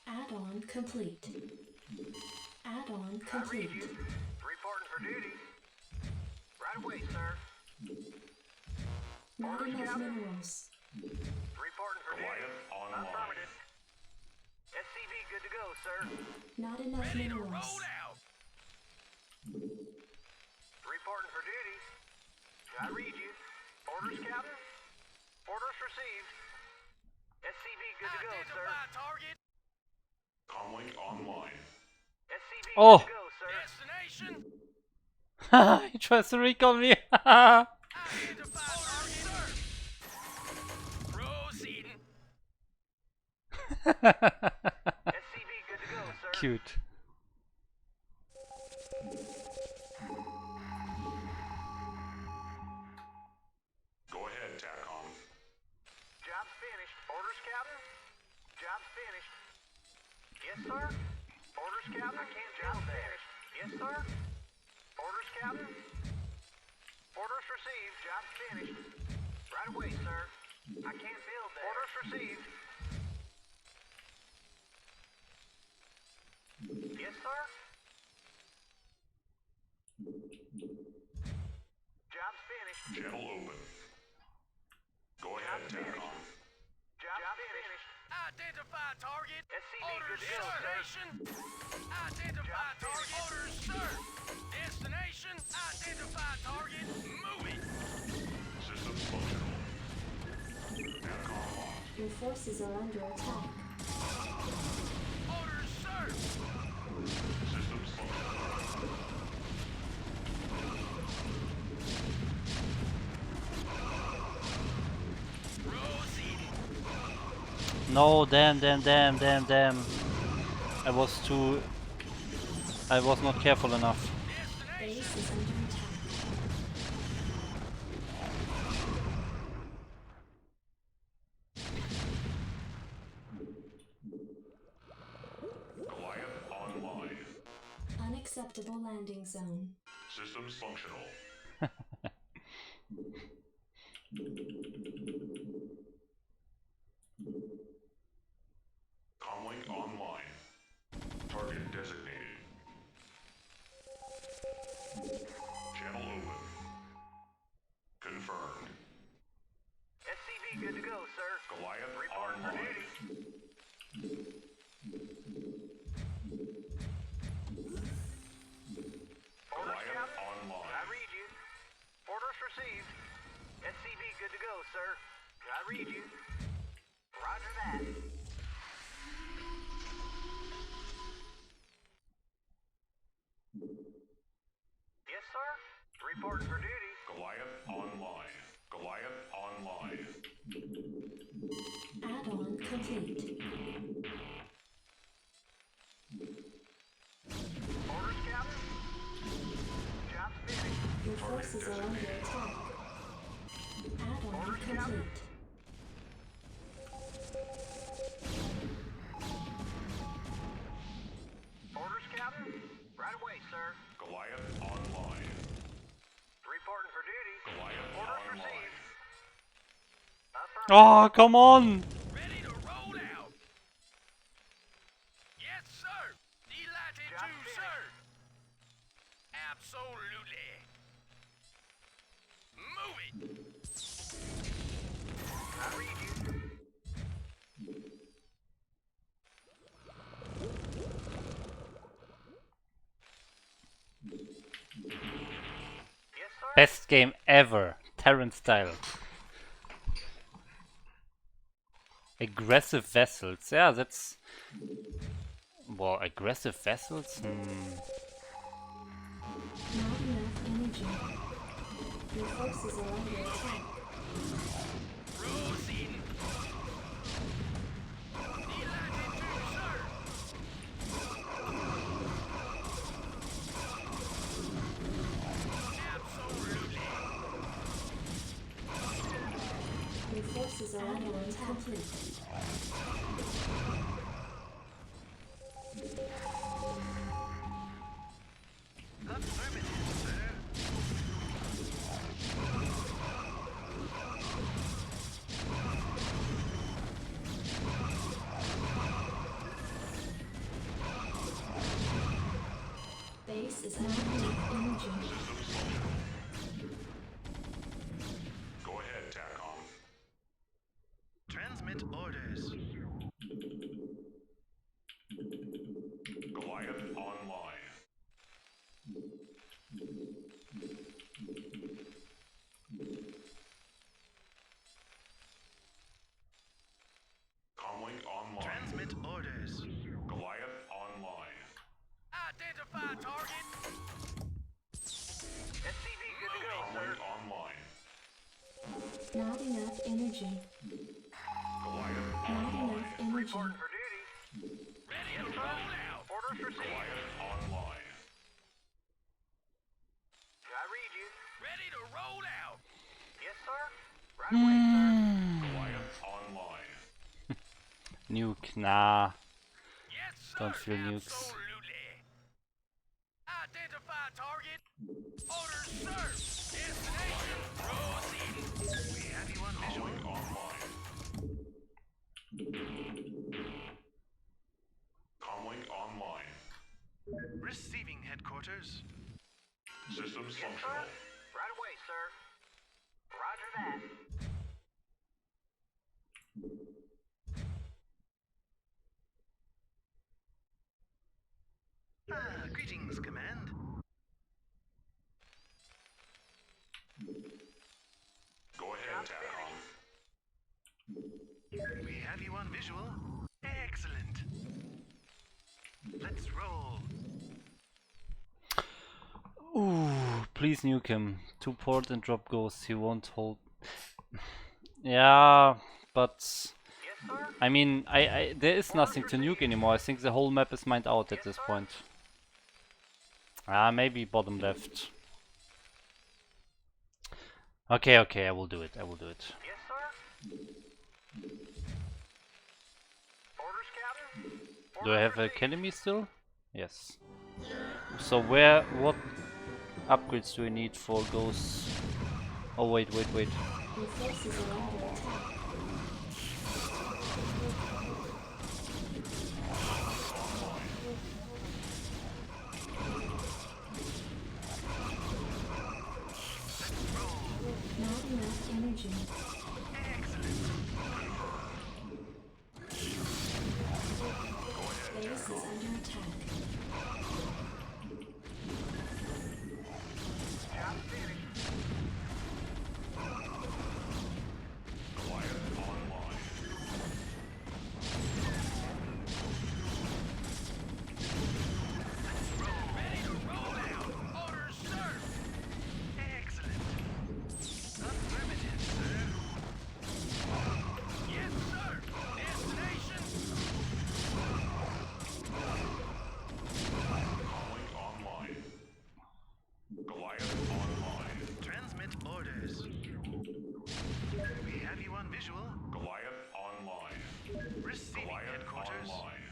Add-on complete. Add-on I read complete. you. Reporting for duty. Right away, sir. Not enough minerals. Reporting for duty. Goliath online. Affirmative. SCV good to go, sir. Not enough Ready to minerals. roll out. Reporting for duty. I read you. Orders, Captain? Orders received. SCV good to go, sir. Identify target. Comlink online. SCV Oh. good to go, sir. Destination. He tries to recall me. Identify target, sir. Proceeding. SCV good to go, sir. Cute. Go ahead, TACOM. Job's finished. Orders, Captain? Job's finished. Yes, sir. Orders, Captain? I can't build there. Yes, sir. Orders, Captain? Orders received. Job's finished. Right away, sir. I can't build there. Orders received. Yes, sir. Job's finished. Channel open. Go ahead, TACOM. Job's finished. Identify target. SCV Orders, good to go, sir. destination. Identify target. Orders, sir. Destination. Identify target. Moving. Systems functional. TACOM locked. Your forces are under attack. Orders, sir. Systems functional. Proceeding. No, damn. I was not careful enough. Base Destination. is under attack. Goliath online. Unacceptable landing zone. Systems functional. Comlink online. Target designated. Channel open. Confirmed. SCV good to go, sir. Goliath Reporting for online. duty. Orders, Goliath Captain? online. I read you. Orders received. SCV good to go, sir. I read you. Roger that. Yes, sir. Reporting for duty. Goliath online. Goliath online. Add-on complete. Orders, Captain? Job's finished. Your forces are under attack. complete. Orders, Captain? Right away, sir. Goliath online. Reporting for duty. Goliath Orders online. received. Affirmative. Oh, come on! Ready to roll out. Yes, sir. Delighted Job to, finished. sir. Absolutely. Move it. I read you. Yes, sir. Best game ever, Terran style. Aggressive vessels, yeah, that's... Well, aggressive vessels? Not enough energy. Your forces are under attack. Proceeding. Delighted to, sir. Absolutely. Your forces are under attack. Complete. Affirmative, sir. Base is not enough energy. Go ahead, TACOM. Transmit orders. Goliath online. Comlink online. Transmit orders. Goliath online. Identify target. SCV good to go, sir. Comlink online. Not enough energy. Goliath Not online. enough energy. Reporting for duty. Ready to roll out. Orders received. Goliath online. I read you. Ready to roll out. Yes, sir. Right away, sir. Goliath online. Nuke, nah. Yes, sir. Don't feel nukes. Absolutely. Identify target. Orders, sir. Destination. Proceed. We have you on visual. Comlink online. Comlink online. Receiving headquarters. Systems Yes, sir. functional. Right away, sir. Roger that. Greetings, Command. Go ahead, TACOM. We have you on visual. Excellent. Let's roll. Ooh, please nuke him. 2 port and drop ghosts, he won't hold... Yeah, but... Yes, sir. I mean, there is nothing to nuke anymore. I think the whole map is mined out at this point. Ah, maybe bottom left. Okay, okay, I will do it. I will do it. Yes, sir. Orders, Captain. Do I have Orders received. academy still? Yes. So what upgrades do we need for ghosts? Oh wait, wait, wait. Your forces are under attack. Not enough energy. Base is under attack. Job finished. Goliath online. visual. Goliath online. Receiving Goliath headquarters. online.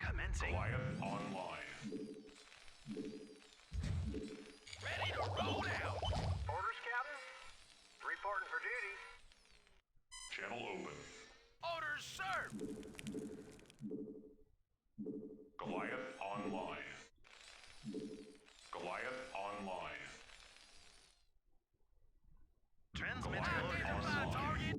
Commencing. Goliath online. Ready to roll out. Orders, Captain? Reporting for duty. Channel open. Orders, sir. Goliath online. Goliath online. Transmitting identify target.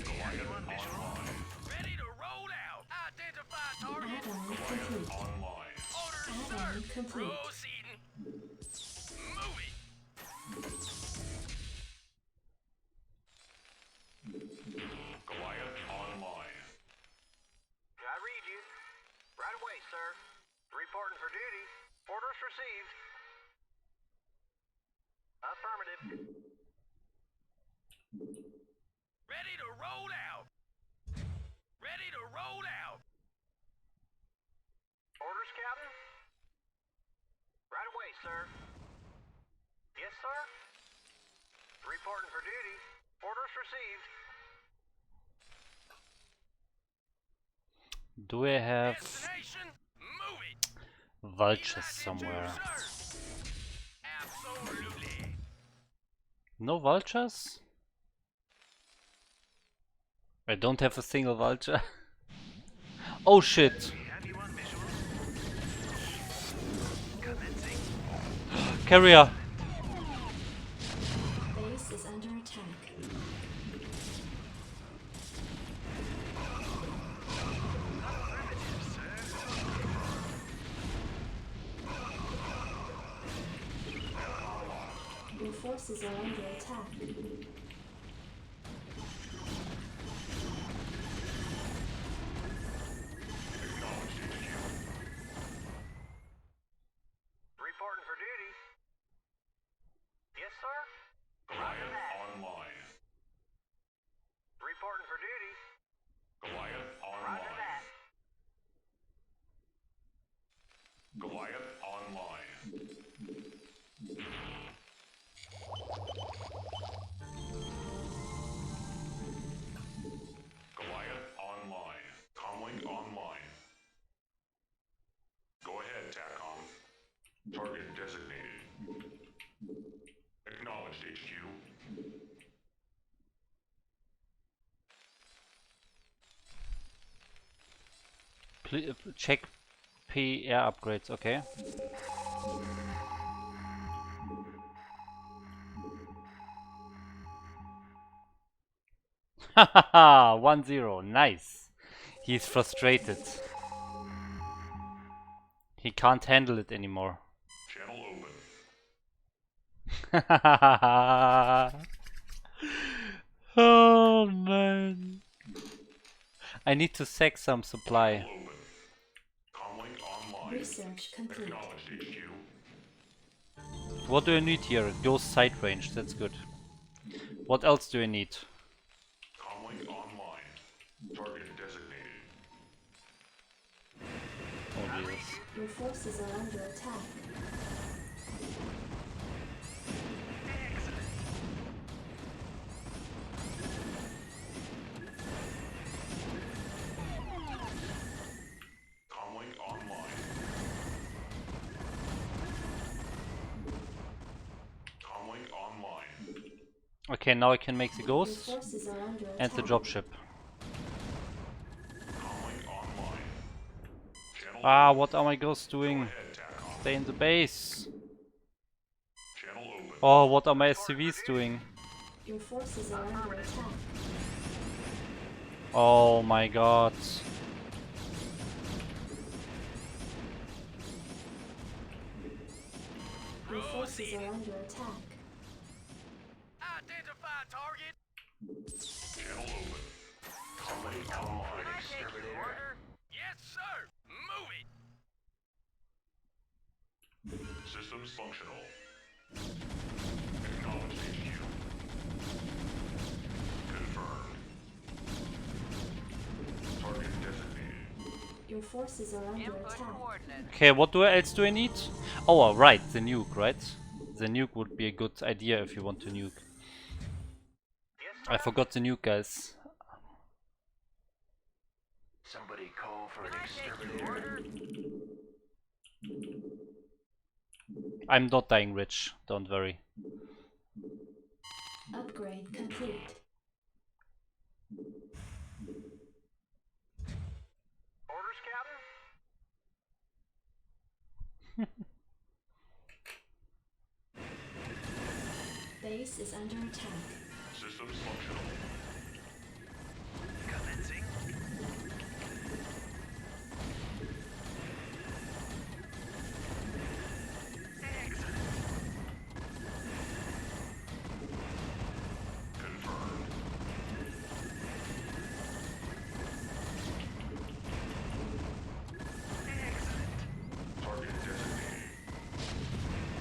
Goliath One visual. online. Ready to roll out. Identify target. Add-on complete. Online. Orders, Add-on sir. complete. Proceeding. Moving. Goliath online. I read you. Right away, sir. Reporting for duty. Orders received. Affirmative. Ready to roll out. Ready to roll out. Orders, Captain? Right away, sir. Yes, sir. Reporting for duty. Orders received. Do I have Destination. Move it. vultures somewhere? Sir. Absolutely. No vultures? I don't have a single vulture. Oh shit! We have you on visual. Commencing. Carrier! Base is under attack. Affirmative, sir. Your forces are under attack. Reporting for duty. Yes, sir. Roger Goliath that. online. Reporting for duty. Goliath Roger online. that. Goliath online. Goliath online. Comlink online. Go ahead, TACOM. Target designated. Acknowledged, HQ. Check P air upgrades, okay. Hahaha, 1-0, nice. He's frustrated. He can't handle it anymore. Channel open. Oh man. I need to sack some supply. Channel open. Comlink online. Research complete. Acknowledged, HQ. What do I need here? Ghost sight range, that's good. What else do I need? Comlink online. Target designated. Oh Jesus. Your forces are under attack. Comlink online. Comlink online. Okay, now I can make the Your ghost forces are under and the attack. dropship. Comlink online. Channel Ah, open. what are my ghosts Go doing? ahead, TACOM. Stay in the base. Channel open. Oh, what are my SCVs doing? Your forces are under attack. Oh my god. Your forces are under attack. Identify target. Channel open. Comlink online. Order. Yes, sir. Move it. Systems functional. Acknowledged, HQ. Confirmed. Target designated. Your forces are under attack. Okay, what else do I need? Oh, right, the nuke, right? The nuke would be a good idea if you want to nuke. Yes, I forgot the nuke, guys. Somebody call for an Can I take your exterminator. order? I'm not dying rich, don't worry. Upgrade complete. Orders, Captain? Base is under attack. Systems functional. Commencing. Excellent. Confirmed. Excellent. Target designated.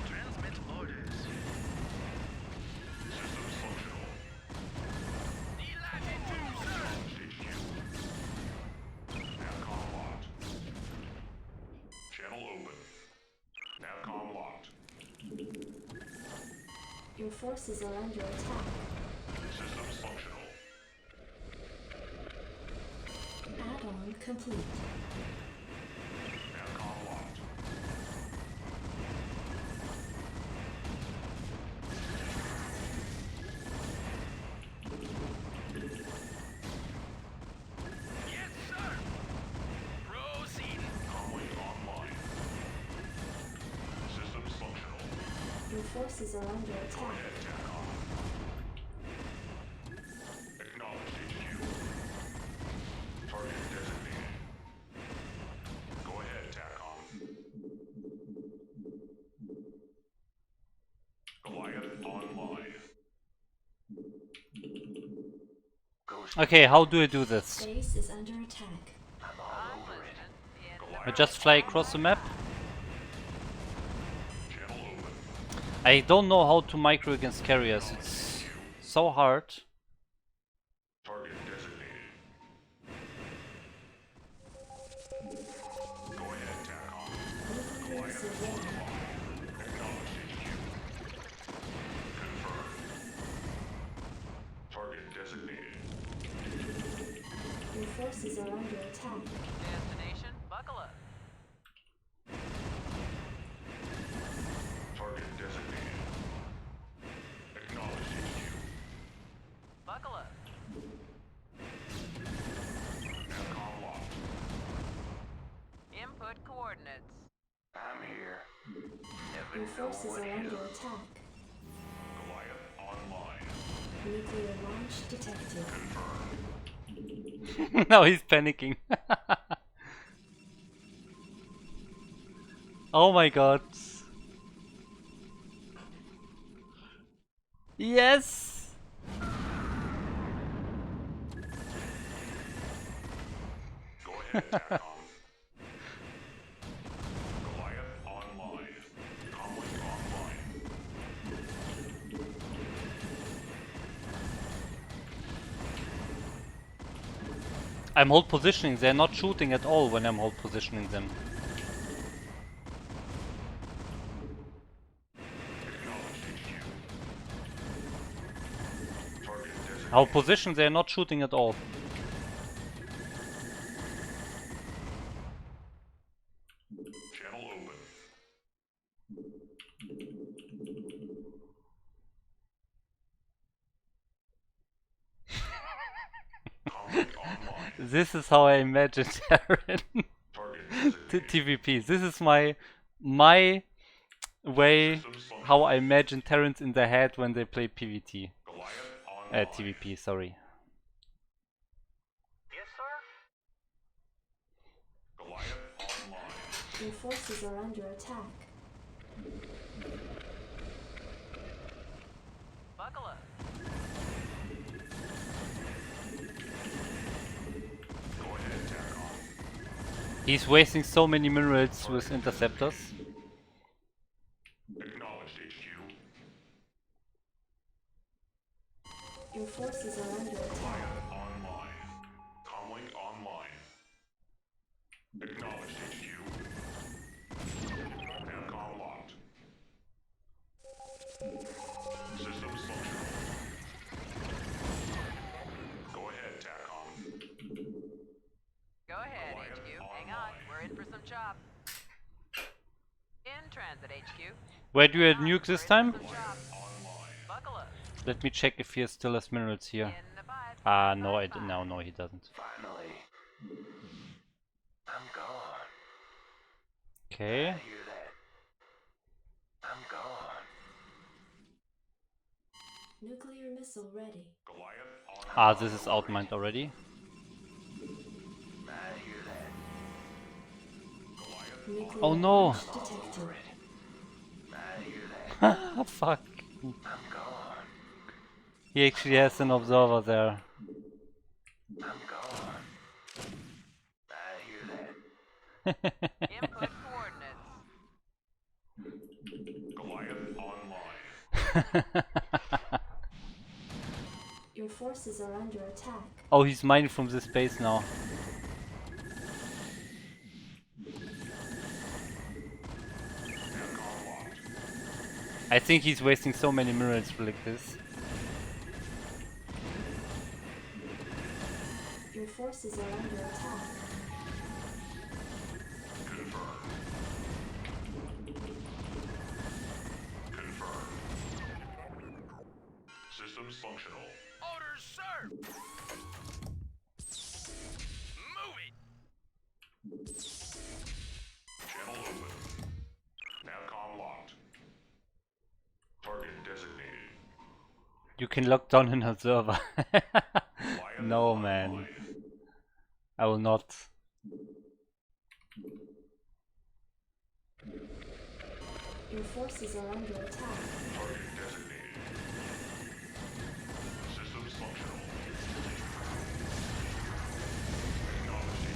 Transmit orders. Systems functional. Delighted to serve. HQ. Navcom locked. Channel open. Navcom locked. Your forces are under attack. Systems functional. Add-on complete. Navcom locked. Yes, sir. Proceeding. Comlink online. Systems functional. Your forces are under attack. Head TACOM. Acknowledged HQ. Target designated. Go ahead, TACOM. Goliath online. Ghost, Okay, how do I do this? Base is under attack. I'm all over it. I just fly across the map? Channel open. I don't know how to micro against carriers, it's so hard. Target designated. Go ahead, TACOM. Nuclear surveillance. Acknowledged HQ. Confirmed. Target designated. Your forces are under attack. Destination, buckle up. Target designated. Acknowledged HQ. Buckle up. Navcom locked. Input coordinates. I'm here. Your Never know forces what are hit under 'em. attack. Goliath online. Nuclear launch detected. Confirmed. Now he's panicking. Oh my god. Yes! Go ahead, TACOM. Goliath online. Comlink online. I'm hold positioning, they're not shooting at all when I'm hold positioning them. Acknowledged HQ. Target designated. Hold position, they're not shooting at all. Channel open. Comlink online. This is how I imagine Terran Target to designated. TvP. This is my way Systems functional. how I imagine Terrans in their head when they play PvT. Goliath online. TvP, sorry. Yes, sir? Goliath online. Your forces are under attack. Buckle up. Go ahead, TACOM. He's wasting so many minerals with interceptors. Acknowledged HQ. Your forces are under attack. Online. Comlink online. Acknowledged HQ. Navcom locked. Systems functional. transit HQ. Where do you Hang on, nuke this brace time? for some chops. Buckle up. Let me check if he still has minerals here. In the 5. Ah, no, no, he doesn't. Finally. I'm gone. Okay. I hear that. I'm gone. Nuclear missile ready. Goliath on Ah, this is outmined already. I hear that. Nuclear Oh no! launch detected. I hear that. Fuck. I'm gone. He actually has an observer there. I'm gone. I hear that. Input coordinates. Goliath online. Your forces are under attack. Oh, he's mining from this base now. I think he's wasting so many minerals like this. Your forces are under attack. Systems functional. Orders, sir! Move it! Channel open. Navcom locked. Target designated. You can lock down an observer. Goliath No, man. online. I will not. Your forces are under attack. Target designated. Systems functional.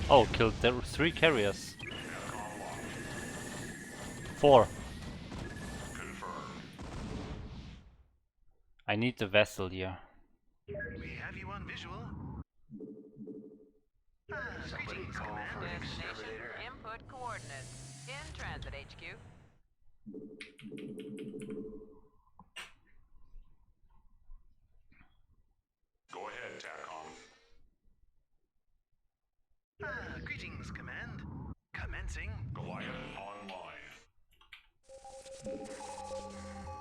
Oh, killed there were 3 carriers. Navcom locked. 4. Confirmed. I need the vessel here. We have you on visual. Somebody call for an Destination. exterminator. Input coordinates. In transit HQ. Go ahead, TACOM. Greetings, Command. Commencing. Goliath online.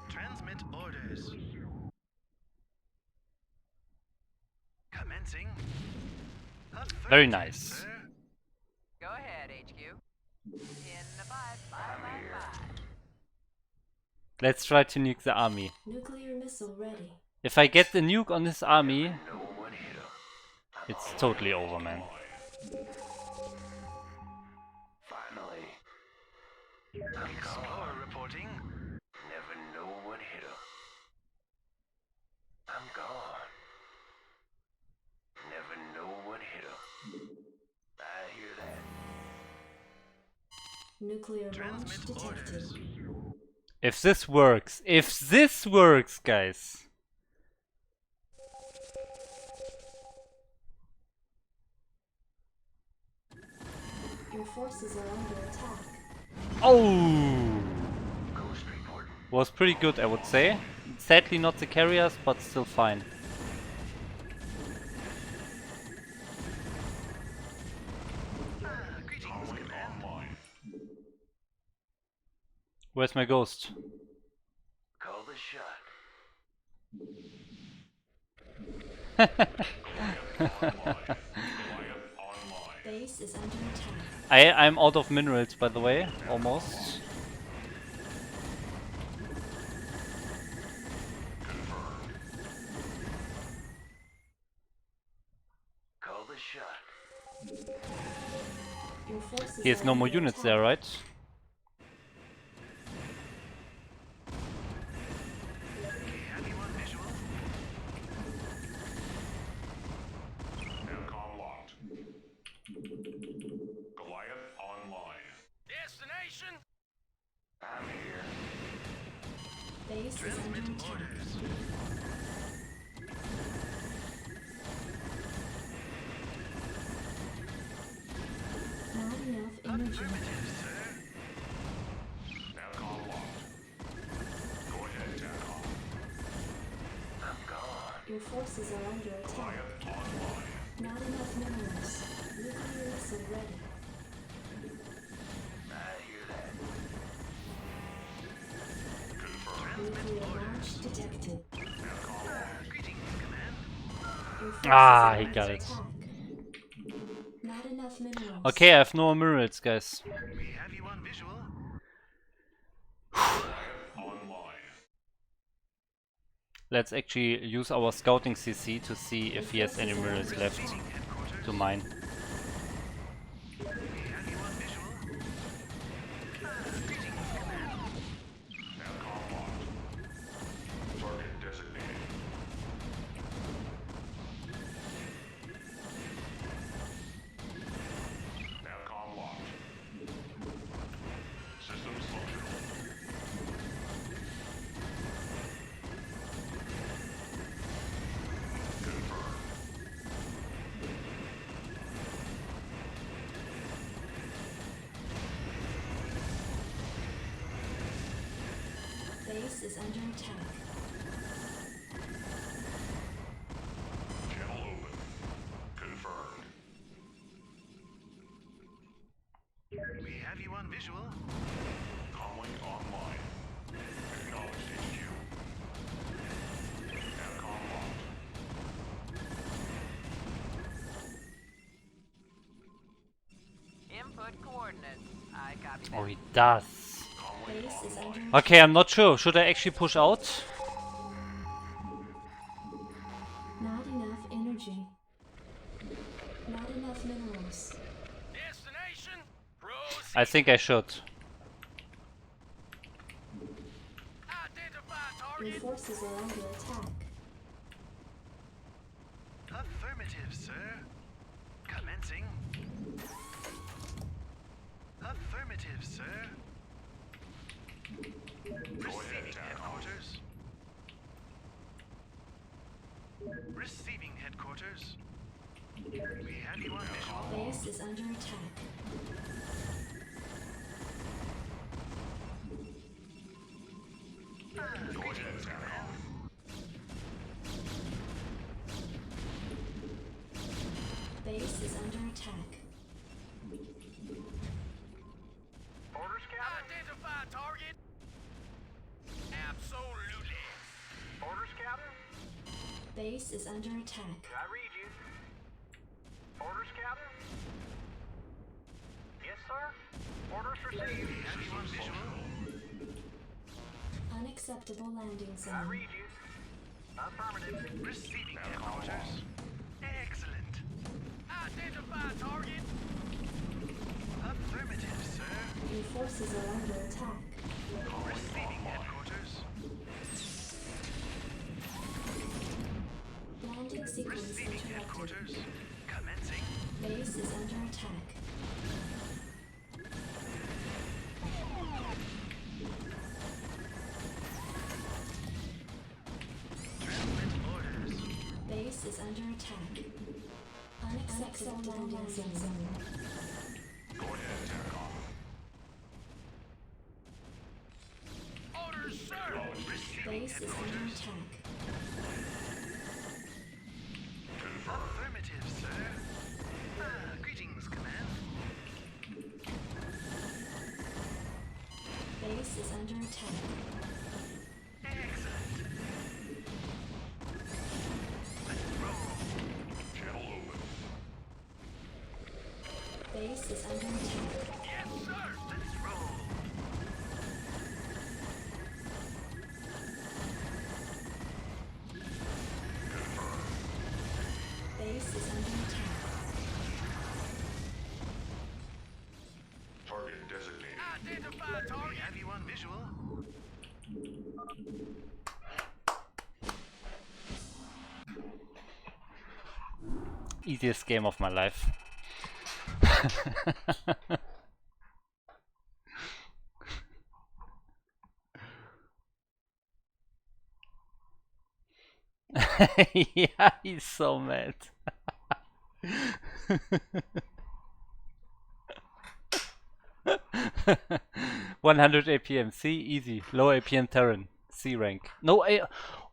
Transmit orders. Commencing. Very Affirmative, nice. sir. Go ahead, HQ. In the 5. Let's try to nuke the army. Nuclear missile ready. If I get the nuke on this army, No one hit him. it's totally over, man. Finally. Explorer reporting. Never no one hit him. I'm gone. Never no one hit him. I hear that. Nuclear launch Transmit detected. orders. If this works, guys. Your forces are under attack. Oh! Ghost reporting. Was pretty good, I would say. Sadly not the carriers, but still fine. Greetings, Command. Online. Where's my ghost? Call the shot. Base is under attack. I'm out of minerals, by the way, almost. Call the shot. Your forces He has are no more under units attack. there, right? We have you on visual. Navcom locked. Goliath online. Destination. I'm here. Base is under Transmit attack. orders. Not enough energy. Affirmative, sir. Navcom locked. Go ahead, TACOM. I'm gone. Your forces are under attack. Goliath online. Not enough minerals. Nuclear missile ready. I hear that. Nuclear launch detected. Your forces Ah, are he under got it. attack. Not enough minerals. Okay, I have no minerals, guys. We have you on visual. Online. Let's actually use our scouting CC to see if he has any minerals left Headquarters. to mine. We have you on visual. Greetings, Command. Navcom locked. Target designated. Navcom locked. Systems functional. Confirmed. Base is under attack. Channel open. Confirmed. We have you on visual. Comlink online. Acknowledged HQ. Navcom locked. Input coordinates. I copy Oh, that. he does. Comlink Base is under online. attack. Okay, I'm not sure. Should I actually push out? Not enough energy. Not enough minerals. Destination. Proceed. I think I should. Identify Your target. forces are under attack. Affirmative, sir. Commencing. Affirmative, sir. Receiving headquarters. Receiving headquarters. We have you on visual. Base is under attack. Go ahead, Navcom. Base is under attack. Orders, Captain? Identify target. Absolutely. Orders, Captain? Base is under attack. I read you. Orders, Captain? Yes, sir? Orders received. We have you on visual. Unacceptable landing I zone. read you. Affirmative. Receiving headquarters. Excellent. Identify target. Affirmative, sir. Your forces are under attack. Receiving headquarters. Landing sequence Receiving interrupted. headquarters. Commencing. Base is under attack. Transmit orders. Base is under attack. Unacceptable landing zone. Go ahead, Navcom. Orders, sir. Receiving Base is under headquarters. attack. Confirmed. Affirmative, sir. Greetings, Command. Base is under attack. Excellent. Let's roll. Channel open. Base is under attack. Yes, sir. Let's roll. Base is under attack. Target designated. Identify target. We have you on visual. Easiest game of my life. Yeah, he's so mad. 100 APM, C, easy. Low APM Terran, C rank. No,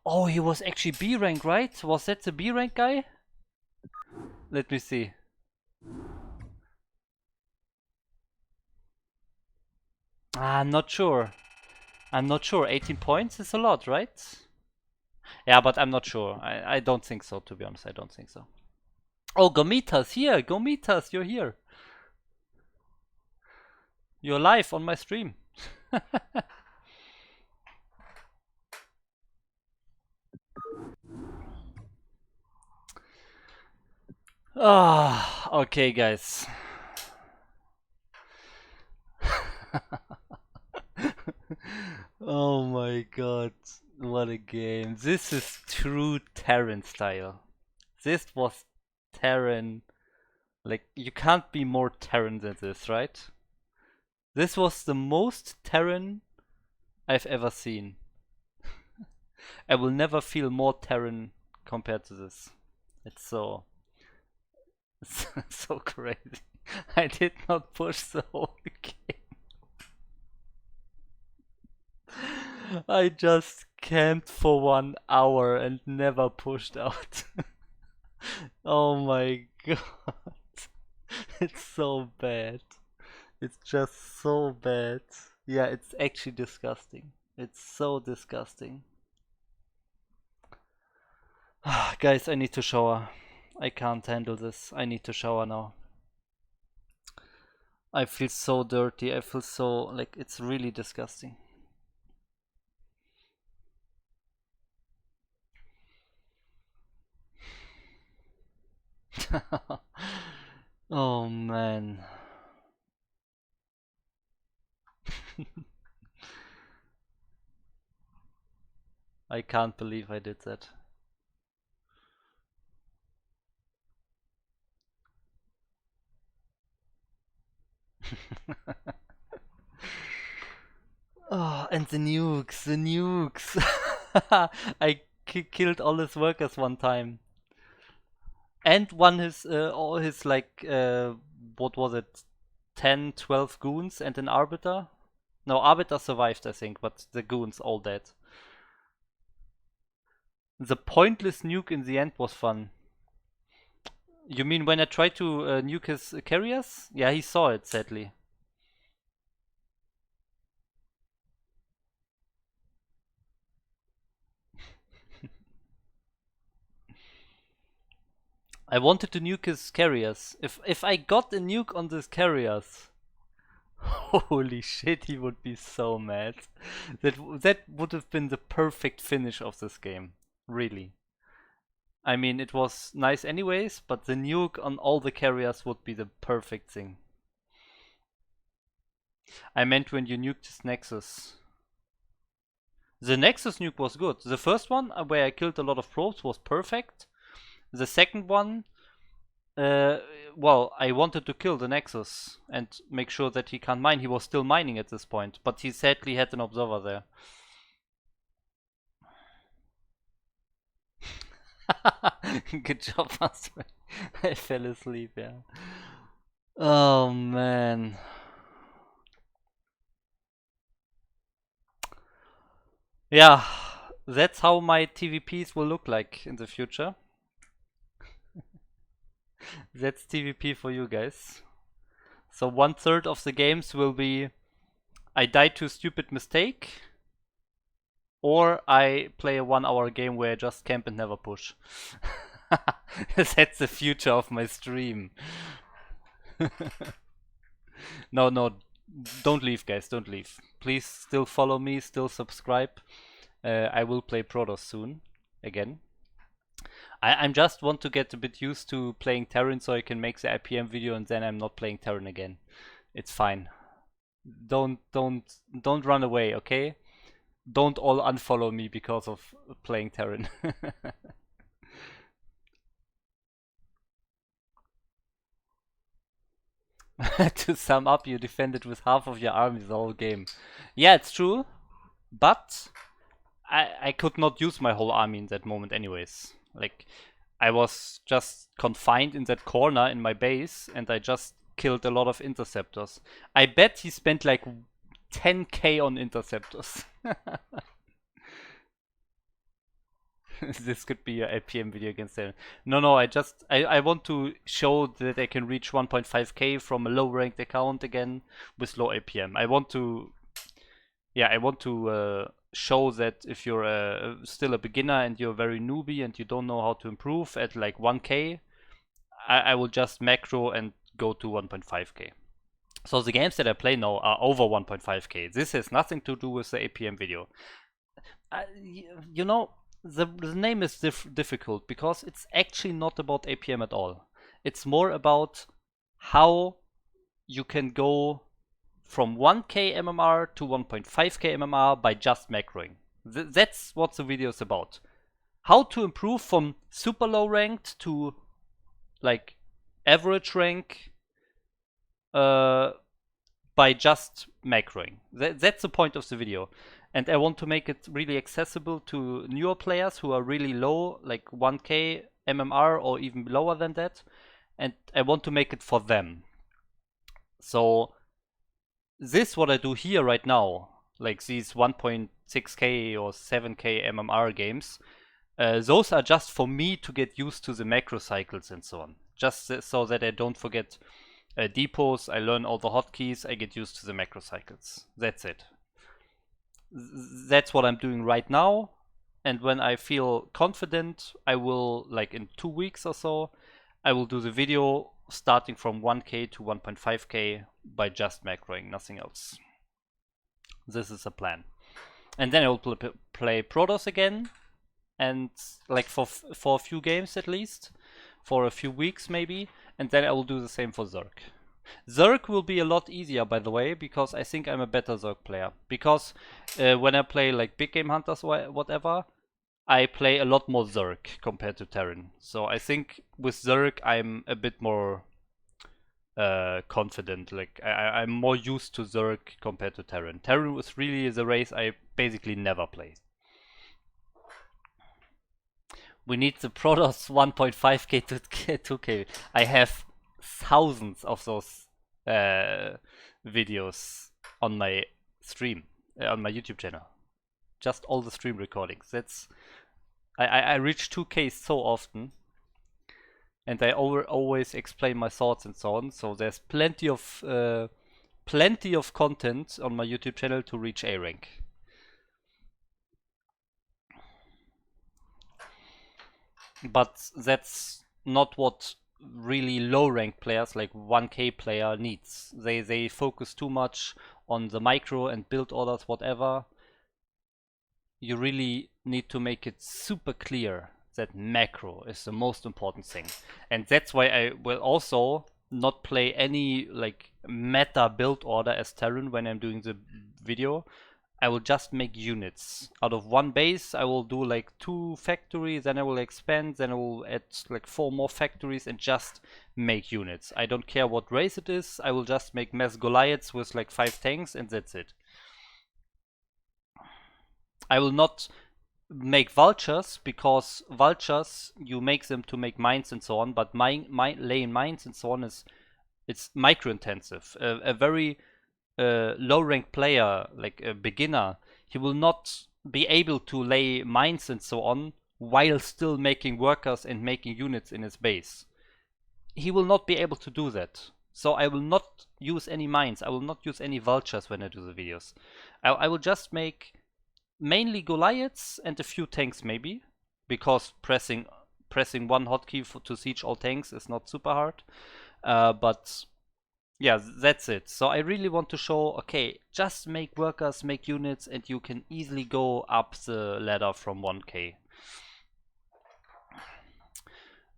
oh, he was actually B rank, right? Was that the B rank guy? Let me see. I'm not sure. I'm not sure. 18 points is a lot, right? Yeah, but I'm not sure. I don't think so, to be honest. I don't think so. Oh, Gomitas, here! Gomitas, you're here! You're live on my stream. Ah, okay, guys. Oh my god, what a game. This is true Terran style. This was Terran. Like, you can't be more Terran than this, right? This was the most Terran I've ever seen. I will never feel more Terran compared to this. It's so so crazy. I did not push the whole game. I just camped for 1 hour and never pushed out. Oh my god. It's so bad. It's just so bad. Yeah, it's actually disgusting. It's so disgusting. Guys, I need to shower. I can't handle this. I need to shower now. I feel so dirty. I feel so, like, it's really disgusting. Oh man. I can't believe I did that. Oh, and the nukes, the nukes. I killed all his workers one time. And won his, all his, like, what was it? 10, 12 goons and an arbiter? No, arbiter survived, I think, but the goons all dead. The pointless nuke in the end was fun. You mean when I tried to nuke his carriers? Yeah, he saw it, sadly. I wanted to nuke his carriers. If I got a nuke on these carriers, holy shit, he would be so mad. That would have been the perfect finish of this game, really. I mean, it was nice anyways, but the nuke on all the carriers would be the perfect thing. I meant when you nuked his Nexus. The Nexus nuke was good. The first one, where I killed a lot of probes, was perfect. The second one, well, I wanted to kill the Nexus and make sure that he can't mine. He was still mining at this point, but he sadly had an observer there. Good job, MasterReY. I fell asleep, yeah. Oh man. Yeah, that's how my TvPs will look like in the future. That's TvP for you guys. So 1/3 of the games will be I died to a stupid mistake, or I play a 1 hour game where I just camp and never push. That's the future of my stream. No, don't leave, guys, don't leave. Please still follow me, still subscribe. I will play Protoss soon, again. I just want to get a bit used to playing Terran so I can make the IPM video and then I'm not playing Terran again. It's fine. Don't run away, okay? Don't all unfollow me because of playing Terran. To sum up, you defended with half of your army the whole game. Yeah, it's true, but I could not use my whole army in that moment anyways. Like, I was just confined in that corner in my base and I just killed a lot of interceptors. I bet he spent like 10k on interceptors. This could be a IPM video against them. No, I want to show that I can reach 1.5k from a low ranked account again with low APM. I want to yeah, I want to show that if you're still a beginner and you're very newbie and you don't know how to improve at like 1k, I will just macro and go to 1.5k. So the games that I play now are over 1.5k. This has nothing to do with the APM video. You know, the name is difficult because it's actually not about APM at all. It's more about how you can go from 1k MMR to 1.5k MMR by just macroing. That's what the video is about. How to improve from super low ranked to like average rank by just macroing. That's the point of the video. And I want to make it really accessible to newer players who are really low, like 1k MMR or even lower than that. And I want to make it for them. So this what I do here right now, like these 1.6k or 7k MMR games, those are just for me to get used to the macro cycles and so on. Just so that I don't forget depots, I learn all the hotkeys, I get used to the macro cycles. That's it. That's what I'm doing right now. And when I feel confident, I will, like in 2 weeks or so, I will do the video starting from 1k to 1.5k by just macroing, nothing else. This is the plan. And then I will play Protoss again, and like for a few games at least, for a few weeks maybe, and then I will do the same for Zerg. Zerg will be a lot easier, by the way, because I think I'm a better Zerg player. Because when I play like big game hunters or whatever, I play a lot more Zerg compared to Terran. So I think with Zerg I'm a bit more confident. Like I'm more used to Zerg compared to Terran. Terran was really the race I basically never play. We need the Protoss 1.5k to 2k. I have thousands of those videos on my stream, on my YouTube channel. Just all the stream recordings. That's I reach 2k so often, and I always explain my thoughts and so on. So there's plenty of content on my YouTube channel to reach A rank. But that's not what really low rank players like 1k player needs. They focus too much on the micro and build orders, whatever. You really need to make it super clear that macro is the most important thing. And that's why I will also not play any like meta build order as Terran when I'm doing the video. I will just make units. Out of one base, I will do like 2 factories, then I will expand, then I will add like 4 more factories and just make units. I don't care what race it is, I will just make mass Goliaths with like 5 tanks and that's it. I will not make vultures, because vultures, you make them to make mines and so on, but laying mines and so on it's micro intensive. A very low rank player, like a beginner, he will not be able to lay mines and so on while still making workers and making units in his base. He will not be able to do that. So I will not use any mines, I will not use any vultures when I do the videos. I will just make mainly Goliaths and a few tanks maybe, because pressing one hotkey to siege all tanks is not super hard. But yeah, that's it. So I really want to show, okay, just make workers, make units, and you can easily go up the ladder from 1k.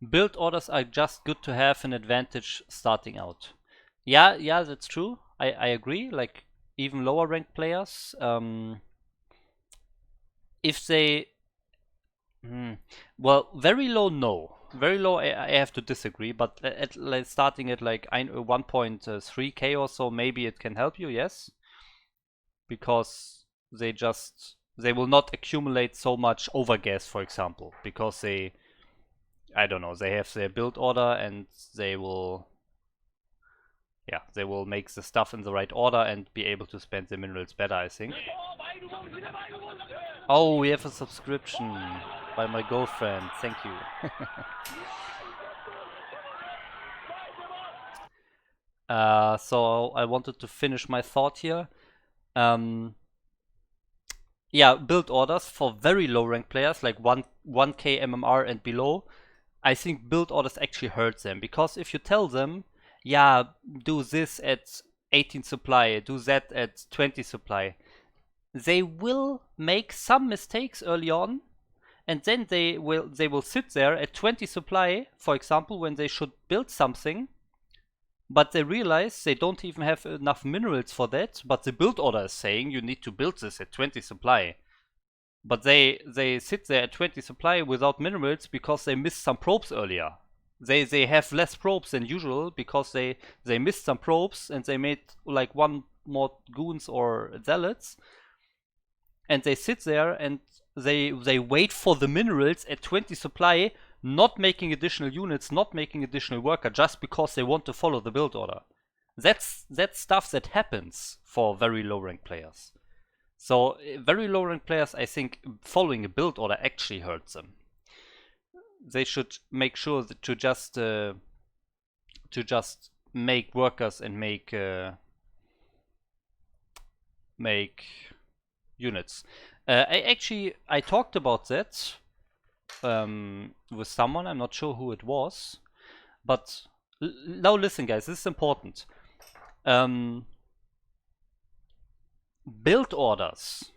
Build orders are just good to have an advantage starting out. Yeah, that's true. I agree. Like even lower ranked players, if they, well, very low, no. Very low, I have to disagree, but like starting at like 1.3k or so, maybe it can help you, yes. Because they will not accumulate so much overgas, for example, because I don't know, they have their build order and they will make the stuff in the right order and be able to spend the minerals better, I think. Oh, we have a subscription by my girlfriend. Thank you. So I wanted to finish my thought here. yeah, build orders for very low rank players like 1k MMR and below. I think build orders actually hurt them, because if you tell them, yeah, do this at 18 supply, do that at 20 supply, they will make some mistakes early on, and then they will sit there at 20 supply, for example, when they should build something, but they realize they don't even have enough minerals for that, but the build order is saying you need to build this at 20 supply. But they sit there at 20 supply without minerals because they missed some probes earlier. They have less probes than usual because they missed some probes and they made like one more goons or zealots. And they sit there and they wait for the minerals at 20 supply, not making additional units, not making additional worker, just because they want to follow the build order. That's stuff that happens for very low rank players. So very low rank players, I think following a build order actually hurts them. They should make sure that to just make workers and make units. I talked about that with someone. I'm not sure who it was, but now listen, guys. This is important. Build orders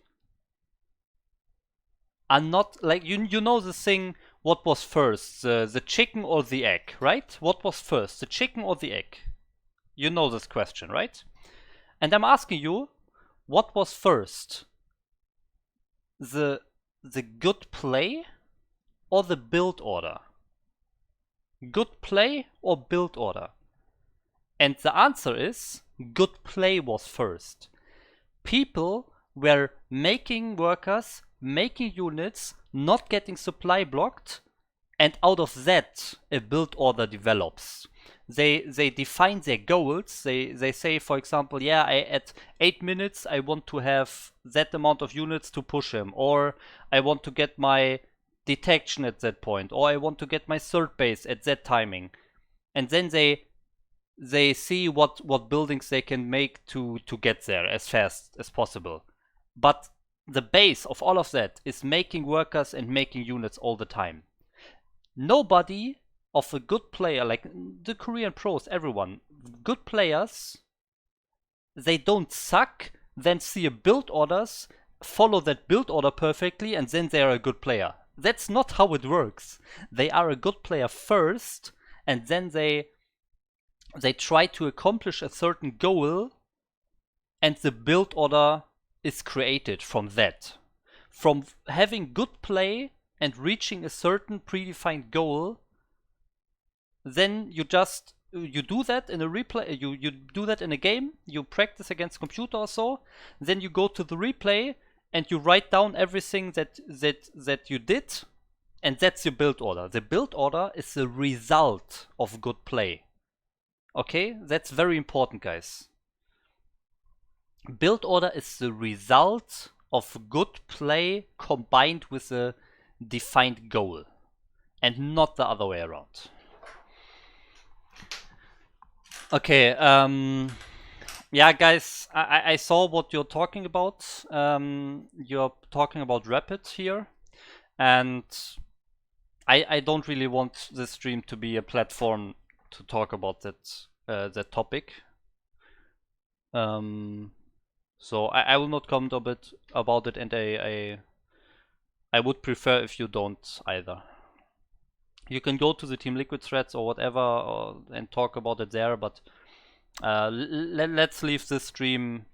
are not like you know the thing. What was first, the chicken or the egg, right? What was first, the chicken or the egg? You know this question, right? And I'm asking you, what was first, the good play or the build order? Good play or build order? And the answer is good play was first. People were making workers, making units, not getting supply blocked, and out of that a build order develops. They define their goals. They say, for example, yeah, at 8 minutes I want to have that amount of units to push him, or I want to get my detection at that point, or I want to get my third base at that timing. And then they see what buildings they can make to get there as fast as possible. But the base of all of that is making workers and making units all the time. Nobody of a good player, like the Korean pros, everyone, good players, they don't suck, then see a build orders, follow that build order perfectly, and then they are a good player. That's not how it works. They are a good player first, and then they try to accomplish a certain goal, and the build order is created from that. From having good play and reaching a certain predefined goal, then you do that in a replay, you do that in a game, you practice against computer or so, then you go to the replay and you write down everything that you did, and that's your build order. The build order is the result of good play. Okay, that's very important, guys. Build order is the result of good play combined with a defined goal, and not the other way around. Okay, yeah, guys, I saw what you're talking about. You're talking about Rapid here, and I don't really want this stream to be a platform to talk about that topic. So I will not comment a bit about it, and I would prefer if you don't either. You can go to the Team Liquid threads or whatever and talk about it there, but let's leave this stream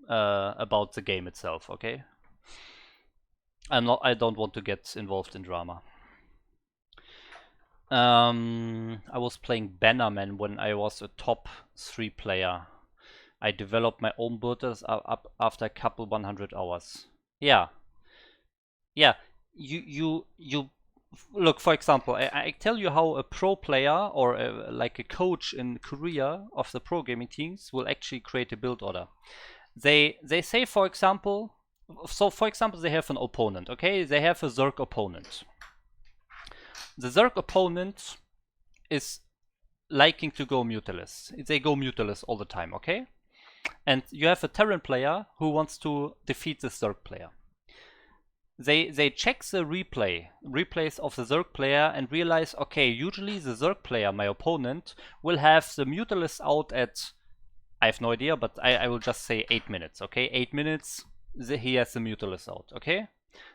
about the game itself, okay? I don't want to get involved in drama. I was playing Bannerman when I was a top 3 player. I developed my own builders up after a couple 100 hours. Yeah. Yeah. You look, for example, I tell you how a pro player or like a coach in Korea of the pro gaming teams will actually create a build order. They say, for example, they have an opponent, okay? They have a Zerg opponent. The Zerg opponent is liking to go mutalist. They go mutalist all the time, okay? And you have a Terran player who wants to defeat the Zerg player. they check the replays of the Zerg player and realize, okay, usually the Zerg player, my opponent, will have the Mutalist out at, I have no idea, but I will just say 8 minutes, okay? 8 minutes, he has the Mutalist out, okay?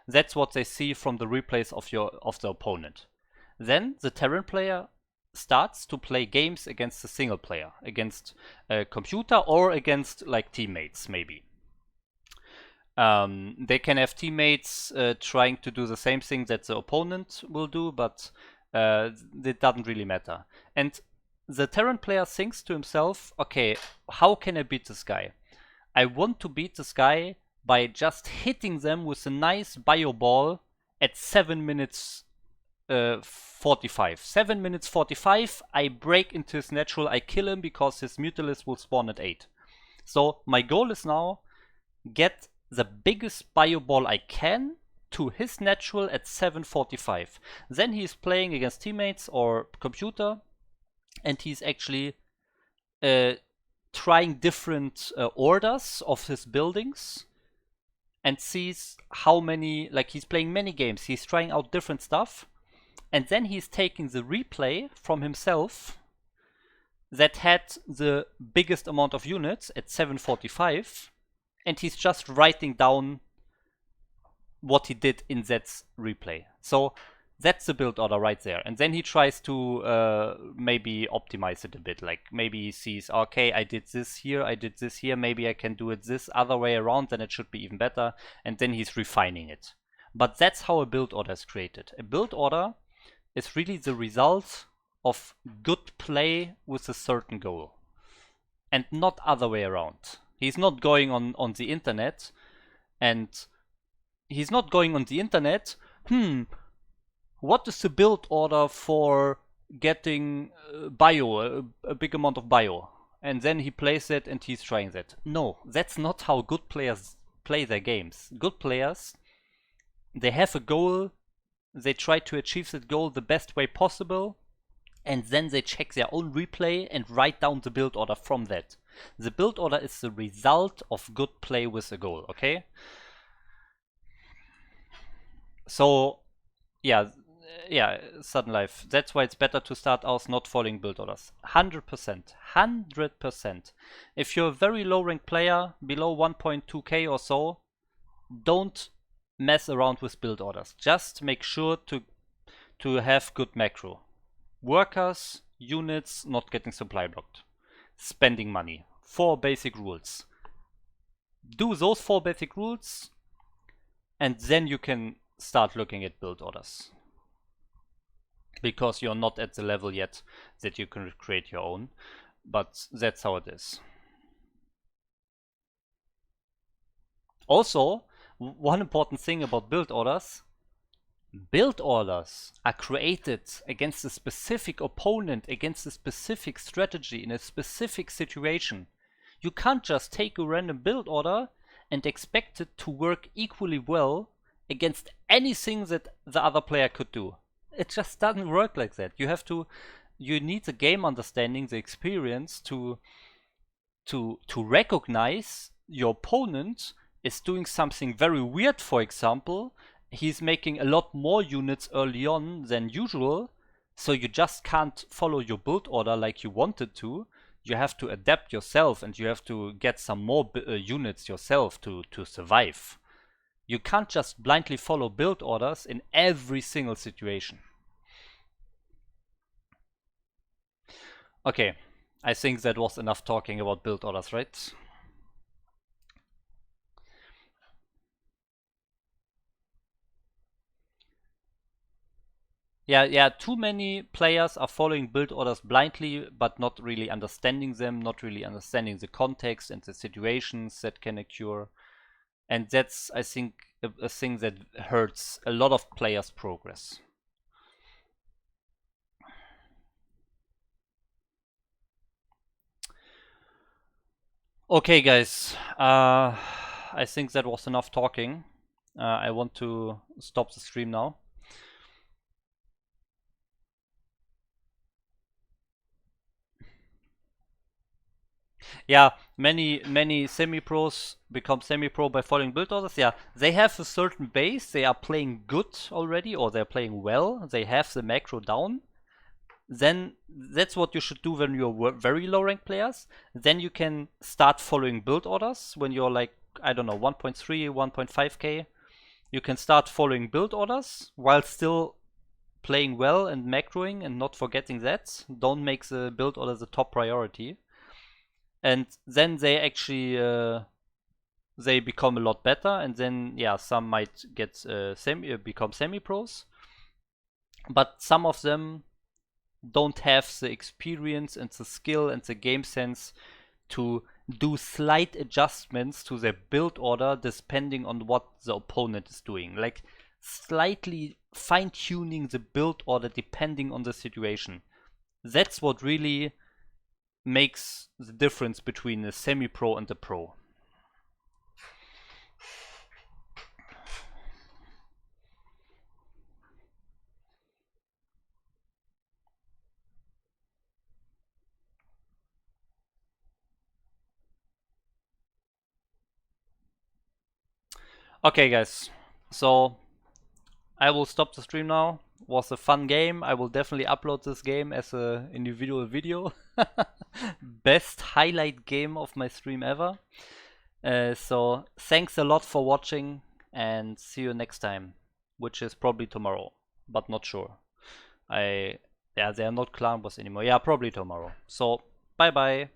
That's what they see from the replays of the opponent. Then the Terran player starts to play games against the single player, against a computer or against like teammates maybe. They can have teammates trying to do the same thing that the opponent will do, but it doesn't really matter. And the Terran player thinks to himself, okay, how can I beat this guy? I want to beat this guy by just hitting them with a nice bio ball at 7 minutes 45. 7 minutes 45, I break into his natural, I kill him because his Mutalist will spawn at 8. So my goal is now get the biggest bio ball I can to his natural at 7:45. Then he's playing against teammates or computer, and he's actually trying different orders of his buildings and sees how many, like he's playing many games, he's trying out different stuff, and then he's taking the replay from himself that had the biggest amount of units at 7:45, and he's just writing down what he did in that replay. So that's the build order right there. And then he tries to maybe optimize it a bit. Like maybe he sees, okay, I did this here, maybe I can do it this other way around, then it should be even better. And then he's refining it. But that's how a build order is created. A build order is really the result of good play with a certain goal. And not other way around. He's not going on the internet and he's not going on the internet, what is the build order for getting bio, a big amount of bio? And then he plays it and he's trying that. No, that's not how good players play their games. Good players, they have a goal, they try to achieve that goal the best way possible, and then they check their own replay and write down the build order from that. The build order is the result of good play with a goal, okay? So, yeah, Sudden Life. That's why it's better to start out not following build orders. 100%. 100%. If you're a very low rank player, below 1.2k or so, don't mess around with build orders. Just make sure to have good macro. Workers, units, not getting supply blocked. Spending money. 4 basic rules. Do those 4 basic rules, and then you can start looking at build orders. Because you're not at the level yet that you can create your own. But that's how it is. Also, one important thing about build orders are created against a specific opponent, against a specific strategy, in a specific situation. You can't just take a random build order and expect it to work equally well against anything that the other player could do. It just doesn't work like that. You need the game understanding, the experience to recognize your opponent is doing something very weird. For example, he's making a lot more units early on than usual, so you just can't follow your build order like you wanted to. You have to adapt yourself and you have to get some more units yourself to survive. You can't just blindly follow build orders in every single situation. Okay, I think that was enough talking about build orders, right? Yeah, too many players are following build orders blindly, but not really understanding them, not really understanding the context and the situations that can occur. And that's, I think, a thing that hurts a lot of players' progress. Okay, guys, I think that was enough talking. I want to stop the stream now. Yeah, many semi-pros become semi-pro by following build orders. Yeah, they have a certain base. They are playing good already, or they're playing well. They have the macro down. Then that's what you should do when you're very low rank players. Then you can start following build orders when you're like, I don't know, 1.3, 1.5k. You can start following build orders while still playing well and macroing, and not forgetting that. Don't make the build order the top priority. And then they actually they become a lot better, and then yeah, some might get become semi-pros, but some of them don't have the experience and the skill and the game sense to do slight adjustments to their build order depending on what the opponent is doing, like slightly fine-tuning the build order depending on the situation. That's what really makes the difference between a semi-pro and a pro. Okay guys, so I will stop the stream now. Was a fun game. I will definitely upload this game as an individual video. Best highlight game of my stream ever. So thanks a lot for watching, and see you next time, which is probably tomorrow, but not sure. Yeah, they are not clan boss anymore. Yeah, probably tomorrow. So bye bye.